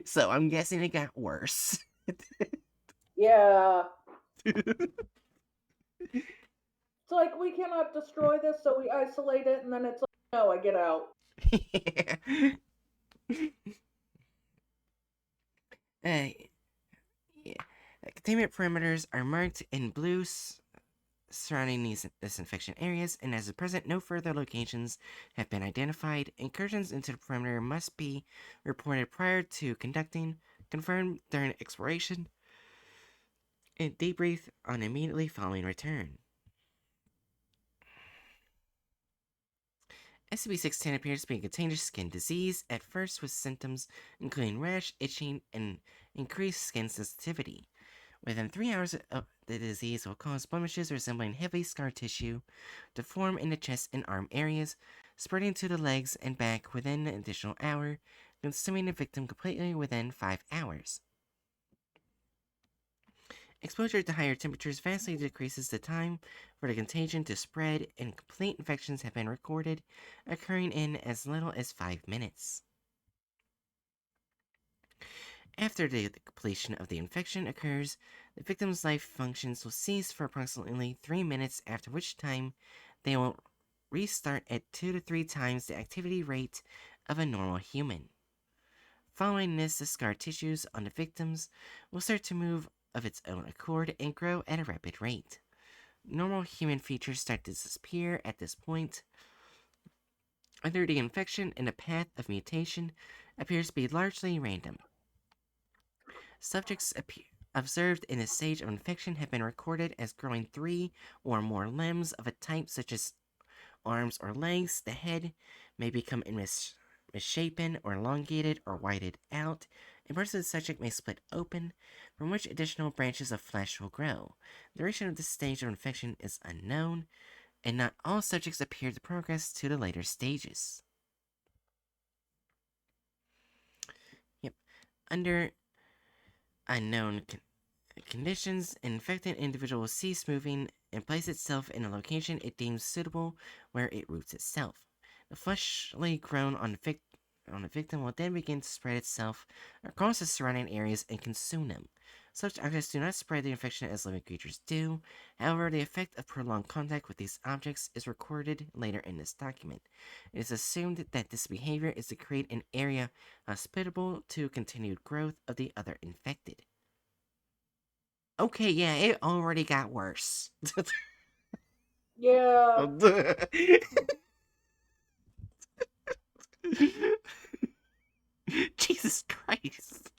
So I'm guessing it got worse. Yeah. It's like, we cannot destroy this, so we isolate it, and then it's like, no, I get out. Yeah. Containment perimeters are marked in blue surrounding this infection areas, and as of present, no further locations have been identified. Incursions into the perimeter must be reported prior to conducting, confirmed during exploration, and debriefed on immediately following return. SCP-610 appears to be a contagious skin disease, at first with symptoms including rash, itching, and increased skin sensitivity. Within 3 hours, the disease will cause blemishes resembling heavy scar tissue to form in the chest and arm areas, spreading to the legs and back within an additional hour, consuming the victim completely within 5 hours. Exposure to higher temperatures vastly decreases the time for the contagion to spread, and complete infections have been recorded, occurring in as little as 5 minutes. After the completion of the infection occurs, the victim's life functions will cease for approximately 3 minutes, after which time they will restart at 2 to 3 times the activity rate of a normal human. Following this, the scar tissues on the victims will start to move of its own accord and grow at a rapid rate. Normal human features start to disappear at this point. Under the infection, and the path of mutation appears to be largely random. Subjects observed in this stage of infection have been recorded as growing 3 or more limbs of a type, such as arms or legs. The head may become misshapen or elongated or whited out, and parts of the subject may split open, from which additional branches of flesh will grow. The duration of this stage of infection is unknown, and not all subjects appear to progress to the later stages. Under unknown conditions, an infected individual will cease moving and place itself in a location it deems suitable, where it roots itself. The flesh grown on the victim will then begin to spread itself across the surrounding areas and consume them. Such objects do not spread the infection as living creatures do. However, the effect of prolonged contact with these objects is recorded later in this document. It is assumed that this behavior is to create an area hospitable to continued growth of the other infected. Okay, yeah, it already got worse. Yeah. Jesus Christ.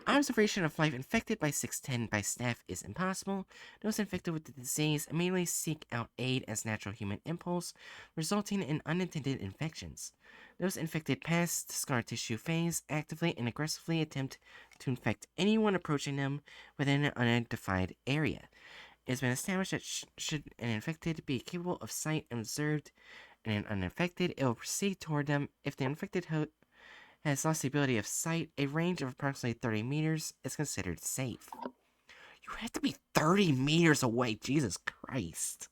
Observation of life infected by 610 by staff is impossible. Those infected with the disease immediately seek out aid as natural human impulse, resulting in unintended infections. Those infected past the scar tissue phase actively and aggressively attempt to infect anyone approaching them within an unidentified area. It has been established that should an infected be capable of sight and observed and an uninfected, it will proceed toward them. If the infected has lost the ability of sight, a range of approximately 30 meters is considered safe. You have to be 30 meters away, Jesus Christ.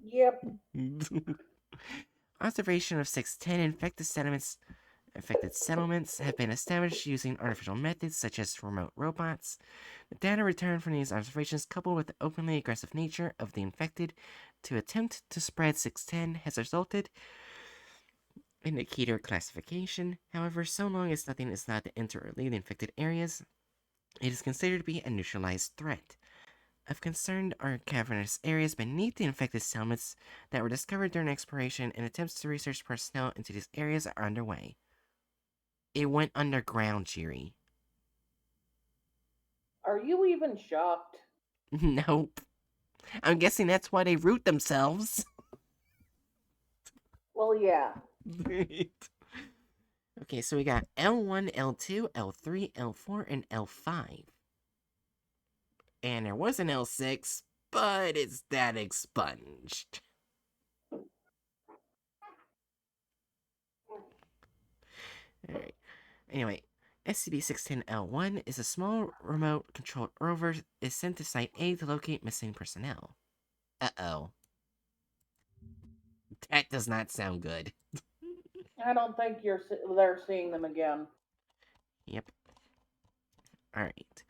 Yep. Observation of 610 infected settlements have been established using artificial methods such as remote robots. The data returned from these observations, coupled with the openly aggressive nature of the infected to attempt to spread 610, has resulted in the Keter classification. However, so long as nothing is allowed to enter or leave the infected areas, it is considered to be a neutralized threat. Of concern are cavernous areas beneath the infected settlements that were discovered during exploration, and attempts to research personnel into these areas are underway. It went underground, Jiri. Are you even shocked? Nope. I'm guessing that's why they root themselves. Well, yeah. Okay, so we got L1, L2, L3, L4, and L5. And there was an L6, but it's that expunged. Alright. Anyway, SCP-610-L1 is a small remote-controlled rover is sent to Site A to locate missing personnel. Uh-oh. That does not sound good. I don't think they're seeing them again. Yep. Alright.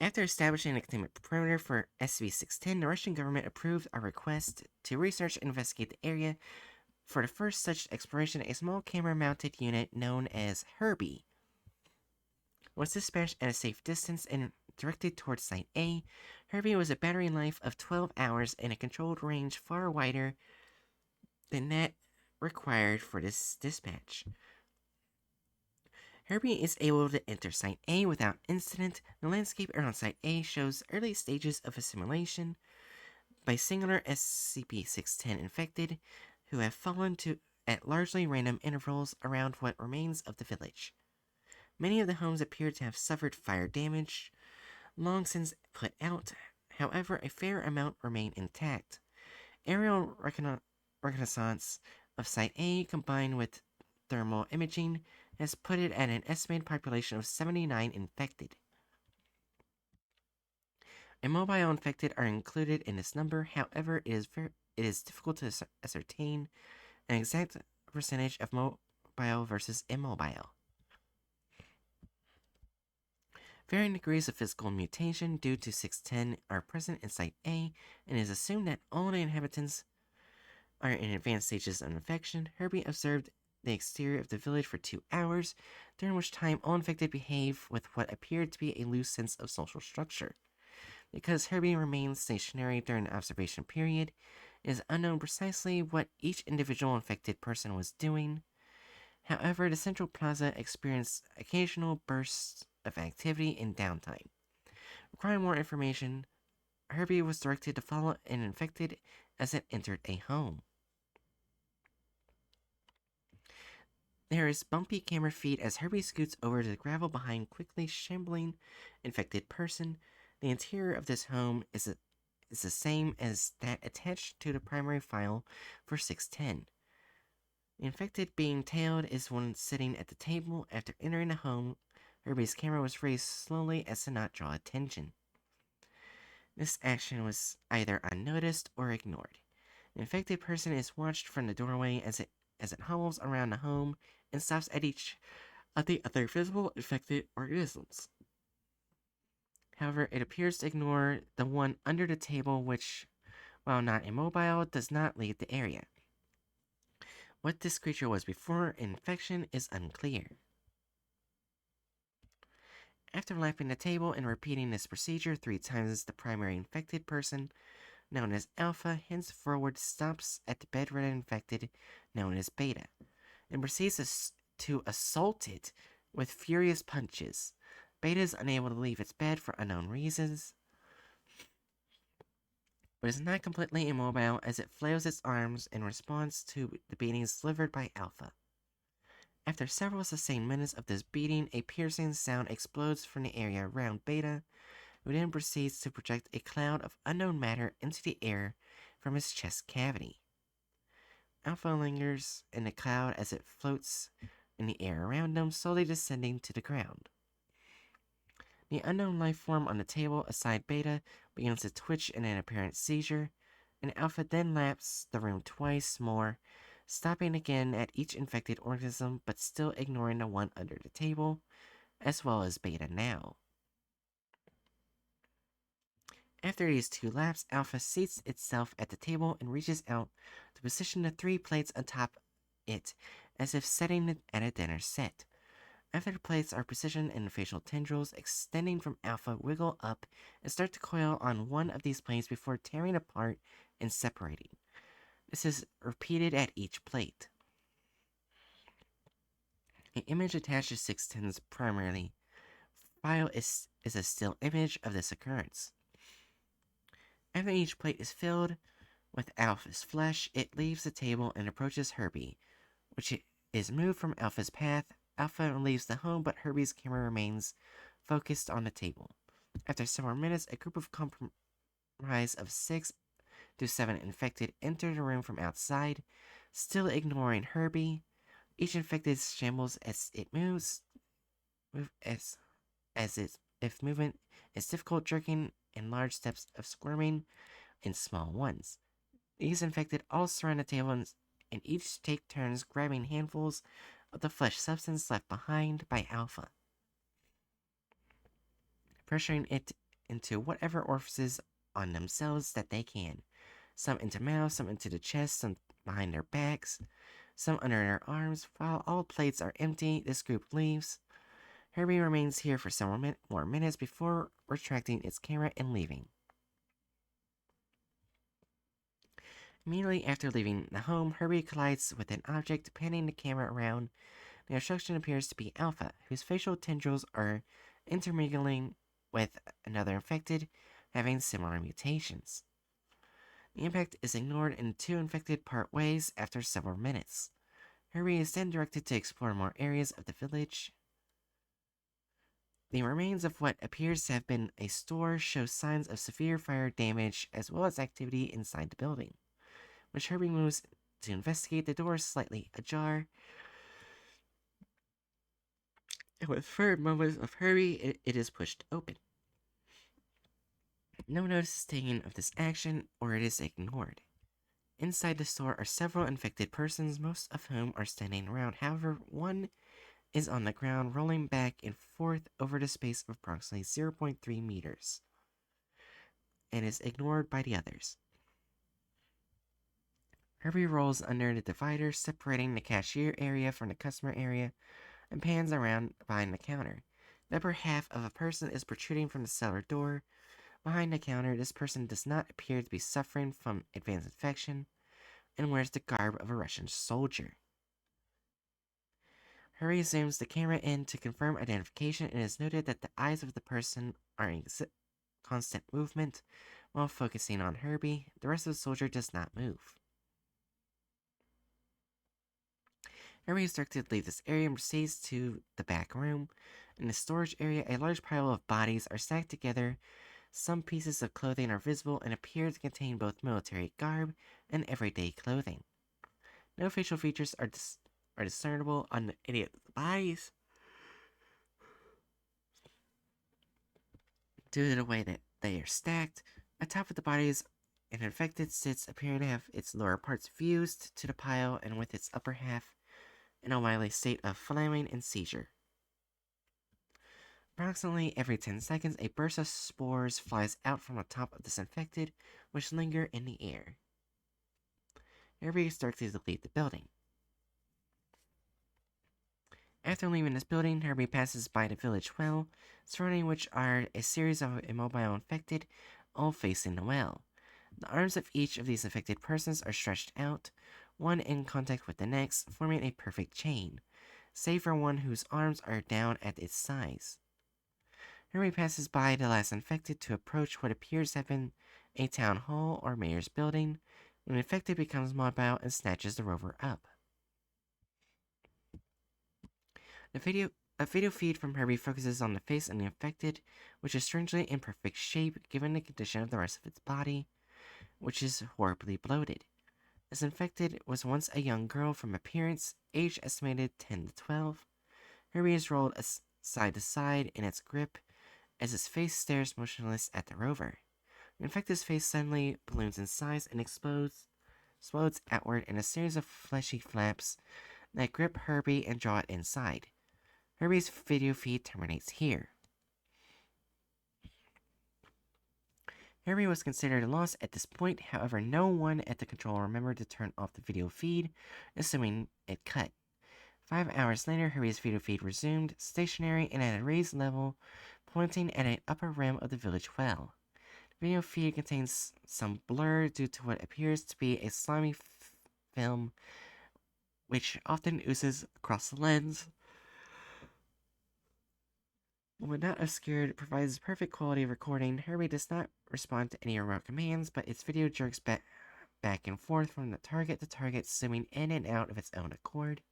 After establishing a containment perimeter for SCP-610, the Russian government approved a request to research and investigate the area. For the first such exploration, a small camera-mounted unit known as Herbie was dispatched at a safe distance and directed towards Site A. Herbie was a battery life of 12 hours and a controlled range far wider than that required for this dispatch. Herbie is able to enter Site A without incident. The landscape around Site A shows early stages of assimilation by singular SCP-610 infected who have fallen to at largely random intervals around what remains of the village. Many of the homes appear to have suffered fire damage, long since put out. However, a fair amount remain intact. Aerial reconnaissance of Site A combined with thermal imaging has put it at an estimated population of 79 infected. Immobile infected are included in this number. However, it is difficult to ascertain an exact percentage of mobile versus immobile. Varying degrees of physical mutation due to 610 are present in Site A, and it is assumed that all the inhabitants are in advanced stages of infection. Herbie observed the exterior of the village for 2 hours, during which time all infected behave with what appeared to be a loose sense of social structure. Because Herbie remained stationary during the observation period, it is unknown precisely what each individual infected person was doing. However, the Central Plaza experienced occasional bursts of activity and downtime. Requiring more information, Herbie was directed to follow an infected as it entered a home. There is bumpy camera feed as Herbie scoots over to the gravel behind quickly shambling infected person. The interior of this home is the same as that attached to the primary file for 610. The infected being tailed is one sitting at the table. After entering the home, Herbie's camera was raised slowly as to not draw attention. This action was either unnoticed or ignored. The infected person is watched from the doorway as it hobbles around the home and stops at each of the other visible infected organisms. However, it appears to ignore the one under the table, which, while not immobile, does not leave the area. What this creature was before infection is unclear. After lapping the table and repeating this procedure 3 times, the primary infected person, known as Alpha, henceforward stops at the bedridden infected, known as Beta, and proceeds to assault it with furious punches. Beta is unable to leave its bed for unknown reasons, but is not completely immobile as it flails its arms in response to the beatings delivered by Alpha. After several sustained minutes of this beating, a piercing sound explodes from the area around Beta, who then proceeds to project a cloud of unknown matter into the air from his chest cavity. Alpha lingers in the cloud as it floats in the air around him, slowly descending to the ground. The unknown life form on the table aside Beta begins to twitch in an apparent seizure, and Alpha then laps the room twice more, stopping again at each infected organism but still ignoring the one under the table, as well as Beta now. After these 2 laps, Alpha seats itself at the table and reaches out to position the 3 plates atop it, as if setting it at a dinner set. After the plates are positioned and the facial tendrils extending from Alpha wiggle up and start to coil on one of these plates before tearing apart and separating. This is repeated at each plate. An image attached to 610's primary file is a still image of this occurrence. After each plate is filled with Alpha's flesh, it leaves the table and approaches Herbie, which is moved from Alpha's path. Alpha leaves the home, but Herbie's camera remains focused on the table. After several minutes, a group of comprise of 6 to 7 infected enter the room from outside, still ignoring Herbie. Each infected shambles as it moves, if movement is difficult, jerking in large steps of squirming in small ones. These infected all surround the table and each take turns grabbing handfuls of the flesh substance left behind by Alpha, pressuring it into whatever orifices on themselves that they can. Some into mouth, some into the chest, some behind their backs, some under their arms. While all plates are empty, this group leaves. Herbie remains here for several more minutes before retracting its camera and leaving. Immediately after leaving the home, Herbie collides with an object, panning the camera around. The obstruction appears to be Alpha, whose facial tendrils are intermingling with another infected, having similar mutations. The impact is ignored and 2 infected part ways after several minutes. Herbie is then directed to explore more areas of the village. The remains of what appears to have been a store show signs of severe fire damage as well as activity inside the building. When Herbie moves to investigate, the door is slightly ajar, and with further moments of Herbie, it is pushed open. No notice is taken of this action, or it is ignored. Inside the store are several infected persons, most of whom are standing around. However, one is on the ground, rolling back and forth over the space of approximately 0.3 meters, and is ignored by the others. Herbie rolls under the divider, separating the cashier area from the customer area, and pans around behind the counter. The upper half of a person is protruding from the cellar door. Behind the counter, this person does not appear to be suffering from advanced infection and wears the garb of a Russian soldier. Harry zooms the camera in to confirm identification and is noted that the eyes of the person are in constant movement while focusing on Herbie. The rest of the soldier does not move. Harry is directed to leave this area and proceeds to the back room. In the storage area, a large pile of bodies are stacked together. Some pieces of clothing are visible and appear to contain both military garb and everyday clothing. No facial features are discernible on any of the bodies due to the way that they are stacked. Atop of the bodies, an infected sits, appearing to have its lower parts fused to the pile and with its upper half in a wily state of flaming and seizure. Approximately every 10 seconds, a burst of spores flies out from the top of this infected, which linger in the air. Harry starts to leave the building. After leaving this building, Herbie passes by the village well, surrounding which are a series of immobile infected, all facing the well. The arms of each of these infected persons are stretched out, one in contact with the next, forming a perfect chain, save for one whose arms are down at its sides. Herbie passes by the last infected to approach what appears to have been a town hall or mayor's building, when the infected becomes mobile and snatches the rover up. A video feed from Herbie focuses on the face of the infected, which is strangely in perfect shape given the condition of the rest of its body, which is horribly bloated. This infected was once a young girl from appearance, age estimated 10 to 12. Herbie is rolled side to side in its grip as his face stares motionless at the rover. The infected's face suddenly balloons in size and explodes outward in a series of fleshy flaps that grip Herbie and draw it inside. Herbie's video feed terminates here. Herbie was considered lost at this point, however, no one at the control remembered to turn off the video feed, assuming it cut. 5 hours later, Herbie's video feed resumed, stationary and at a raised level, pointing at an upper rim of the village well. The video feed contains some blur due to what appears to be a slimy film, which often oozes across the lens. When not obscured, it provides perfect quality of recording. Herbie does not respond to any remote commands, but its video jerks back and forth from the target to target, zooming in and out of its own accord.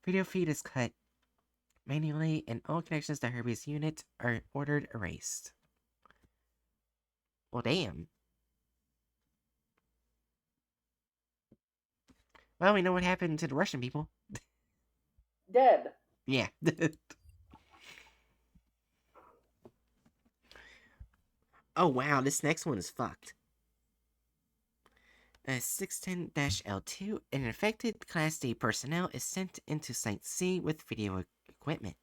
Video feed is cut manually, and all connections to Herbie's unit are ordered erased. Well, damn. Well, we know what happened to the Russian people. Dead. Yeah. Oh, wow, this next one is fucked. 610-L2, an infected Class D personnel is sent into Site C with video equipment.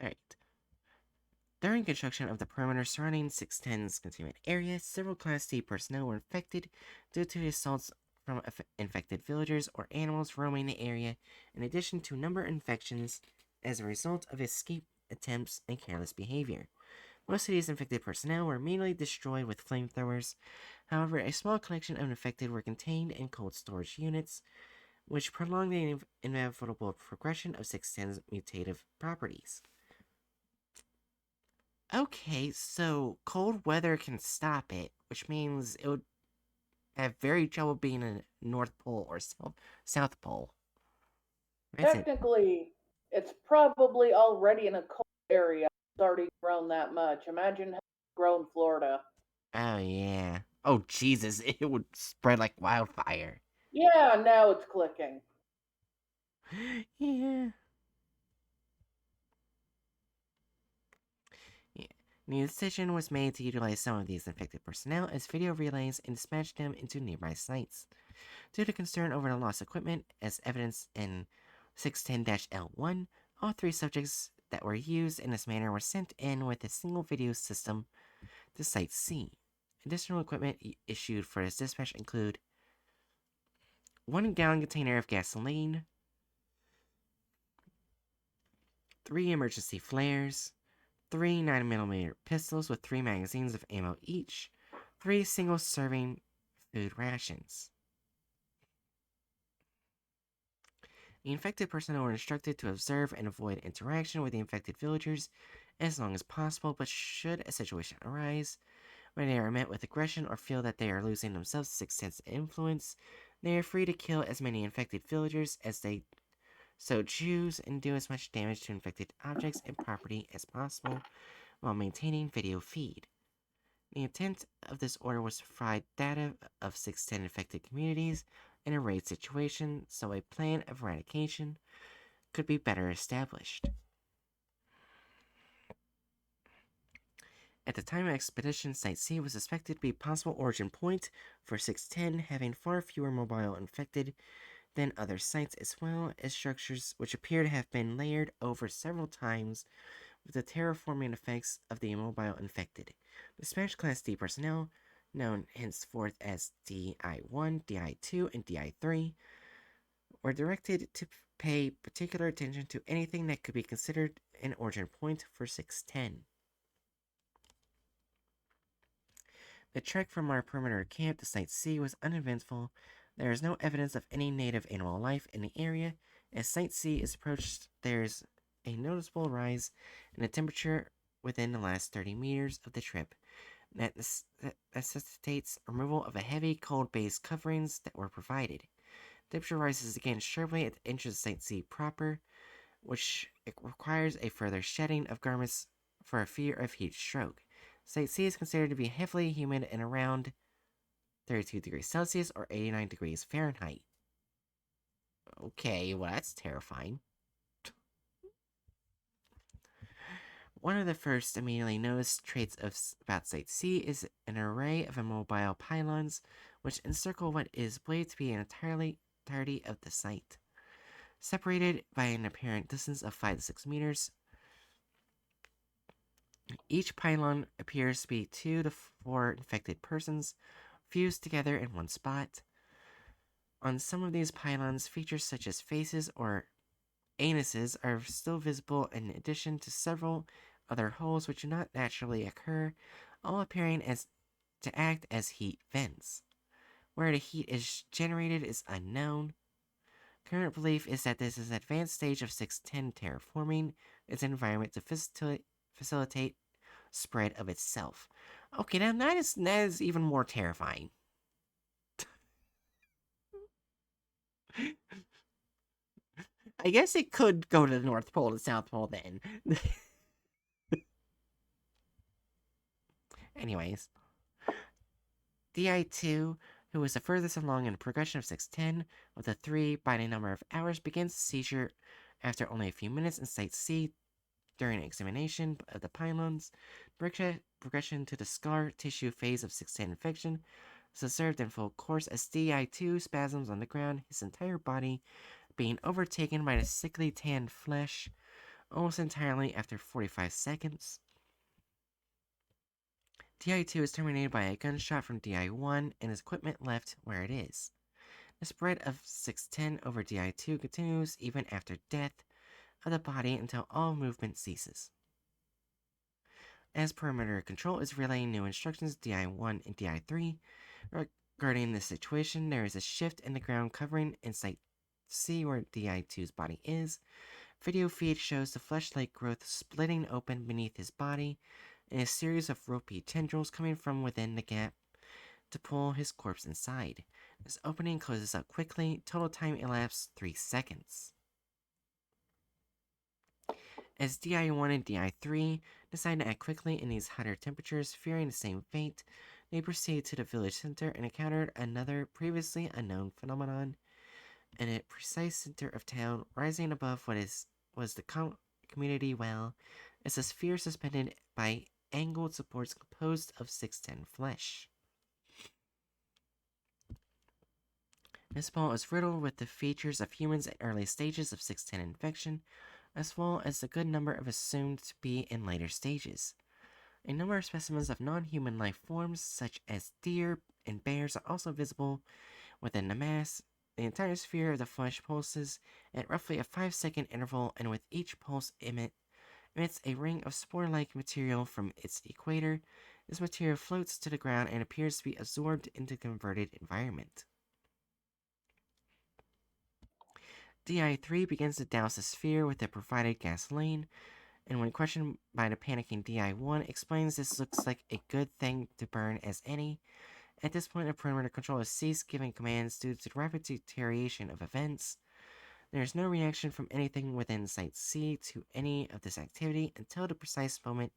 Alright. During construction of the perimeter surrounding 610's containment area, several Class D personnel were infected due to the assaults from infected villagers or animals roaming the area, in addition to a number of infections as a result of escape attempts and careless behavior. Most of these infected personnel were immediately destroyed with flamethrowers. However, a small collection of infected were contained in cold storage units, which prolonged the inevitable progression of 610's mutative properties. Okay, so cold weather can stop it, which means it would have very trouble being in North Pole or South Pole. Technically, it's probably already in a cold area. It's already grown that much. Imagine how it's grown Florida. Oh, yeah. Oh, Jesus, it would spread like wildfire. Yeah, now it's clicking. Yeah. Yeah. The decision was made to utilize some of these infected personnel as video relays and dispatch them into nearby sites. Due to concern over the lost equipment, as evidenced in 610-L1, all 3 subjects that were used in this manner were sent in with a single video system to Site C. Additional equipment issued for this dispatch include 1-gallon container of gasoline, 3 emergency flares, 3 9mm pistols with 3 magazines of ammo each, 3 single-serving food rations. The infected personnel were instructed to observe and avoid interaction with the infected villagers as long as possible, but should a situation arise where they are met with aggression or feel that they are losing themselves to sense influence, they are free to kill as many infected villagers as they so choose and do as much damage to infected objects and property as possible while maintaining video feed. The intent of this order was to provide data of 610 infected communities in a raid situation so a plan of eradication could be better established. At the time of expedition, Site C was suspected to be a possible origin point for 610, having far fewer mobile infected than other sites, as well as structures which appear to have been layered over several times with the terraforming effects of the immobile infected. Dispatch Class D personnel, known henceforth as DI-1, DI-2, and DI-3, were directed to pay particular attention to anything that could be considered an origin point for 610. The trek from our perimeter camp to Site C was uneventful. There is no evidence of any native animal life in the area. As Site C is approached, there's a noticeable rise in the temperature within the last 30 meters of the trip that necessitates removal of a heavy cold base coverings that were provided. Temperature rises again sharply at the entrance of Site C proper, which requires a further shedding of garments for a fear of heat stroke. Site C is considered to be heavily humid and around 32 degrees Celsius or 89 degrees Fahrenheit. Okay, well, that's terrifying. One of the first immediately noticed traits about Site C is an array of immobile pylons which encircle what is believed to be an entirety of the site. Separated by an apparent distance of 5 to 6 meters, each pylon appears to be 2 to 4 infected persons fused together in one spot. On some of these pylons, features such as faces or anuses are still visible in addition to several other holes which do not naturally occur, all appearing to act as heat vents. Where the heat is generated is unknown. Current belief is that this is an advanced stage of 610 terraforming its environment to facilitate spread of itself. Okay, now that is even more terrifying. I guess it could go to the North Pole and South Pole then. Anyways, DI-2, who was the furthest along in the progression of 610, with a 3 by the number of hours, begins the seizure after only a few minutes in Site C during examination of the pylons. Progression to the scar tissue phase of 610 infection is observed in full course as DI-2 spasms on the ground, his entire body being overtaken by the sickly tanned flesh almost entirely after 45 seconds. DI-2 is terminated by a gunshot from DI-1 and his equipment left where it is. The spread of 610 over DI-2 continues even after death of the body until all movement ceases. As perimeter control is relaying new instructions to DI-1 and DI-3 regarding this situation, there is a shift in the ground covering in Site C where DI-2's body is. Video feed shows the flesh-like growth splitting open beneath his body and a series of ropey tendrils coming from within the gap to pull his corpse inside. This opening closes up quickly. Total time elapsed 3 seconds. As DI-1 and DI-3 decide to act quickly in these hotter temperatures, fearing the same fate, They proceeded to the village center and encountered another previously unknown phenomenon. In a precise center of town, rising above was the community well, is a sphere suspended by angled supports composed of 610 flesh. This ball is riddled with the features of humans at early stages of 610 infection, as well as a good number of assumed to be in later stages. A number of specimens of non-human life forms, such as deer and bears, are also visible within the mass. The entire sphere of the flesh pulses at roughly a 5-second interval, and with each pulse emits a ring of spore-like material from its equator. This material floats to the ground and appears to be absorbed into the converted environment. DI-3 begins to douse the sphere with the provided gasoline, and when questioned by the panicking DI-1, explains this looks like a good thing to burn as any. At this point, the perimeter control has ceased giving commands due to the rapid deterioration of events. There is no reaction from anything within Site C to any of this activity until the precise moment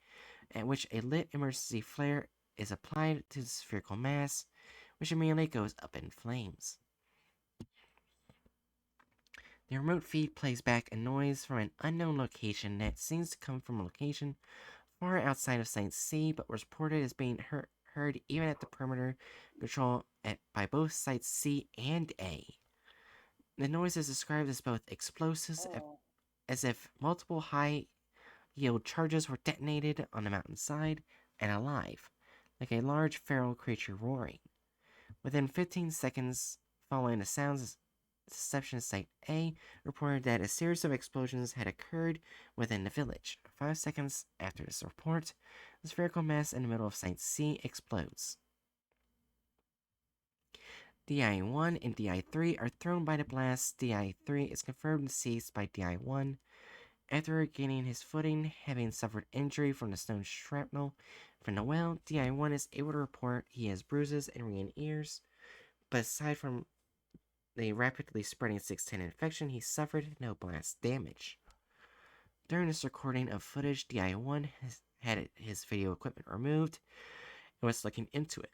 at which a lit emergency flare is applied to the spherical mass, which immediately goes up in flames. The remote feed plays back a noise from an unknown location that seems to come from a location far outside of Site C, but was reported as being heard even at the perimeter control by both Sites C and A. The noise is described as both explosives, as if multiple high-yield charges were detonated on the mountainside, and alive, like a large feral creature roaring. Within 15 seconds following the sounds, Deception Site A reported that a series of explosions had occurred within the village. 5 seconds after this report, the spherical mass in the middle of Site C explodes. DI-1 and DI-3 are thrown by the blast. DI-3 is confirmed deceased by DI-1. After regaining his footing, having suffered injury from the stone shrapnel from the well, DI-1 is able to report he has bruises and ringing ears, but aside from the rapidly spreading 610 infection, he suffered no blast damage. During this recording of footage, DI-1 has had his video equipment removed and was looking into it.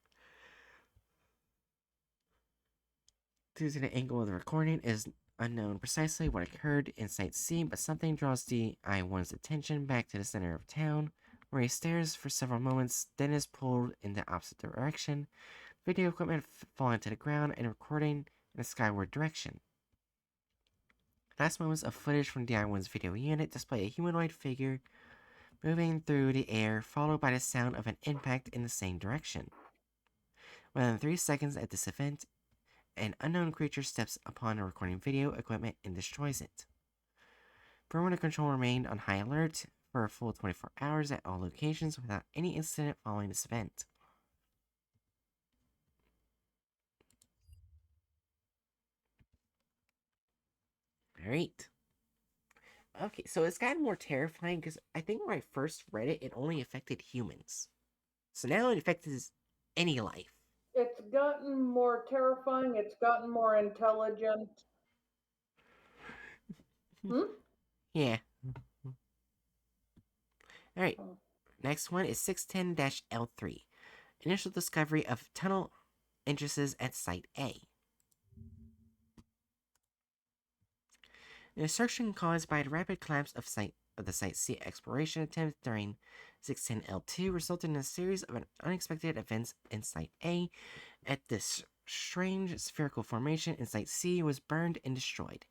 Due to the angle of the recording, it is unknown precisely what occurred in Site C, but something draws DI-1's attention back to the center of town, where he stares for several moments, then is pulled in the opposite direction, video equipment falling to the ground and recording in a skyward direction. Last moments of footage from DI-1's video unit display a humanoid figure moving through the air, followed by the sound of an impact in the same direction. Within 3 seconds at this event, an unknown creature steps upon the recording video equipment and destroys it. Perimeter control remained on high alert for a full 24 hours at all locations without any incident following this event. Alright. Okay, so it's gotten more terrifying because I think when I first read it, it only affected humans. So now it affects any life. It's gotten more terrifying. It's gotten more intelligent. Yeah. Alright. Next one is 610-L3. Initial discovery of tunnel entrances at Site A. An destruction caused by the rapid collapse of the Site C exploration attempt during 610L2 resulted in a series of unexpected events in Site A. At this strange spherical formation in Site C was burned and destroyed.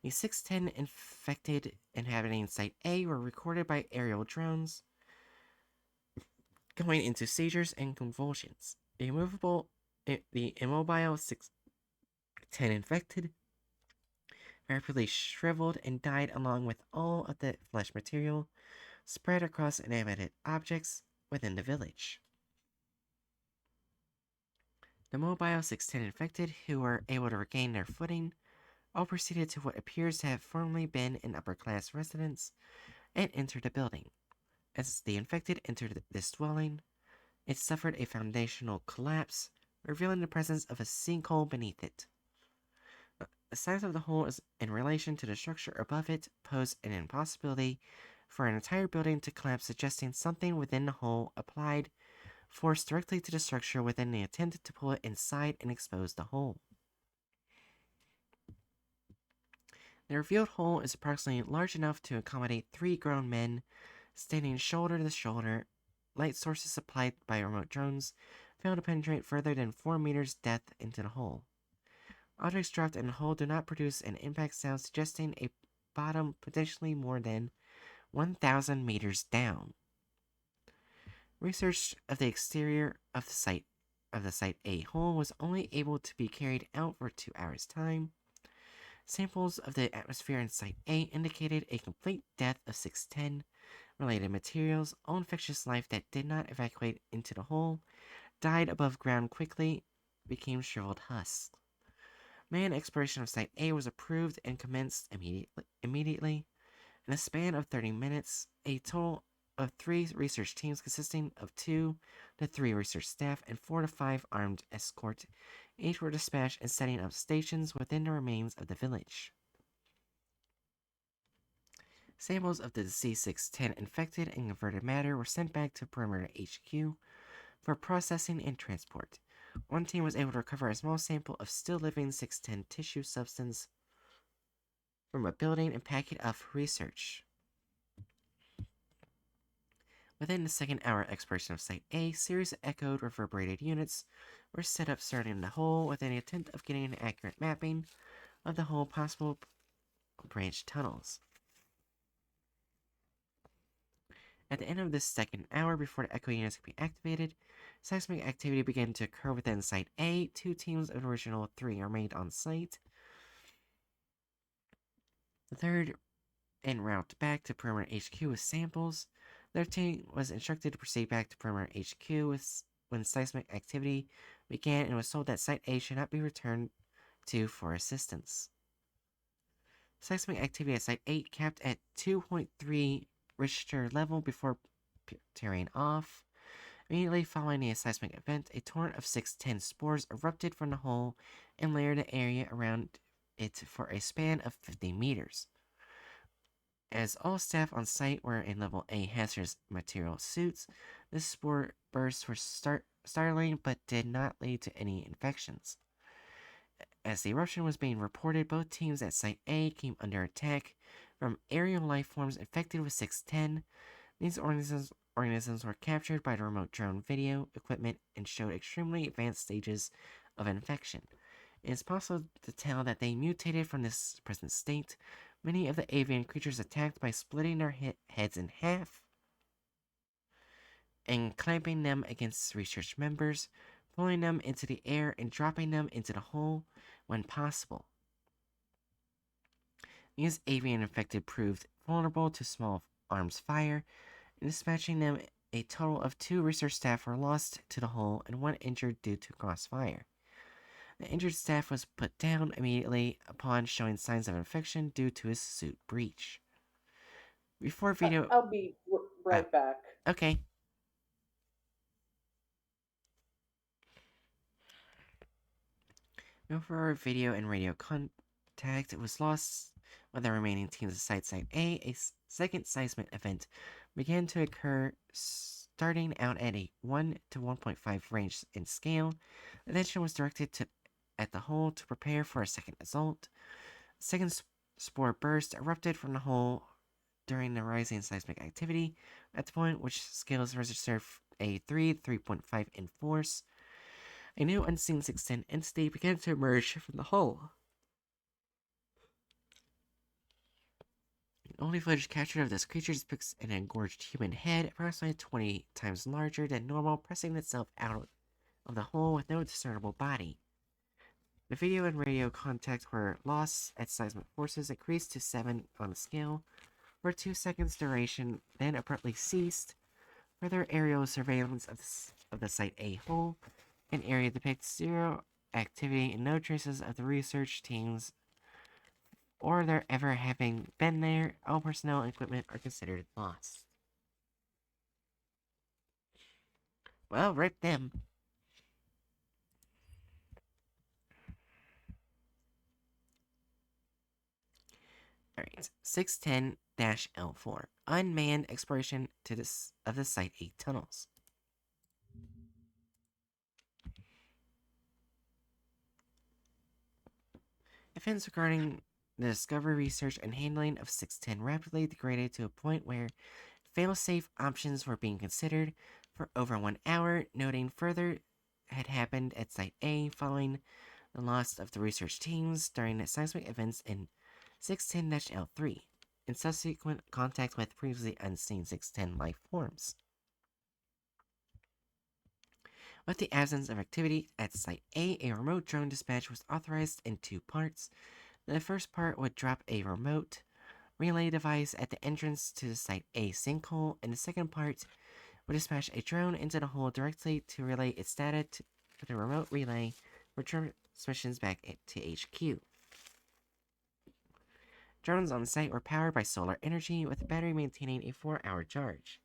The 610 infected inhabiting Site A were recorded by aerial drones going into seizures and convulsions. The immobile 610 infected rapidly shriveled and died along with all of the flesh material spread across inanimate objects within the village. The mobile 610 infected, who were able to regain their footing, all proceeded to what appears to have formerly been an upper-class residence and entered the building. As the infected entered this dwelling, it suffered a foundational collapse, revealing the presence of a sinkhole beneath it. The size of the hole in relation to the structure above it posed an impossibility for an entire building to collapse, suggesting something within the hole applied forced directly to the structure within the attempt to pull it inside and expose the hole. The revealed hole is approximately large enough to accommodate 3 grown men standing shoulder to shoulder. Light sources supplied by remote drones failed to penetrate further than 4 meters depth into the hole. Objects dropped in the hole do not produce an impact sound, suggesting a bottom potentially more than 1,000 meters down. Research of the exterior of the Site A hole was only able to be carried out for 2 hours' time. Samples of the atmosphere in Site A indicated a complete death of 610. Related materials, all infectious life that did not evacuate into the hole died above ground quickly, became shriveled husks. Manned exploration of Site A was approved and commenced immediately. In a span of 30 minutes, a total of 3 research teams consisting of 2 to 3 research staff and 4 to 5 armed escorts each were dispatched and setting up stations within the remains of the village. Samples of the C610 infected and converted matter were sent back to Perimeter HQ for processing and transport. One team was able to recover a small sample of still living 610 tissue substance from a building and pack it up for research. Within the second hour exploration of Site A, a series of echoed reverberated units were set up surrounding the hole with an attempt of getting an accurate mapping of the whole possible branch tunnels. At the end of this second hour, before the echo units could be activated, seismic activity began to occur within Site A. 2 teams of the original 3 remained on site. The third en route back to Perimeter HQ with samples. Their team was instructed to proceed back to Perimeter HQ when seismic activity began and was told that Site A should not be returned to for assistance. Seismic activity at Site 8 capped at 2.3 Richter level before tearing off. Immediately following the seismic event, a torrent of 610 spores erupted from the hole and layered the area around it for a span of 50 meters. As all staff on site were in Level A hazardous material suits, this spore burst was startling but did not lead to any infections. As the eruption was being reported, both teams at Site A came under attack from aerial life forms infected with 610. These organisms were captured by the remote drone video equipment and showed extremely advanced stages of infection. It is possible to tell that they mutated from this present state. Many of the avian creatures attacked by splitting their heads in half and clamping them against research members, pulling them into the air and dropping them into the hole when possible. These avian infected proved vulnerable to small arms fire. In dispatching them, a total of 2 research staff were lost to the hole and 1 injured due to crossfire. The injured staff was put down immediately upon showing signs of infection due to his suit breach. Before video... I'll be right back. Okay. Before video and radio contact was lost with the remaining teams of Site A second seismic event began to occur, starting out at a 1 to 1.5 range in scale. Attention was directed at the hole to prepare for a second assault. Second spore burst erupted from the hole during the rising seismic activity, at the point which scales registered a 3.5 in force. A new unseen 610 entity began to emerge from the hole. The only footage captured of this creature depicts an engorged human head, approximately 20 times larger than normal, pressing itself out of the hole with no discernible body. The video and radio contact were lost as seismic forces increased to 7 on the scale for 2 seconds duration, then abruptly ceased. Further aerial surveillance of the Site A hole and area depicts 0 activity and no traces of the research teams or their ever having been there. All personnel and equipment are considered lost. Well, rip them. Alright, 610-L4. Unmanned exploration of the Site 8 tunnels. Defense regarding the discovery, research, and handling of 610 rapidly degraded to a point where fail-safe options were being considered for over 1 hour, noting further had happened at Site A following the loss of the research teams during the seismic events in 610-L3, in subsequent contact with previously unseen 610 life forms. With the absence of activity at Site A, a remote drone dispatch was authorized in 2 parts. The first part would drop a remote relay device at the entrance to the Site A sinkhole, and the second part would dispatch a drone into the hole directly to relay its data to the remote relay for transmissions back to HQ. Drones on site were powered by solar energy, with the battery maintaining a 4-hour charge.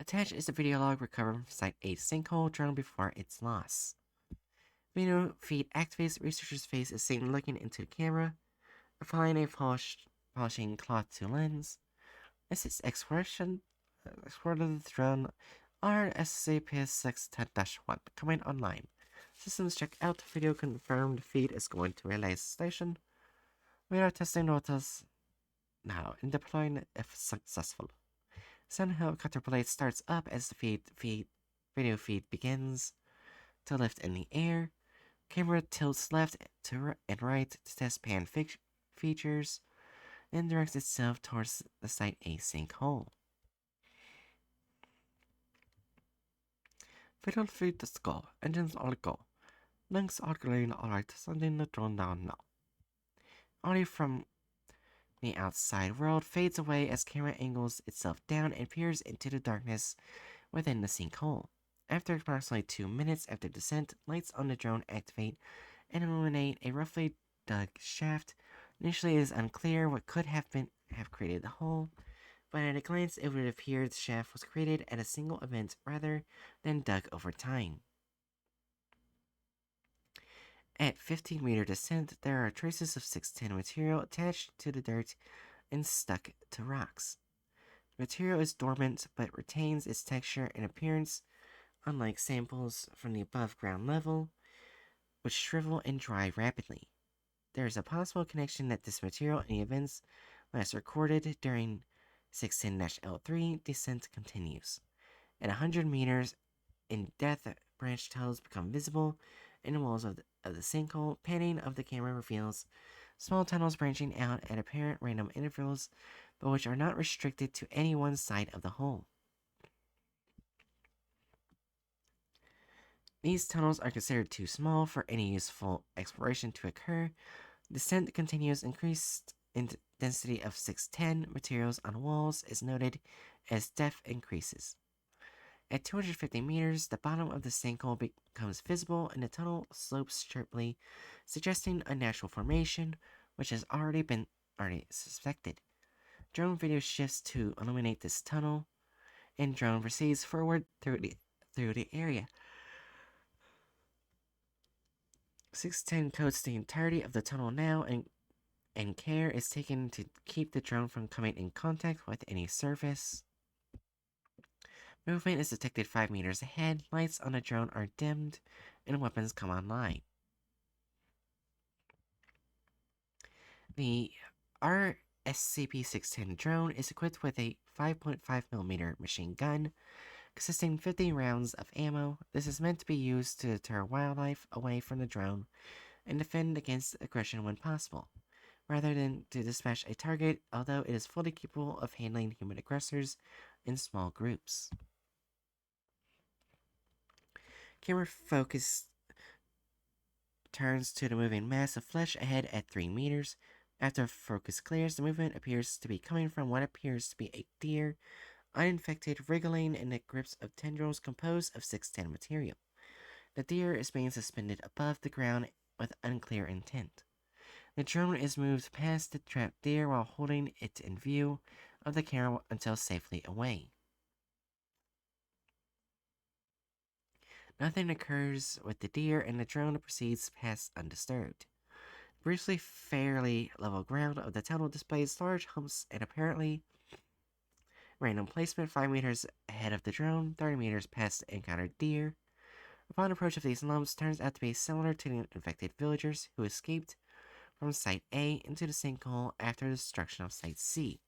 Attached is a video log recovered from Site A sinkhole drone before its loss. Video feed activates. Researcher's face is seen looking into the camera, applying a polishing cloth to lens. As its exploration of the drone are SCPs 610-1 coming online. Systems check out. The video confirmed the feed is going to relay station. We are testing rotas now and deploying if successful. Sound helicopter blade starts up as the video feed begins to lift in the air. Camera tilts left to and right to test pan features, then directs itself towards the Site A sinkhole. Fiddle feed the skull. Engines all go. Links are green. Alright, sending the drone down now. Audio from the outside world fades away as camera angles itself down and peers into the darkness within the sinkhole. After approximately 2 minutes after descent, lights on the drone activate and illuminate a roughly dug shaft. Initially, it is unclear what could have created the hole, but at a glance, it would appear the shaft was created at a single event rather than dug over time. At 15-meter descent, there are traces of 610 material attached to the dirt and stuck to rocks. The material is dormant but retains its texture and appearance, unlike samples from the above ground level, which shrivel and dry rapidly. There is a possible connection that this material and the events last recorded during 610-L3 descent continues. At 100 meters in depth, branch tunnels become visible in the walls of the sinkhole. Panning of the camera reveals small tunnels branching out at apparent random intervals, but which are not restricted to any one side of the hole. These tunnels are considered too small for any useful exploration to occur. Descent continues. Increased density of 610 materials on walls is noted as depth increases. At 250 meters, the bottom of the sinkhole becomes visible and the tunnel slopes sharply, suggesting a natural formation, which has already been suspected. Drone video shifts to illuminate this tunnel, and drone proceeds forward through the area. 610 coats the entirety of the tunnel now, and care is taken to keep the drone from coming in contact with any surface. Movement is detected 5 meters ahead. Lights on the drone are dimmed, and weapons come online. The SCP-610 drone is equipped with a 5.5mm machine gun, consisting 50 rounds of ammo. This is meant to be used to deter wildlife away from the drone and defend against aggression when possible, rather than to dispatch a target, although it is fully capable of handling human aggressors in small groups. Camera focus turns to the moving mass of flesh ahead at 3 meters. After focus clears, the movement appears to be coming from what appears to be a deer, uninfected, wriggling in the grips of tendrils composed of 610 material. The deer is being suspended above the ground with unclear intent. The drone is moved past the trapped deer while holding it in view of the camera until safely away. Nothing occurs with the deer, and the drone proceeds past undisturbed. Briefly fairly level ground of the tunnel displays large humps and apparently random placement 5 meters ahead of the drone, 30 meters past the encountered deer. Upon approach of these lumps turns out to be similar to the infected villagers who escaped from Site A into the sinkhole after the destruction of Site C.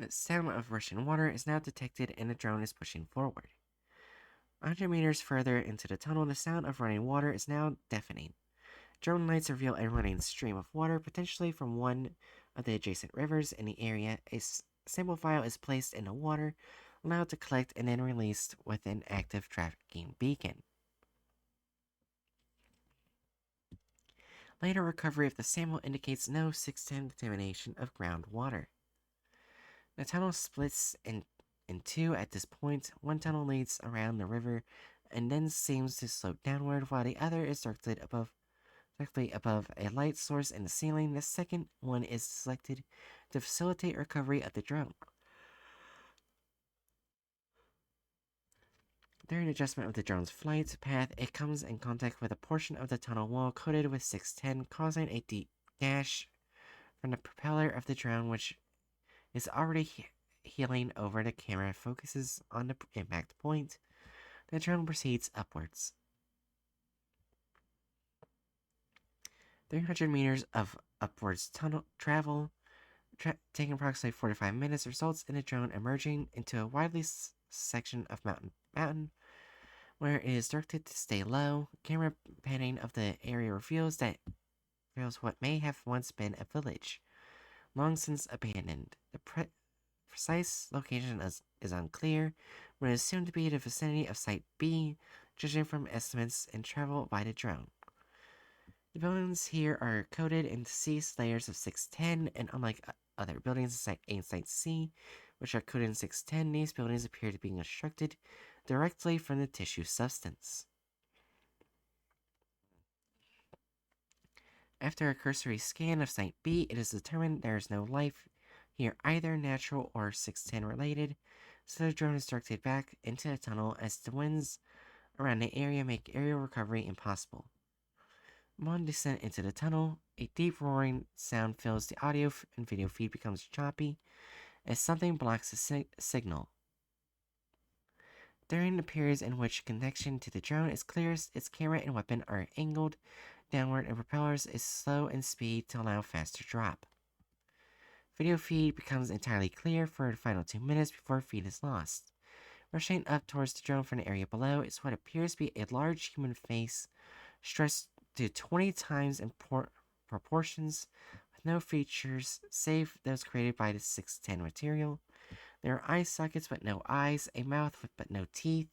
The sound of rushing water is now detected and the drone is pushing forward. 100 meters further into the tunnel, the sound of running water is now deafening. Drone lights reveal a running stream of water, potentially from one of the adjacent rivers in the area. A sample file is placed in the water, allowed to collect, and then released with an active tracking beacon. Later recovery of the sample indicates no 610 contamination of groundwater. The tunnel splits in two at this point. One tunnel leads around the river and then seems to slope downward, while the other is directly above a light source in the ceiling. The second one is selected to facilitate recovery of the drone. During adjustment of the drone's flight path, it comes in contact with a portion of the tunnel wall coated with 610, causing a deep gash from the propeller of the drone, which is already healing over. The camera focuses on the impact point. The drone proceeds upwards. 300 meters of upwards tunnel travel, taking approximately 45 minutes, results in the drone emerging into a widely section of mountain, where it is directed to stay low. Camera panning of the area reveals what may have once been a village, long since abandoned. The precise location is unclear, but it is assumed to be the vicinity of Site B, judging from estimates and travel by the drone. The buildings here are coated in deceased layers of 610, and unlike other buildings in Site A and Site C, which are coated in 610, these buildings appear to be constructed directly from the tissue substance. After a cursory scan of Site B, it is determined there is no life here, either natural or 610 related, so the drone is directed back into the tunnel as the winds around the area make aerial recovery impossible. Upon descent into the tunnel, a deep roaring sound fills the audio and video feed becomes choppy as something blocks the signal. During the periods in which connection to the drone is clearest, its camera and weapon are angled downward and propellers is slow in speed to allow faster drop. Video feed becomes entirely clear for the final 2 minutes before feed is lost. Rushing up towards the drone from the area below is what appears to be a large human face stretched to 20 times in proportions, with no features save those created by the 610 material. There are eye sockets but no eyes, a mouth but no teeth.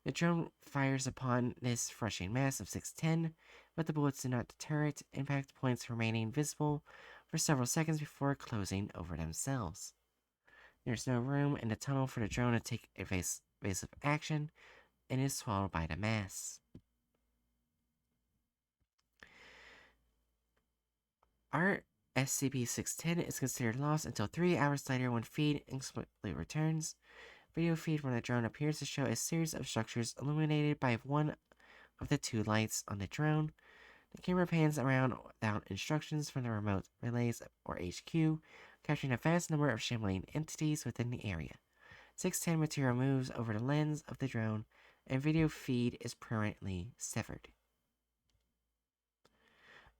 The drone fires upon this rushing mass of 610, but the bullets do not deter it, impact points remaining visible for several seconds before closing over themselves. There's no room in the tunnel for the drone to take evasive action, and is swallowed by the mass. Our SCP-610 is considered lost until 3 hours later when feed inexplicably returns. Video feed from the drone appears to show a series of structures illuminated by one of the 2 lights on the drone. The camera pans around without instructions from the remote relays or HQ, capturing a vast number of shambling entities within the area. 610 material moves over the lens of the drone, and video feed is permanently severed.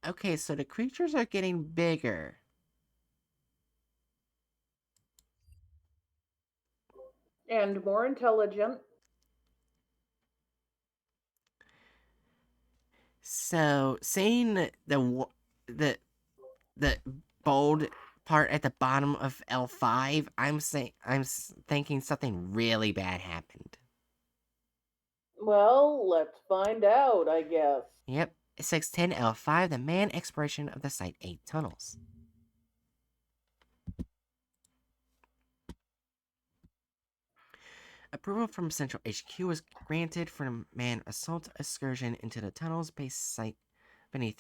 Okay, so the creatures are getting bigger. And more intelligent. So, seeing the bold part at the bottom of L5, I'm thinking something really bad happened. Well, let's find out, I guess. Yep, 610 L5, the manned exploration of the Site 8 tunnels. Approval from Central HQ was granted for a manned assault excursion into the tunnels beneath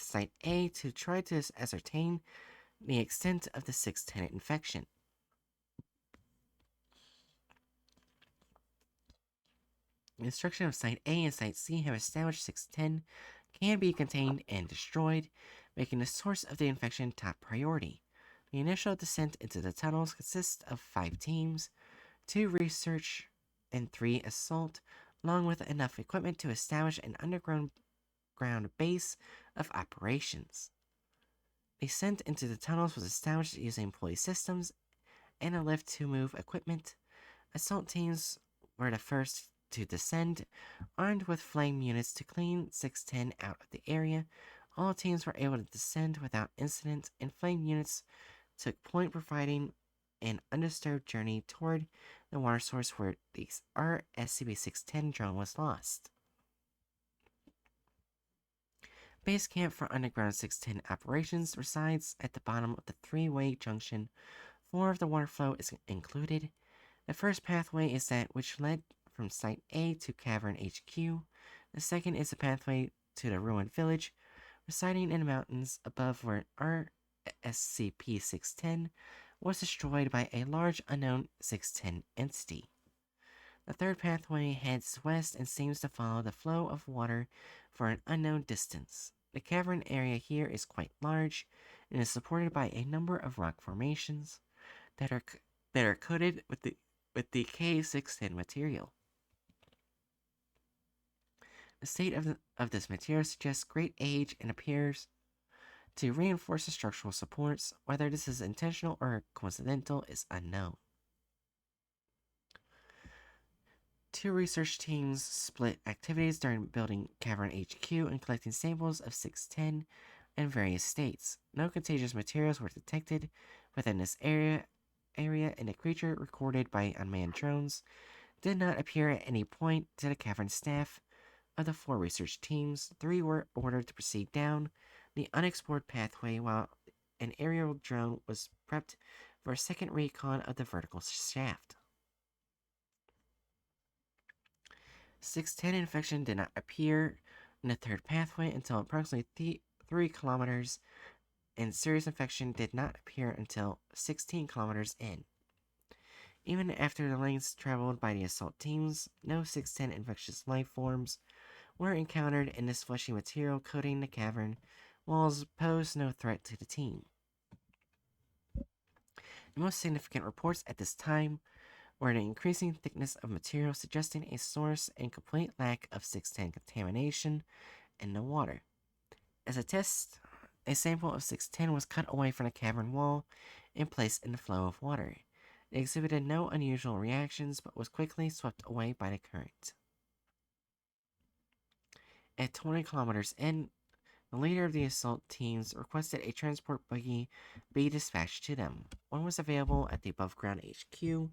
Site A to try to ascertain the extent of the 610 infection. The instruction of Site A and Site C have established 610 can be contained and destroyed, making the source of the infection top priority. The initial descent into the tunnels consists of 5 teams. 2 research, and 3 assault, along with enough equipment to establish an underground base of operations. Descent into the tunnels was established using employee systems and a lift to move equipment. Assault teams were the first to descend, armed with flame units to clean 610 out of the area. All teams were able to descend without incident, and flame units took point, providing an undisturbed journey toward the water source where our SCP-610 drone was lost. Base camp for underground 610 operations resides at the bottom of the 3-way junction. 4 of the water flow is included. The first pathway is that which led from Site A to Cavern HQ. The second is a pathway to the ruined village, residing in the mountains above where our SCP-610 was destroyed by a large unknown 610 entity. The third pathway heads west and seems to follow the flow of water for an unknown distance. The cavern area here is quite large and is supported by a number of rock formations that are coated with the K610 material. The state of this material suggests great age and appears to reinforce the structural supports. Whether this is intentional or coincidental is unknown. 2 research teams split activities during building Cavern HQ and collecting samples of 610 in various states. No contagious materials were detected within this area, and the creature recorded by unmanned drones did not appear at any point to the cavern staff. Of the 4 research teams, 3 were ordered to proceed down the unexplored pathway, while an aerial drone was prepped for a second recon of the vertical shaft. 610 infection did not appear in the third pathway until approximately 3 kilometers, and serious infection did not appear until 16 kilometers in. Even after the lengths traveled by the assault teams, no 610 infectious life forms were encountered, in this fleshy material coating the cavern walls posed no threat to the team. The most significant reports at this time were the increasing thickness of material, suggesting a source and complete lack of 610 contamination in the water. As a test, a sample of 610 was cut away from the cavern wall and placed in the flow of water. It exhibited no unusual reactions, but was quickly swept away by the current. At 20 kilometers in, the leader of the assault teams requested a transport buggy be dispatched to them. One was available at the above ground HQ.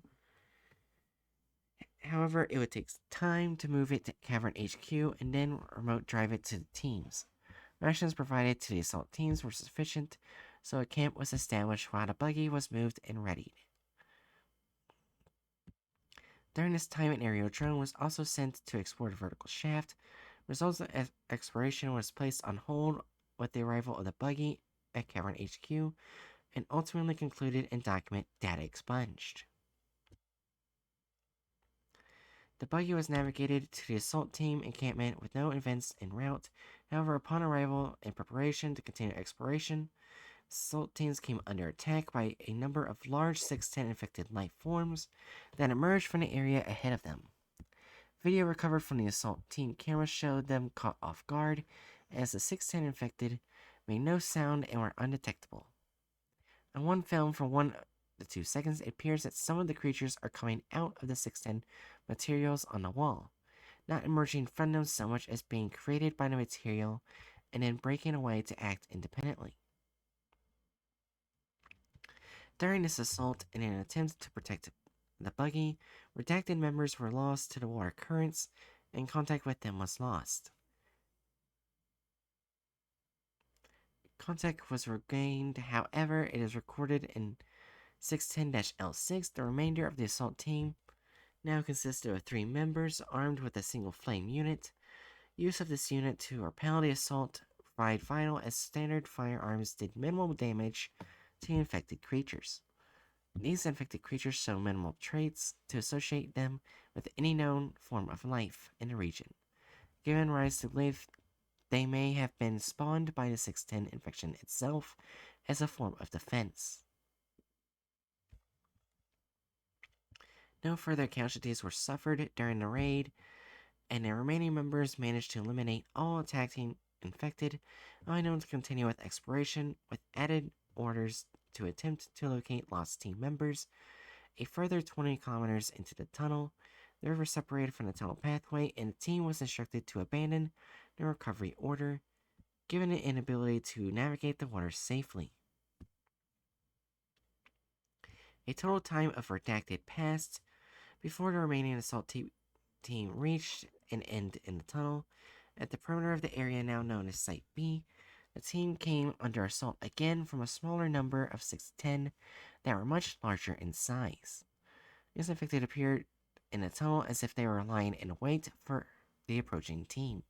However, it would take time to move it to Cavern HQ and then remote drive it to the teams. Rations provided to the assault teams were sufficient, so a camp was established while the buggy was moved and readied. During this time, an aerial drone was also sent to explore the vertical shaft. Results of exploration was placed on hold with the arrival of the buggy at Cavern HQ, and ultimately concluded and document data expunged. The buggy was navigated to the assault team encampment with no events en route. However, upon arrival and preparation to continue exploration, assault teams came under attack by a number of large 610 infected life forms that emerged from the area ahead of them. Video recovered from the assault team camera showed them caught off guard, as the 610 infected made no sound and were undetectable. On one film from 1 to 2 seconds, it appears that some of the creatures are coming out of the 610 materials on the wall, not emerging from them so much as being created by the material and then breaking away to act independently. During this assault, in an attempt to protect the buggy, redacted members were lost to the water currents, and contact with them was lost. Contact was regained, however, it is recorded in 610-L6. The remainder of the assault team now consisted of 3 members armed with a single flame unit. Use of this unit to repel the assault proved vital, as standard firearms did minimal damage to infected creatures. These infected creatures show minimal traits to associate them with any known form of life in the region, giving rise to believe they may have been spawned by the 610 infection itself as a form of defense. No further casualties were suffered during the raid, and the remaining members managed to eliminate all attacking infected, allowing them to continue with exploration, with added orders to attempt to locate lost team members. A further 20 kilometers into the tunnel, the river separated from the tunnel pathway, and the team was instructed to abandon the recovery order, given the inability to navigate the water safely. A total time of redacted passed before the remaining assault team reached an end in the tunnel. At the perimeter of the area now known as Site B, the team came under assault again from a smaller number of 610 that were much larger in size. These infected appeared in the tunnel as if they were lying in wait for the approaching team.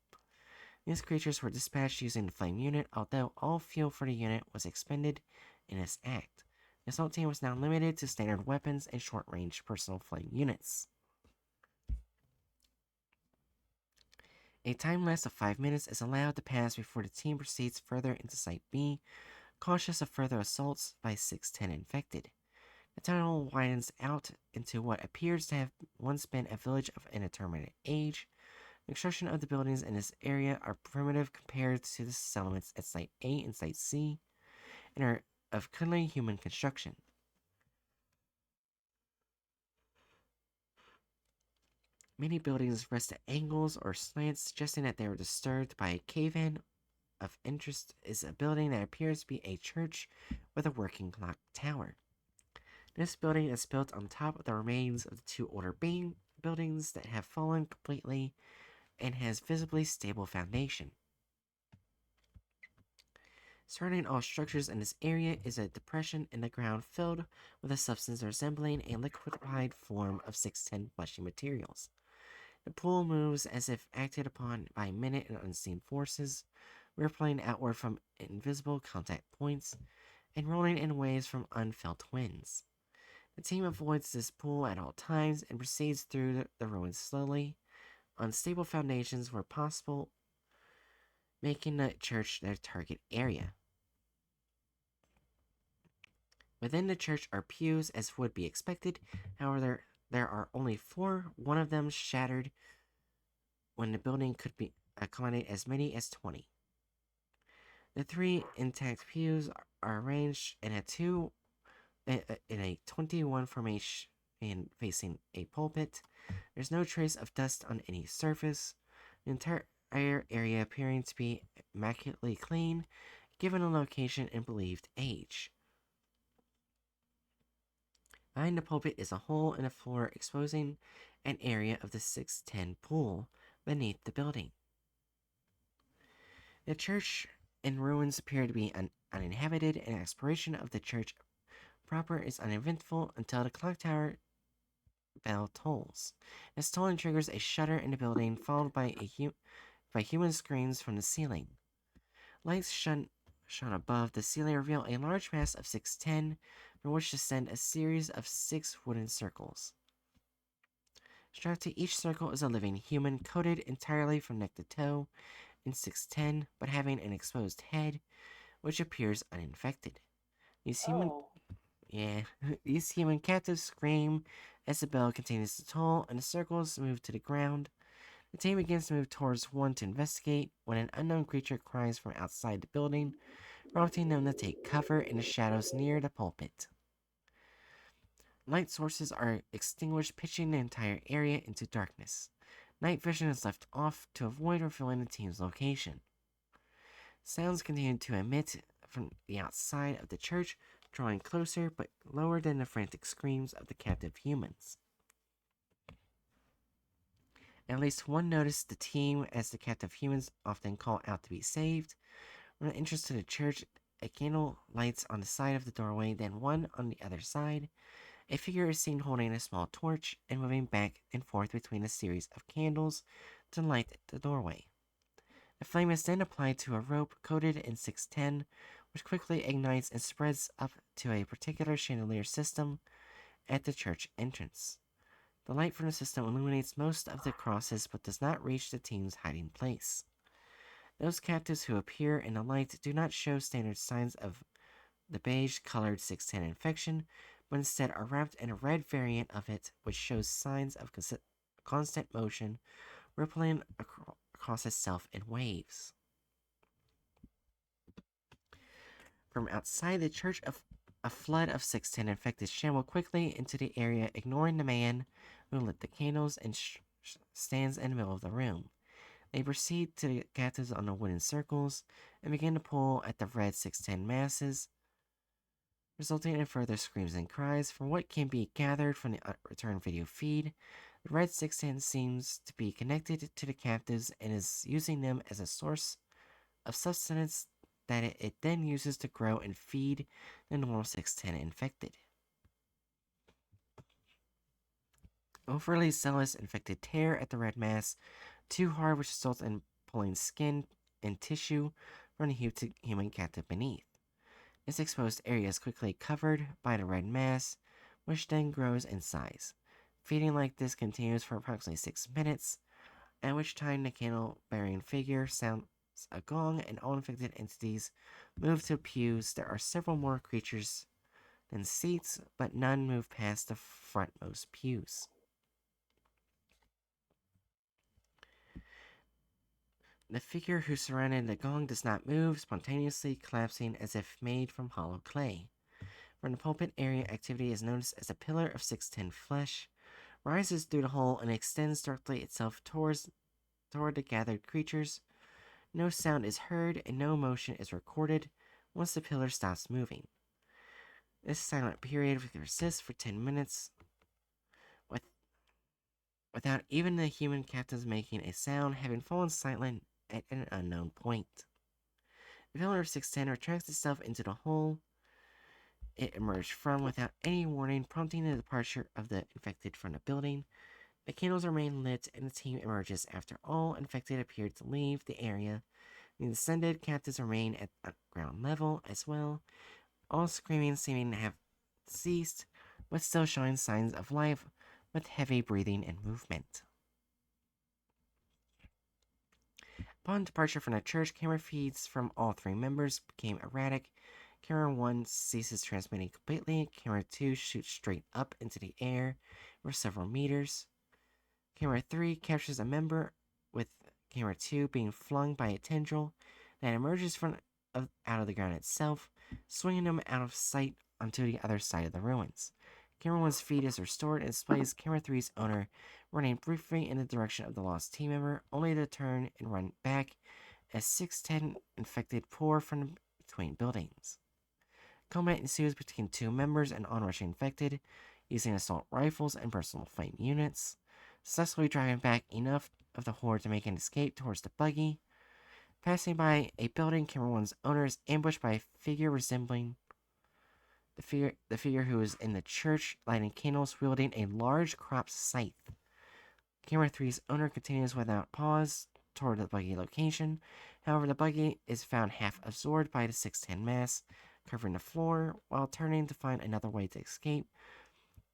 These creatures were dispatched using the flame unit, although all fuel for the unit was expended in this act. The assault team was now limited to standard weapons and short-range personal flame units. A time lapse of 5 minutes is allowed to pass before the team proceeds further into Site B, cautious of further assaults by 610 infected. The tunnel widens out into what appears to have once been a village of indeterminate age. The construction of the buildings in this area are primitive compared to the settlements at Site A and Site C, and are of clearly human construction. Many buildings rest at angles or slants, suggesting that they were disturbed by a cave-in. Of interest is a building that appears to be a church with a working clock tower. This building is built on top of the remains of the two older buildings that have fallen completely and has visibly stable foundation. Surrounding all structures in this area is a depression in the ground filled with a substance resembling a liquefied form of 610 fleshy materials. The pool moves as if acted upon by minute and unseen forces, rippling outward from invisible contact points, and rolling in waves from unfelt winds. The team avoids this pool at all times and proceeds through the ruins slowly, on stable foundations where possible, making the church their target area. Within the church are pews, as would be expected. However, there are only 4, one of them shattered, when the building could accommodate as many as 20. The 3 intact pews are arranged in a 21 formation and facing a pulpit. There's no trace of dust on any surface. The entire area appearing to be immaculately clean, given the location and believed age. Behind the pulpit is a hole in the floor, exposing an area of the 610 pool beneath the building. The church in ruins appear to be uninhabited, and exploration of the church proper is uneventful until the clock tower bell tolls. This tolling triggers a shudder in the building, followed by human screams from the ceiling. Lights shone above the ceiling reveal a large mass of 610, from which descend a series of 6 wooden circles. Strapped to each circle is a living human, coated entirely from neck to toe in 610, but having an exposed head, which appears uninfected. These human captives scream as the bell continues to toll and the circles move to the ground. The team begins to move towards one to investigate when an unknown creature cries from outside the building, prompting them to take cover in the shadows near the pulpit. Light sources are extinguished, pitching the entire area into darkness. Night vision is left off to avoid revealing the team's location. Sounds continue to emit from the outside of the church, drawing closer but lower than the frantic screams of the captive humans. At least one noticed the team as the captive humans often call out to be saved. From the entrance to the church, a candle lights on the side of the doorway, then one on the other side. A figure is seen holding a small torch and moving back and forth between a series of candles to light the doorway. The flame is then applied to a rope coated in 610, which quickly ignites and spreads up to a particular chandelier system at the church entrance. The light from the system illuminates most of the crosses but does not reach the team's hiding place. Those captives who appear in the light do not show standard signs of the beige-colored 610 infection, but instead are wrapped in a red variant of it, which shows signs of constant motion, rippling across itself in waves. From outside the church, a flood of 610 infected shambled quickly into the area, ignoring the man who lit the candles and stands in the middle of the room. They proceed to the captives on the wooden circles and begin to pull at the red 610 masses, resulting in further screams and cries. From what can be gathered from the return video feed, the red 610 seems to be connected to the captives and is using them as a source of sustenance that it then uses to grow and feed the normal 610 infected. Overly zealous infected tear at the red mass too hard, which results in pulling skin and tissue from the human captive beneath. This exposed area is quickly covered by the red mass, which then grows in size. Feeding like this continues for approximately 6 minutes, at which time the candle-bearing figure sounds a gong and all infected entities move to pews. There are several more creatures than seats, but none move past the frontmost pews. The figure who surrounded the gong does not move, spontaneously collapsing as if made from hollow clay. From the pulpit area, activity is noticed as a pillar of 610 flesh rises through the hole and extends directly itself toward the gathered creatures. No sound is heard and no motion is recorded once the pillar stops moving. This silent period persists for 10 minutes without even the human captives making a sound, having fallen silent at an unknown point. The pillar of 610 retracts itself into the hole it emerged from without any warning, prompting the departure of the infected from the building. The candles remain lit and the team emerges after all infected appear to leave the area. The descended captives remain at ground level as well, all screaming seeming to have ceased, but still showing signs of life with heavy breathing and movement. Upon departure from the church, camera feeds from all 3 members became erratic. Camera 1 ceases transmitting completely. Camera 2 shoots straight up into the air for several meters. Camera 3 captures a member, with Camera 2 being flung by a tendril that emerges out of the ground itself, swinging them out of sight onto the other side of the ruins. Camera 1's feed is restored and displays Camera 3's owner running briefly in the direction of the lost team member, only to turn and run back as 610 infected pour from between buildings. Combat ensues between 2 members and onrushing infected, using assault rifles and personal flame units, successfully driving back enough of the horde to make an escape towards the buggy. Passing by a building, Camera 1's owner is ambushed by a figure resembling the figure who is in the church, lighting candles, wielding a large cropped scythe. Camera 3's owner continues without pause toward the buggy location. However, the buggy is found half absorbed by the 610 mass, covering the floor, while turning to find another way to escape.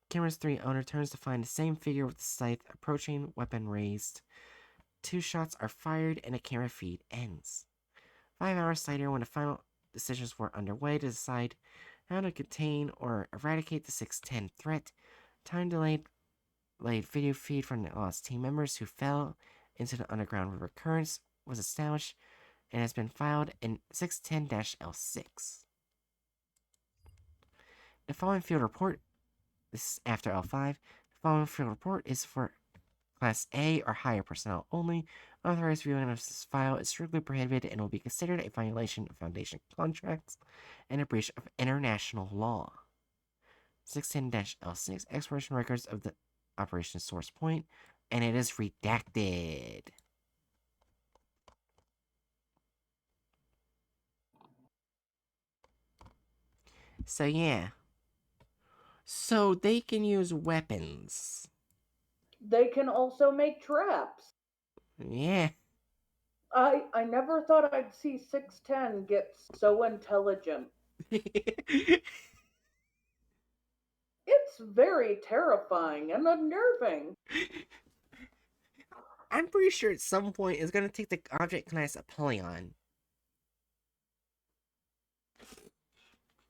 Camera 3 owner turns to find the same figure with the scythe approaching, weapon raised. 2 shots are fired and the camera feed ends. 5 hours later, when the final decisions were underway to decide how to contain or eradicate the 610 threat, time delayed video feed from the lost team members who fell into the underground river currents was established and has been filed in 610-L6. The following field report, this is after L5, the following field report is for Class A or higher personnel only. Unauthorized viewing of this file is strictly prohibited and will be considered a violation of Foundation contracts and a breach of international law. 610-L6, exploration records of the operation source point, and it is redacted. So yeah. So they can use weapons. They can also make traps. Yeah. I never thought I'd see 610 get so intelligent. It's very terrifying and unnerving. I'm pretty sure at some point it's gonna take the object class Apollyon.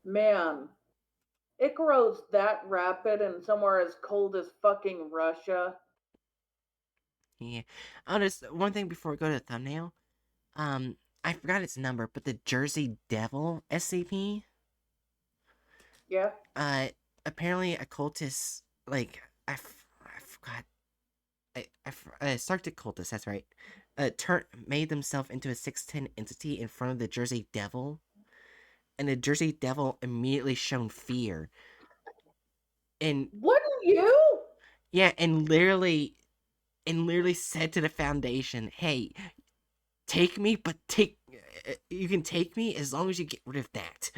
Man, It grows that rapid and somewhere as cold as fucking Russia. Yeah. Oh, there's one thing before we go to the thumbnail. I forgot its number, but the Jersey Devil SCP. Yeah. Uh, apparently occultists like I forgot. Sarctic cultists. That's right. Made themselves into a 610 entity in front of the Jersey Devil, and the Jersey Devil immediately shown fear. And Wouldn't you? yeah, and literally said to the Foundation, "Hey, take me, but you can take me as long as you get rid of that."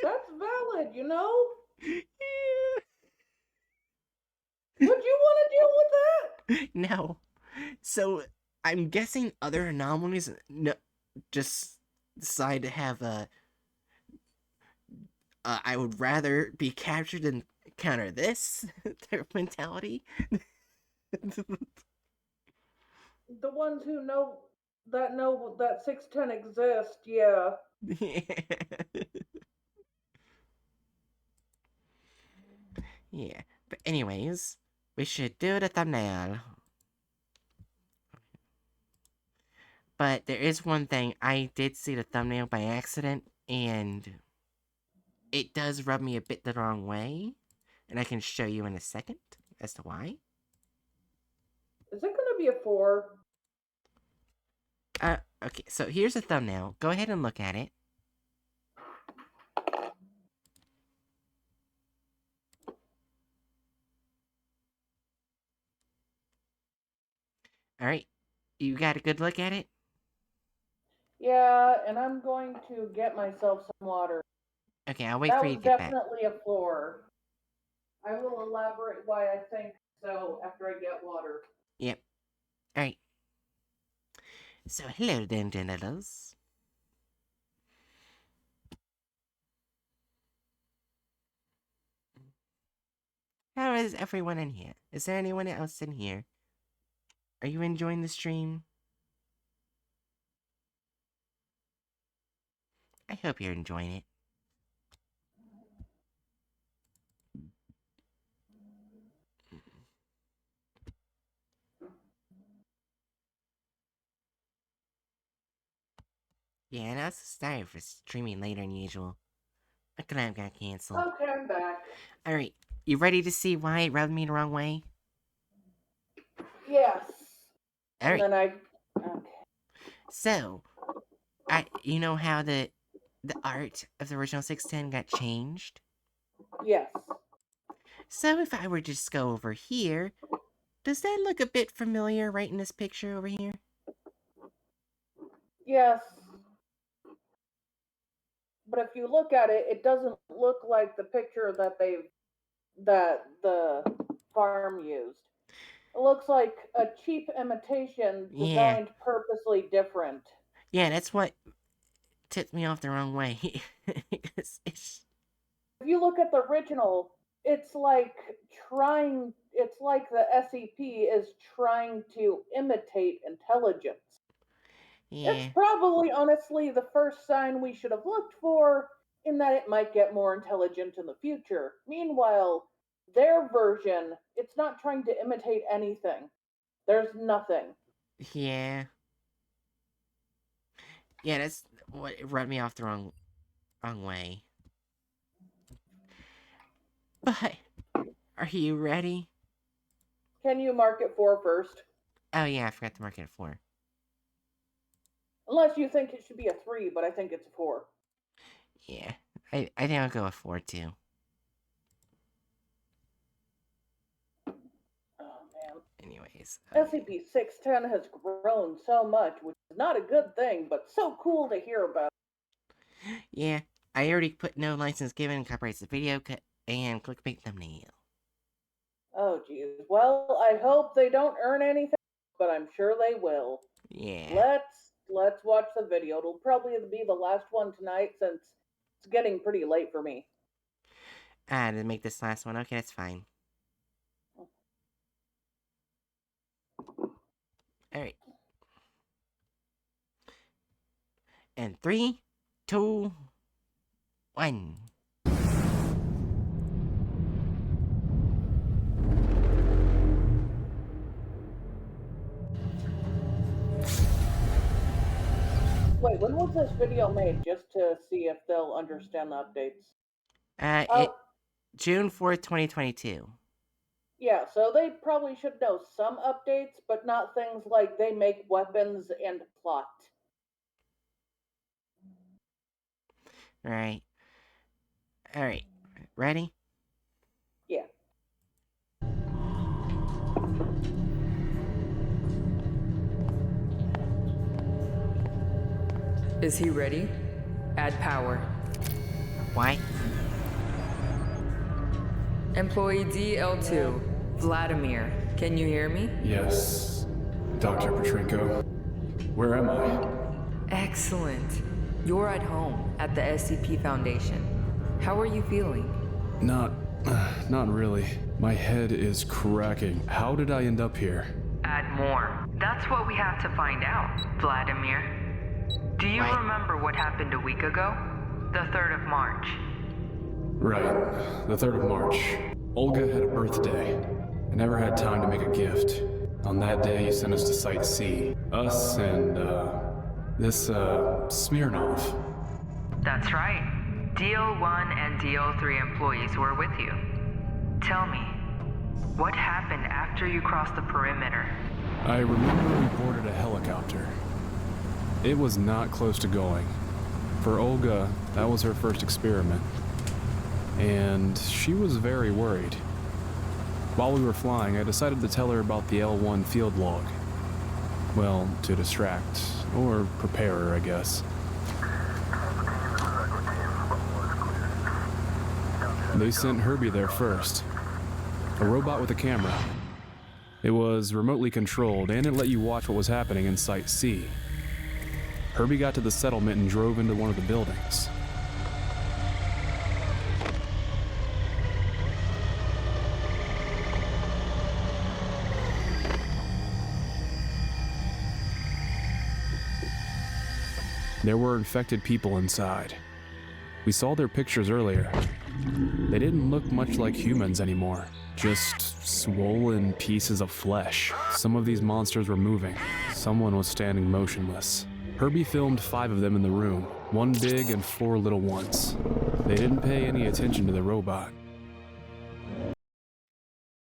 That's valid, you know? Yeah. Would you want to deal with that? No. So I'm guessing other anomalies just decide to have a. I would rather be captured than counter this their mentality. The ones who know that 610 exists, yeah. Yeah. But anyways, we should do the thumbnail. But there is one thing, I did see the thumbnail by accident, and it does rub me a bit the wrong way. And I can show you in a second as to why. Is it gonna be a 4? Okay, so here's a thumbnail. Go ahead and look at it. Alright, you got a good look at it? Yeah, and I'm going to get myself some water. Okay, I'll wait That for you was to get back. definitely a 4. I will elaborate why I think so after I get water. Yep. Alright. So, hello then, genitals. How is everyone in here? Is there anyone else in here? Are you enjoying the stream? I hope you're enjoying it. Yeah, and I'm sorry for streaming later than usual. I could have got canceled. Okay, I'm back. Alright, you ready to see why it rubbed me the wrong way? Yes. And Alright, then okay. so, you know how the art of the original 610 got changed? Yes. So if I were to just go over here, does that look a bit familiar right in this picture over here? Yes. But if you look at it, it doesn't look like the picture that the farm used. It looks like a cheap imitation Yeah. designed purposely different. Yeah, that's what tipped me off the wrong way. it's... If you look at the original, it's like the SCP is trying to imitate intelligence. Yeah. It's probably honestly the first sign we should have looked for in that it might get more intelligent in the future. Meanwhile, their version, it's not trying to imitate anything. There's nothing. Yeah. Yeah, that's what rubbed me off the wrong way. But, are you ready? Can you mark it 4 first? Oh yeah, I forgot to mark it at 4. Unless you think it should be a 3, but I think it's a 4. Yeah, I think I'll go with 4 too. Oh man. Anyways. SCP-610 has grown so much, which is not a good thing, but so cool to hear about. Yeah, I already put no license given, copyrights the video, cut, and click make thumbnail. Oh geez. Well, I hope they don't earn anything, but I'm sure they will. Yeah. Let's watch the video. It'll probably be the last one tonight since it's getting pretty late for me. To make this last one. Okay, that's fine. Alright. And 3, 2, 1. Wait, when was this video made? Just to see if they'll understand the updates. It June 4th, 2022. Yeah, so they probably should know some updates, but not things like they make weapons and plot. Alright. Alright. Ready? Yeah. Is he ready? Add power. Why? Employee DL2, Vladimir, can you hear me? Yes, Dr. Petrenko. Where am I? Excellent. You're at home at the SCP Foundation. How are you feeling? Not really. My head is cracking. How did I end up here? Add more. That's what we have to find out, Vladimir. Do you remember what happened a week ago? The 3rd of March. Right, the 3rd of March. Olga had a birthday. I never had time to make a gift. On that day, you sent us to Site C. Us and, this, Smirnov. That's right. DL1 and DL3 employees were with you. Tell me, what happened after you crossed the perimeter? I remember we boarded a helicopter. It was not close to going. For Olga, that was her first experiment. And she was very worried. While we were flying, I decided to tell her about the L1 field log. Well, to distract, or prepare her, I guess. They sent Herbie there first. A robot with a camera. It was remotely controlled, and it let you watch what was happening in Site C. Herbie got to the settlement and drove into one of the buildings. There were infected people inside. We saw their pictures earlier. They didn't look much like humans anymore, just swollen pieces of flesh. Some of these monsters were moving. Someone was standing motionless. Herbie filmed 5 of them in the room, 1 big and 4 little ones. They didn't pay any attention to the robot.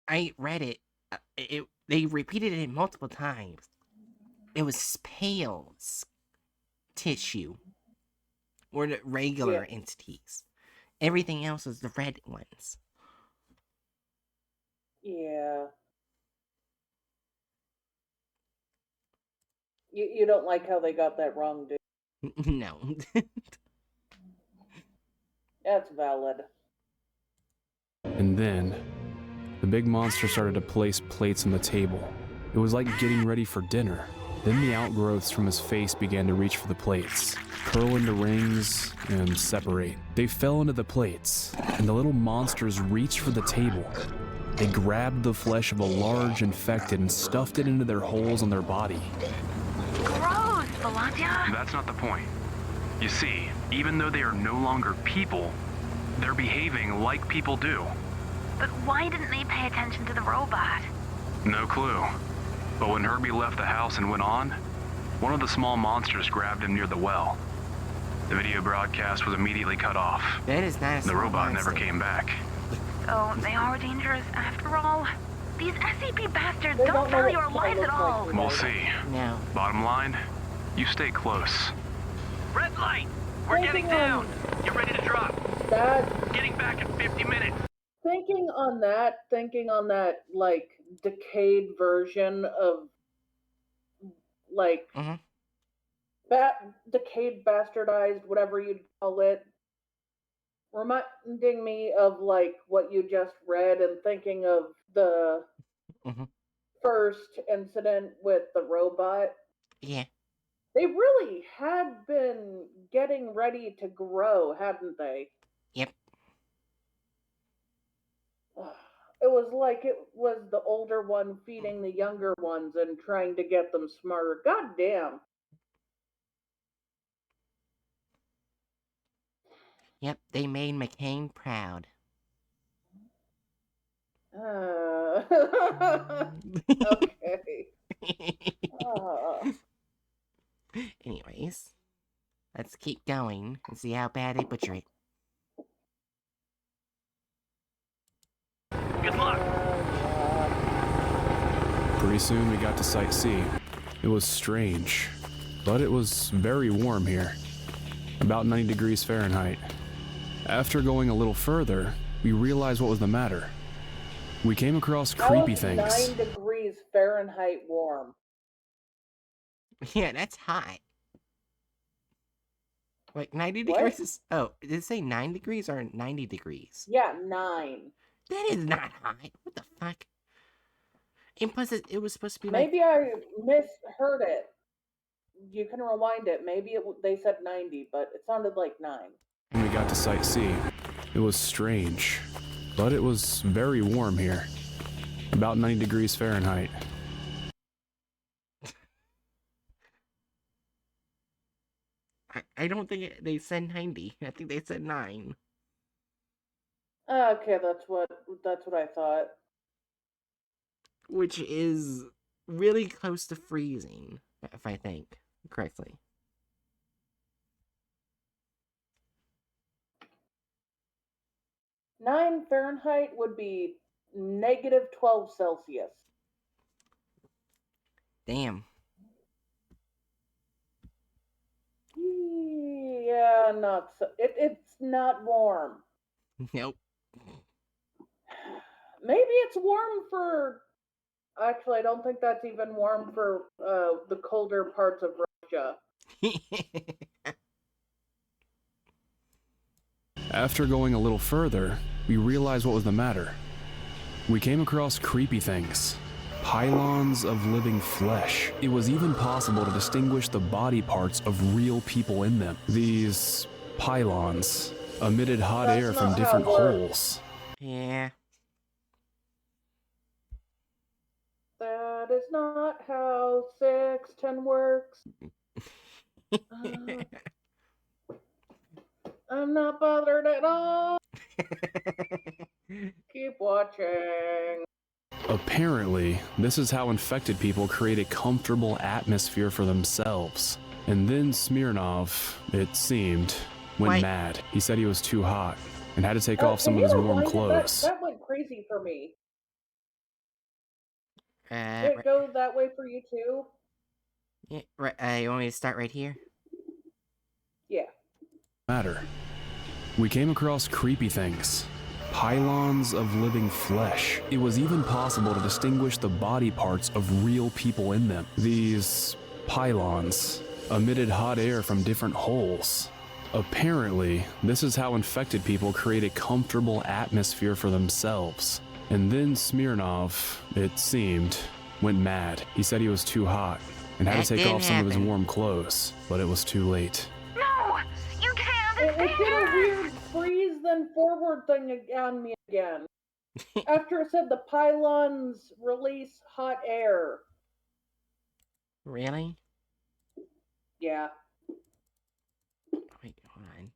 I read it. They repeated it multiple times. It was pale tissue. Or the regular entities. Everything else is the red ones. Yeah. You don't like how they got that wrong, dude. No. That's valid. And then, the big monster started to place plates on the table. It was like getting ready for dinner. Then the outgrowths from his face began to reach for the plates, curl into rings, and separate. They fell into the plates, and the little monsters reached for the table. They grabbed the flesh of a large infected and stuffed it into their holes on their body. Gross, Valantia! That's not the point. You see, even though they are no longer people, they're behaving like people do. But why didn't they pay attention to the robot? No clue. But when Herbie left the house and went on, one of the small monsters grabbed him near the well. The video broadcast was immediately cut off. That is not a The small robot monster. never came back. So they are dangerous after all? These SCP bastards They don't don't know value what our Paul lives looks at like all. today. We'll see. No. Bottom line, you stay close. Red light! We're getting down! Get ready to drop. That Getting back in 50 minutes. thinking on that like decayed version of like Mhm. decayed, bastardized, whatever you'd call it, reminding me of like what you just read and thinking of the Mhm. first incident with the robot. Yeah. They really had been getting ready to grow, hadn't they? Yep. It was like it was the older one feeding the younger ones and trying to get them smarter. God damn. Yep. They made McCain proud. Okay. Uh, Anyways. Let's keep going and see how bad they butcher it. Good luck. Pretty soon we got to Site C. It was strange, but it was very warm here. About 90 degrees Fahrenheit. After going a little further, we realized what was the matter. We came across creepy things. 9 degrees Fahrenheit warm. Yeah, that's hot. Like 90 What? degrees is... Oh, did it say 9 degrees or 90 degrees? Yeah, 9. That is not hot. What the fuck? And plus, it was supposed to be like... Maybe I misheard it. You can rewind it. Maybe they said 90, but it sounded like 9. When we got to Site C, it was strange, but it was very warm here. About 90 degrees Fahrenheit. I don't think they said 90. I think they said 9. Okay, that's what I thought. Which is really close to freezing, if I think correctly. Nine Fahrenheit would be negative 12 Celsius. Damn. Yeah, not so. It's not warm. Nope. Maybe it's warm for. Actually, I don't think that's even warm for the colder parts of Russia. After going a little further, we realized what was the matter. We came across creepy things. Pylons of living flesh. It was even possible to distinguish the body parts of real people in them. These pylons emitted hot air from different holes. Yeah. That is not how 610 works. I'm not bothered at all. Keep watching. Apparently, this is how infected people create a comfortable atmosphere for themselves. And then Smirnov, it seemed, went mad. He said he was too hot and had to take off some of his warm clothes. That went crazy for me. Did it go that way for you too? Yeah, right. You want me to start right here? Yeah. Matter. We came across creepy things. Pylons of living flesh. It was even possible to distinguish the body parts of real people in them. These pylons emitted hot air from different holes. Apparently, this is how infected people create a comfortable atmosphere for themselves. And then Smirnov, it seemed, went mad. He said he was too hot and had to take off some of his warm clothes, but it was too late. No! You can't understand! It did a weird freeze then forward thing on me again. After it said the pylons release hot air. Really? Yeah. Wait, hold on.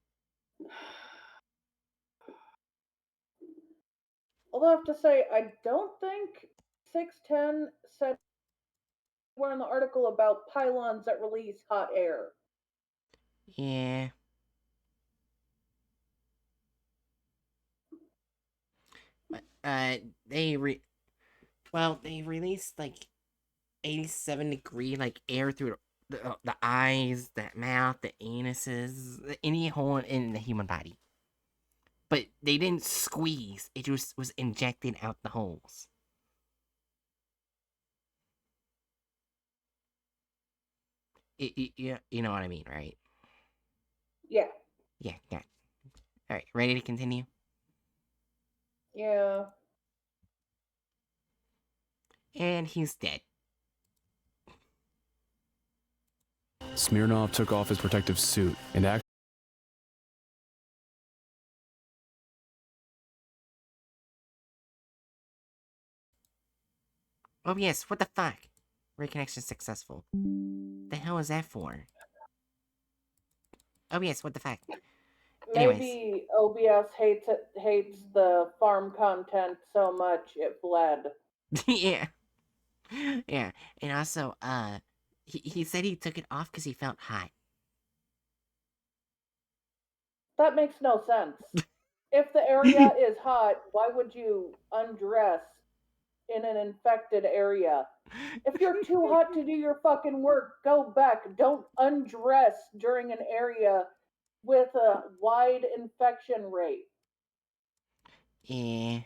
Although I have to say, I don't think 610 said we're in the article about pylons that release hot air. Yeah. They released like 87-degree like air through the eyes, the mouth, the anuses, any hole in the human body. But they didn't squeeze; it just was injected out the holes. You know what I mean, right? Yeah. Yeah. All right, ready to continue? Yeah. And he's dead. Smirnov took off his protective suit and Oh yes, what the fuck? Reconnection successful. The hell is that for? Oh yes, what the fuck? Anyways. Maybe OBS hates the farm content so much it bled. Yeah. Yeah. And also, he said he took it off because he felt hot. That makes no sense. If the area is hot, why would you undress in an infected area? If you're too hot to do your fucking work, go back. Don't undress during an area with a wide infection rate. Yeah.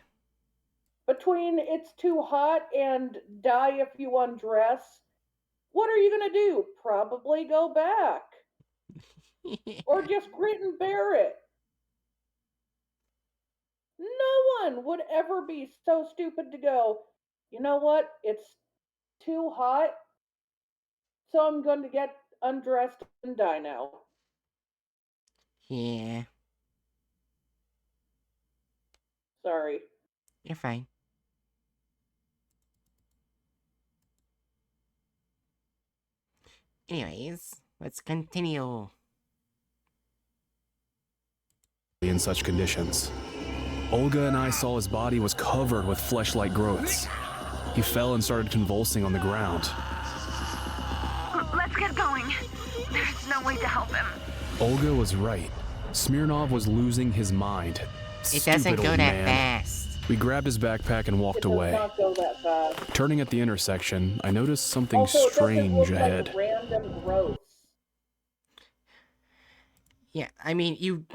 Between it's too hot and die if you undress, what are you gonna do? Probably go back. Or just grit and bear it. No one would ever be so stupid to go, you know what? It's too hot, so I'm going to get undressed and die now. Yeah. Sorry. You're fine. Anyways, let's continue. In such conditions, Olga and I saw his body was covered with flesh-like growths. He fell and started convulsing on the ground. Let's get going. There's no way to help him. Olga was right. Smirnov was losing his mind. It doesn't go that fast. We grabbed his backpack and walked away. It does not go that fast. Turning at the intersection, I noticed something Also, strange ahead. Like random growths. Yeah, I mean, you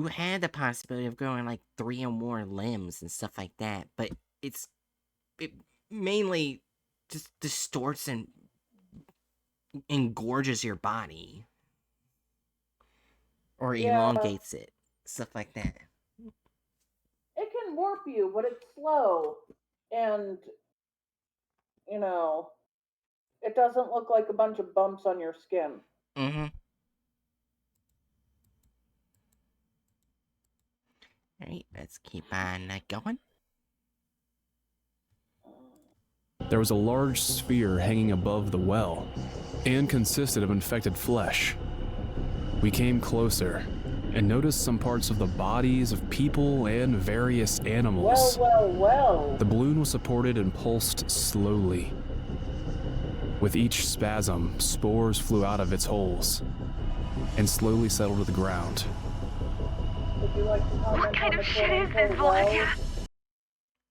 had the possibility of growing like 3 or more limbs and stuff like that, but it mainly just distorts and engorges your body. Or elongates it. Stuff like that. It can warp you, but it's slow. And, you know, it doesn't look like a bunch of bumps on your skin. Mm-hmm. Alright, let's keep on going. There was a large sphere hanging above the well, and consisted of infected flesh. We came closer, and noticed some parts of the bodies of people and various animals. Well. The balloon was supported and pulsed slowly. With each spasm, spores flew out of its holes, and slowly settled to the ground. Would you like to comment What kind on of the shit is quote-unquote this, well? Valeria?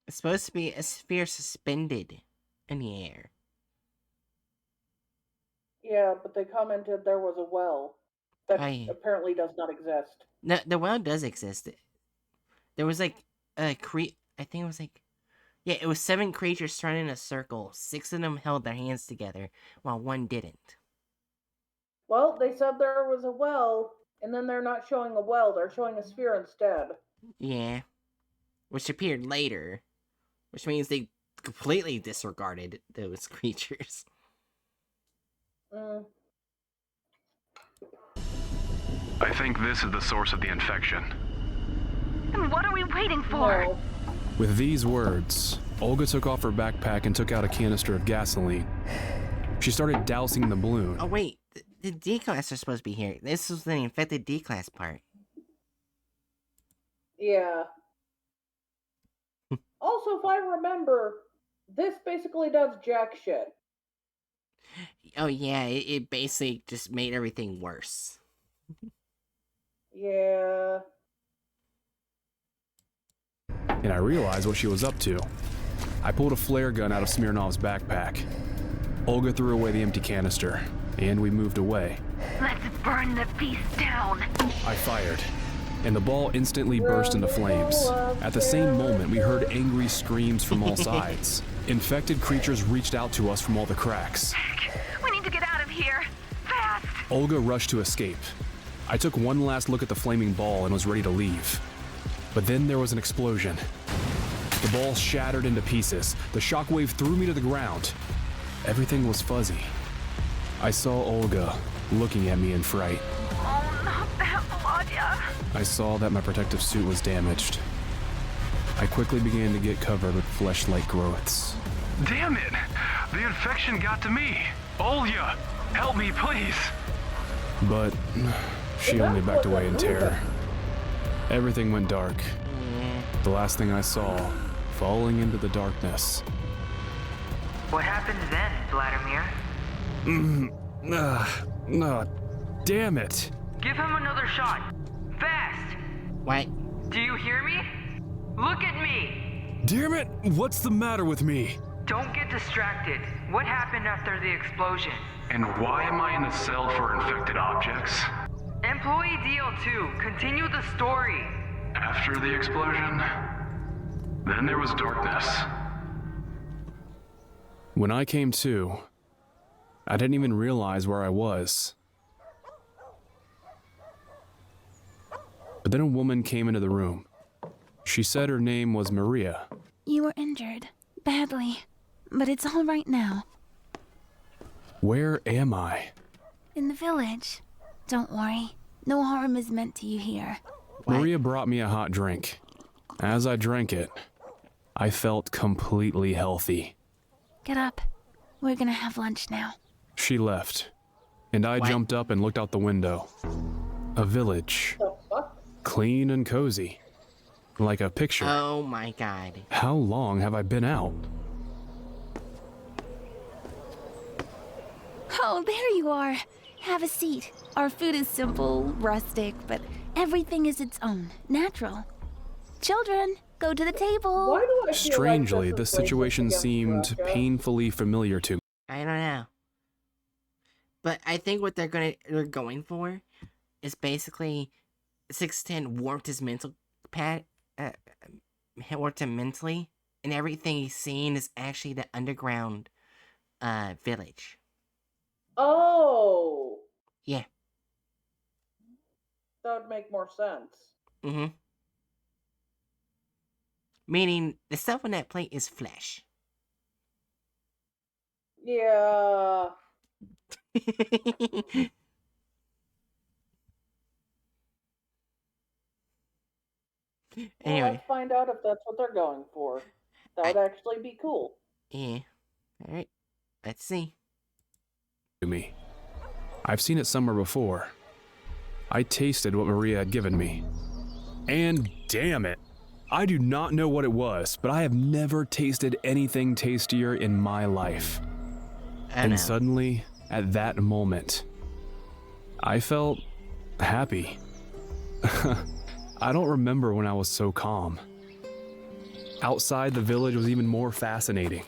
It's supposed to be a sphere suspended in the air. Yeah, but they commented there was a well that Aye. apparently does not exist. No, the well does exist. There was like I think it was like, yeah, it was 7 creatures thrown in a circle. 6 of them held their hands together, while 1 didn't. Well, they said there was a well, and then they're not showing a well, they're showing a sphere instead. Yeah. Which appeared later. Which means they completely disregarded those creatures. I think this is the source of the infection. Then what are we waiting for? No. With these words, Olga took off her backpack and took out a canister of gasoline. She started dousing the balloon. Oh wait, the D-class are supposed to be here. This was the infected D-class part. Yeah. Also, if I remember, this basically does jack shit. Oh yeah, it basically just made everything worse. Yeah. And I realized what she was up to. I pulled a flare gun out of Smirnov's backpack. Olga threw away the empty canister, and we moved away. Let's burn the beast down. I fired, and the ball instantly burst into flames. At the same moment, we heard angry screams from all sides. Infected creatures reached out to us from all the cracks. We need to get out of here. Fast! Olga rushed to escape. I took one last look at the flaming ball and was ready to leave. But then there was an explosion. The ball shattered into pieces. The shockwave threw me to the ground. Everything was fuzzy. I saw Olga looking at me in fright. Oh, not that, Volodya. I saw that my protective suit was damaged. I quickly began to get covered with flesh-like growths. Damn it! The infection got to me! Olga! Help me, please! But she only backed away in terror. Everything went dark. The last thing I saw, falling into the darkness. What happened then, Vladimir? No, damn it. Give him another shot. Fast! What? Do you hear me? Look at me! Damn it! What's the matter with me? Don't get distracted. What happened after the explosion? And why am I in a cell for infected objects? Employee Deal 2, continue the story. After the explosion, then there was darkness. When I came to, I didn't even realize where I was. But then a woman came into the room. She said her name was Maria. You were injured. Badly. But it's all right now. Where am I? In the village. Don't worry. No harm is meant to you here. What? Maria brought me a hot drink. As I drank it, I felt completely healthy. Get up. We're gonna have lunch now. She left, and I What? jumped up and looked out the window. A village. The fuck? Clean and cozy. Like a picture. Oh my god. How long have I been out? Oh, there you are. Have a seat. Our food is simple, rustic, but everything is its own, natural. Children, go to the table. Why do I feel Strangely, like this is racist situation against seemed Russia? painfully familiar to me. I don't know. But I think what they're going for is basically 610 warped his mental warped him mentally, and everything he's seeing is actually the underground village. Oh, Yeah. that would make more sense. Mm-hmm. Meaning the stuff on that plate is flesh. Yeah. Well, Anyway, let's find out if that's what they're going for. That would actually be cool. yeah. All right. Let's see. me. I've seen it somewhere before. I tasted what Maria had given me. And damn it, I do not know what it was, but I have never tasted anything tastier in my life. And suddenly, at that moment, I felt happy. I don't remember when I was so calm. Outside, the village was even more fascinating.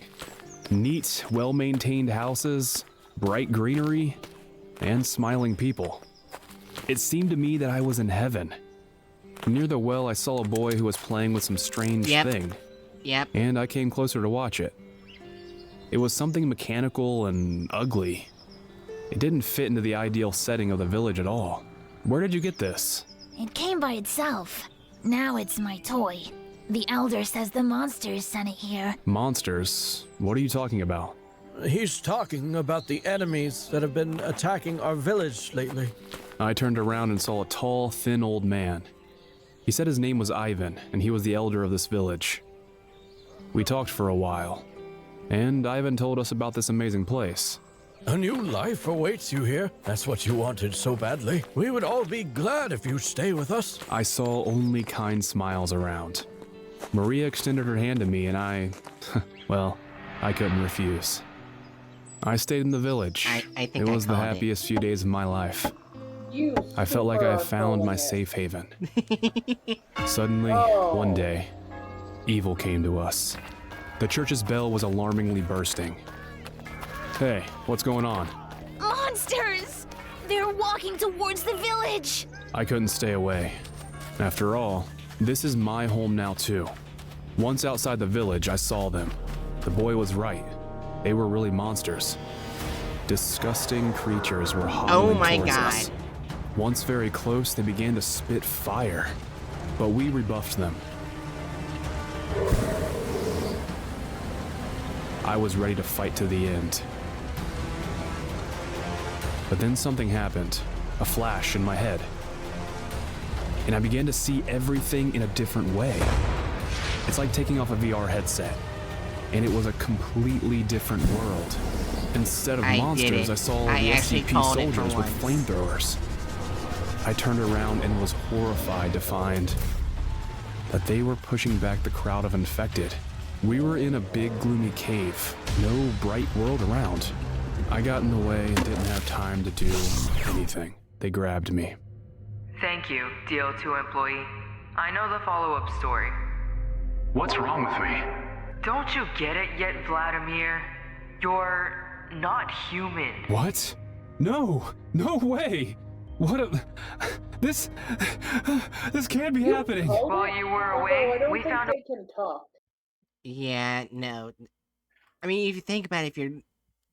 Neat, well-maintained houses, bright greenery, and smiling people. It seemed to me that I was in heaven. Near the well, I saw a boy who was playing with some strange thing. Yep. And I came closer to watch it. It was something mechanical and ugly. It didn't fit into the ideal setting of the village at all. Where did you get this? It came by itself. Now it's my toy. The elder says the monsters sent it here. Monsters? What are you talking about? He's talking about the enemies that have been attacking our village lately. I turned around and saw a tall, thin old man. He said his name was Ivan, and he was the elder of this village. We talked for a while, and Ivan told us about this amazing place. A new life awaits you here. That's what you wanted so badly. We would all be glad if you stay with us. I saw only kind smiles around. Maria extended her hand to me, and well, I couldn't refuse. I stayed in the village. I think it was the called it. happiest few days of my life. You I felt like I super had found are my trolling it. safe haven. Suddenly, Oh. one day, evil came to us. The church's bell was alarmingly bursting. Hey, what's going on? Monsters! They're walking towards the village! I couldn't stay away. After all, this is my home now too. Once outside the village, I saw them. The boy was right. They were really monsters. Disgusting creatures were hobbling Oh my towards God. us. Once very close, they began to spit fire, but we rebuffed them. I was ready to fight to the end. But then something happened, a flash in my head. And I began to see everything in a different way. It's like taking off a VR headset, and it was a completely different world. Instead of I did monsters, it. I saw I the actually SCP called it for soldiers with once. flamethrowers. I turned around and was horrified to find that they were pushing back the crowd of infected. We were in a big gloomy cave, no bright world around. I got in the way and didn't have time to do anything. They grabbed me. Thank you, DL2 employee. I know the follow-up story. What's wrong with me? Don't you get it yet, Vladimir? You're not human. What? No! No way! What a... This can't be happening. While you were away, we found they can talk. Yeah, no. I mean, if you think about it,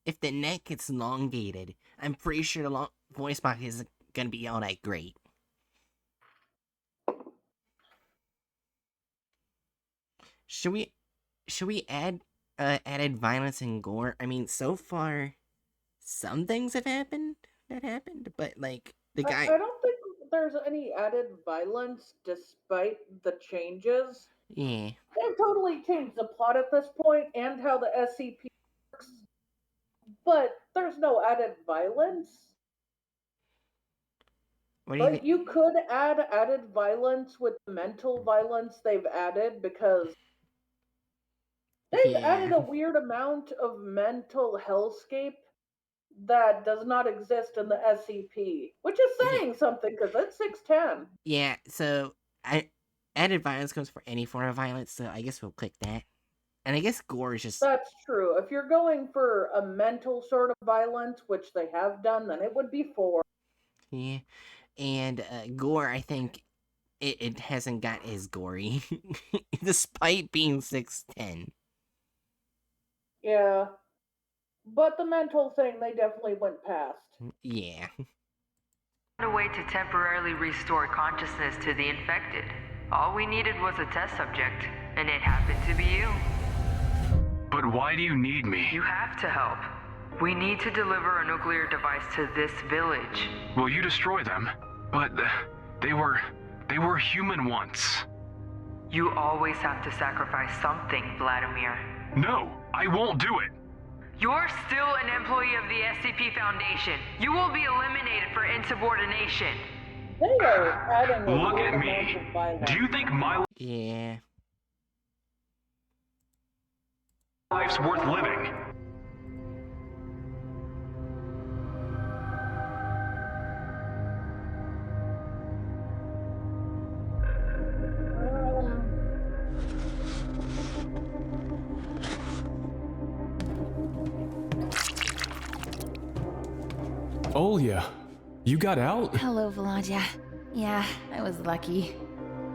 if the neck gets elongated, I'm pretty sure the voice box isn't gonna be all that great. Should we add added violence and gore? I mean, so far, some things have happened, but like the guy. I don't think there's any added violence despite the changes. Yeah. They've totally changed the plot at this point and how the SCP works, but there's no added violence. But you could add added violence with the mental violence they've added, because they've added a weird amount of mental hellscape that does not exist in the SCP, which is saying something, because it's 610. Yeah, so added violence comes for any form of violence, so I guess we'll click that. And I guess gore is just... That's true. If you're going for a mental sort of violence, which they have done, then it would be 4. Yeah, and gore, I think it hasn't got as gory, despite being 610. Yeah. But the mental thing, they definitely went past. Yeah. A way to temporarily restore consciousness to the infected. All we needed was a test subject, and it happened to be you. But why do you need me? You have to help. We need to deliver a nuclear device to this village. Will you destroy them? But they were human once. You always have to sacrifice something, Vladimir. No, I won't do it. You're still an employee of the SCP Foundation. You will be eliminated for insubordination. They are adding a Look weird at me. amount of violence. Do you think my Yeah. life's worth living? Olya, you got out? Hello, Volodya. Yeah, I was lucky.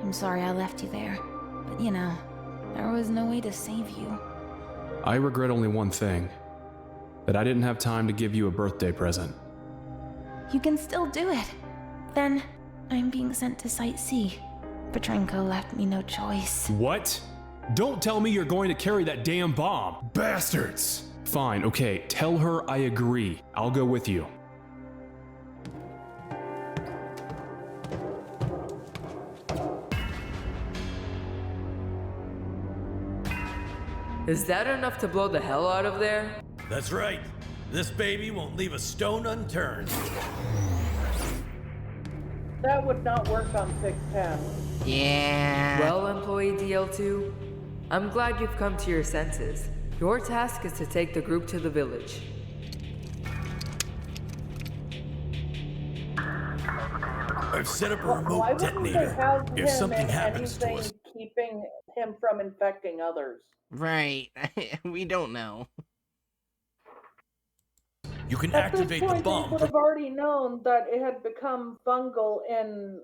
I'm sorry I left you there. But you know, there was no way to save you. I regret only one thing. That I didn't have time to give you a birthday present. You can still do it. Then, I'm being sent to Site C. Petrenko left me no choice. What? Don't tell me you're going to carry that damn bomb! Bastards! Fine, okay, tell her I agree. I'll go with you. Is that enough to blow the hell out of there? That's right. This baby won't leave a stone unturned. That would not work on 610. Yeah. Well, employee DL2, I'm glad you've come to your senses. Your task is to take the group to the village. I've set up a Why remote wouldn't they detonator. have If him something in happens to anything us, keeping him from infecting others? Right. We don't know. you can At this activate the point, bomb. they would have already known that it had become fungal in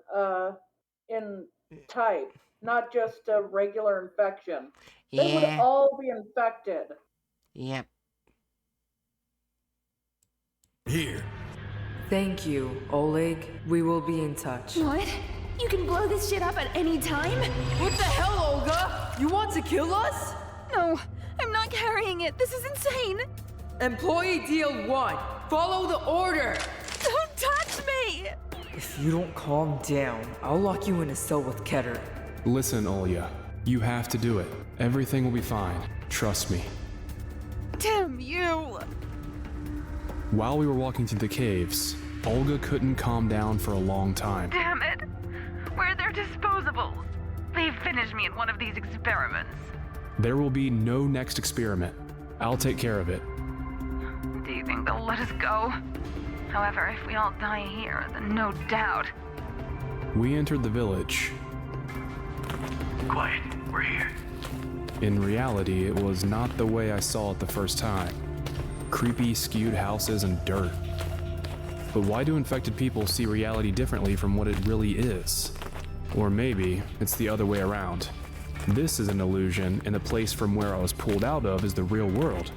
type, not just a regular infection. They would Yeah. all be infected. Yep. Here. Thank you, Oleg. We will be in touch. What? You can blow this shit up at any time? What the hell, Olga? You want to kill us? No, I'm not carrying it. This is insane. Employee DL1, follow the order! Don't touch me! If you don't calm down, I'll lock you in a cell with Keter. Listen, Olya, you have to do it. Everything will be fine. Trust me. Damn you! While we were walking through the caves, Olga couldn't calm down for a long time. Damn it! Where are their disposables? They finished me in one of these experiments. There will be no next experiment. I'll take care of it. Do you think they'll let us go? However, if we all die here, then no doubt. We entered the village. Quiet, we're here. In reality, it was not the way I saw it the first time. Creepy, skewed houses and dirt. But why do infected people see reality differently from what it really is? Or maybe it's the other way around. This is an illusion, and the place from where I was pulled out of is the real world.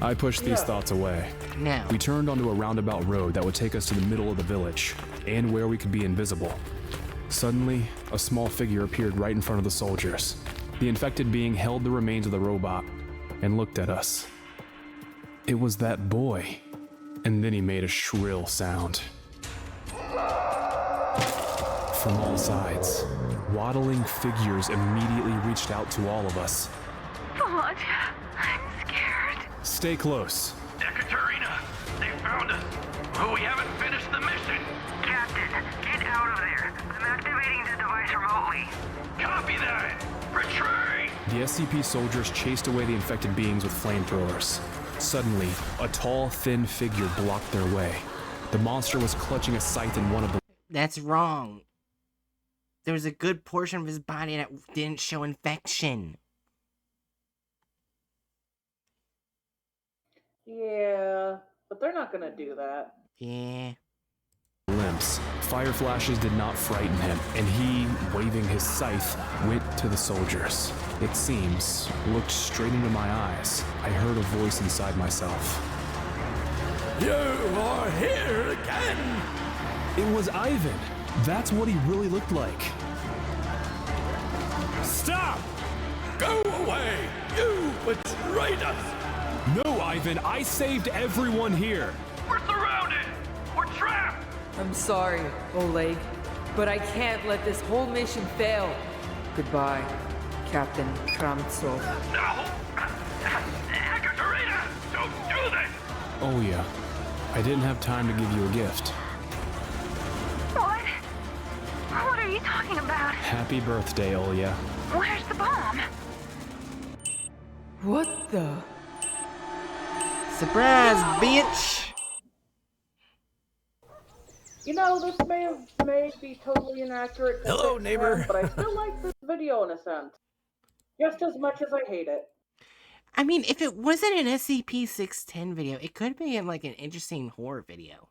I pushed these thoughts away. No. We turned onto a roundabout road that would take us to the middle of the village, and where we could be invisible. Suddenly, a small figure appeared right in front of the soldiers. The infected being held the remains of the robot and looked at us. It was that boy. And then he made a shrill sound. From all sides, waddling figures immediately reached out to all of us. God, I'm scared. Stay close. Ekaterina, they found us. But we haven't finished the mission. Captain, get out of there. I'm activating the device remotely. Copy that. Retreat. The SCP soldiers chased away the infected beings with flamethrowers. Suddenly, a tall, thin figure blocked their way. The monster was clutching a scythe in one of the... That's wrong. There was a good portion of his body that didn't show infection. Yeah, but they're not gonna do that. Yeah. limbs. Fire flashes did not frighten him, and he, waving his scythe, went to the soldiers. It seems, looked straight into my eyes. I heard a voice inside myself. You are here again! It was Ivan. That's what he really looked like. Stop! Go away! You betrayed us! No, Ivan, I saved everyone here. We're surrounded! We're trapped! I'm sorry, Oleg, but I can't let this whole mission fail. Goodbye, Captain Kramtsov. No! Ekaterina! Don't do this! Oh yeah, I didn't have time to give you a gift. What? What are you talking about? Happy birthday, Olya. Where's the bomb? What the? Surprise, bitch! You know, this may be totally inaccurate. to Hello, 610, neighbor. But I still like this video in a sense. Just as much as I hate it. I mean, if it wasn't an SCP-610 video, it could be like an interesting horror video.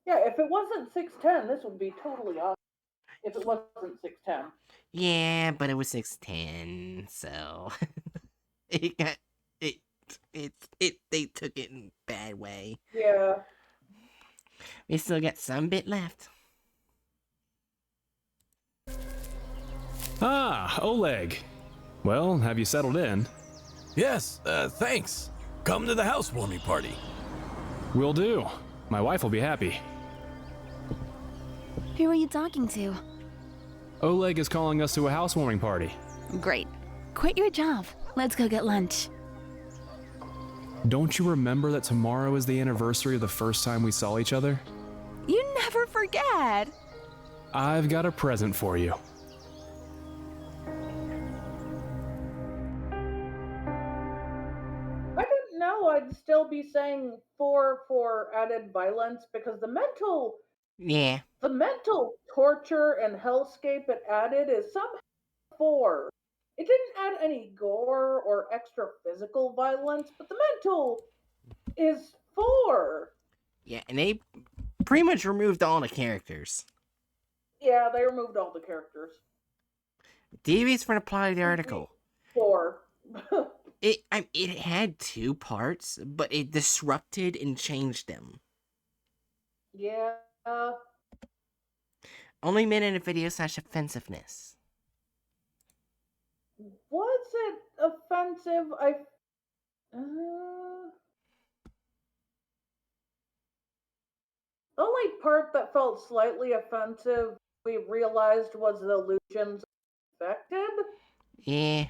Yeah, if it wasn't 610, this would be totally awesome. If it wasn't 610. Yeah, but it was 610, so it got they took it in a bad way. Yeah. We still got some bit left. Ah, Oleg. Well, have you settled in? Yes, thanks. Come to the housewarming party. Will do. My wife will be happy. Who are you talking to? Oleg is calling us to a housewarming party. Great. Quit your job. Let's go get lunch. Don't you remember that tomorrow is the anniversary of the first time we saw each other? You never forget. I've got a present for you. I didn't know I'd still be saying 4 for added violence because the mental torture and hellscape it added is somehow 4. It didn't add any gore or extra physical violence, but the mental is 4. Yeah, and they pretty much removed all the characters. Yeah, they removed all the characters. Deviates from the plot of the article. 4. It had 2 parts, but it disrupted and changed them. Yeah. Only minute of video / offensiveness. Was it offensive? Only part that felt slightly offensive we realized was the illusions affected. Yeah.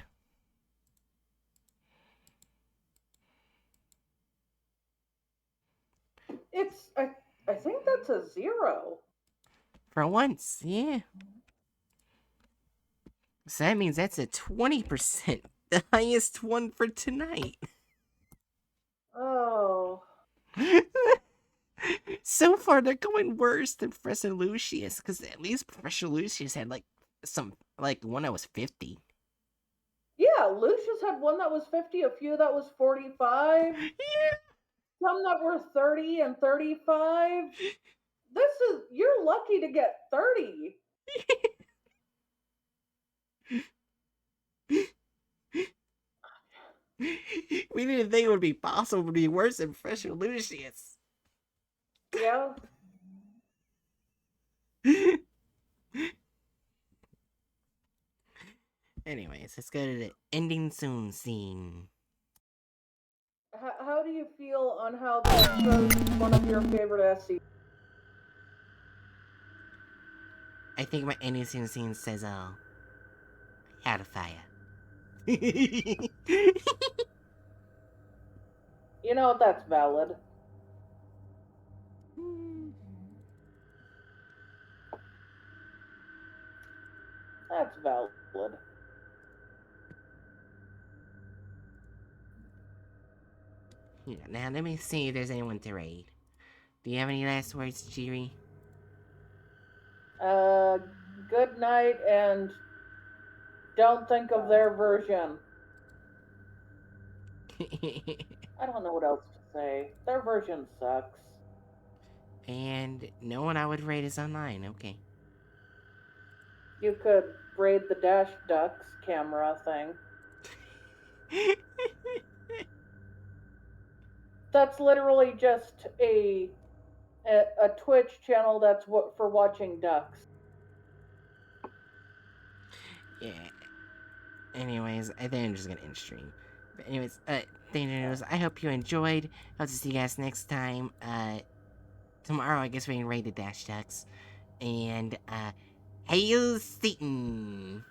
I think that's a 0. For once, yeah. So that means that's a 20%. The highest one for tonight. Oh. So far, they're going worse than Professor Lucius, because at least Professor Lucius had like one that was 50. Yeah, Lucius had one that was 50, a few that was 45. Yeah. Some that were 30 and 35. You're lucky to get 30. We didn't think it would be possible to be worse than Professor Lucius. Yeah. Anyways, let's go to the ending soon scene. How do you feel on how they chose one of your favorite SCPs? I think my ending soon scene says all. Out of fire. You know, that's valid. That's valid. Yeah, now let me see if there's anyone to raid. Do you have any last words, Jiri? Good night, and don't think of their version. I don't know what else to say. Their version sucks. And no one I would raid is online, okay. You could raid the Dash Ducks camera thing. That's literally just a Twitch channel that's for watching ducks. Yeah. Anyways, I think I'm just gonna end stream. But anyways, Danger News, I hope you enjoyed. Hope to see you guys next time. Tomorrow I guess we can raid the Dash Ducks. And, hail Satan!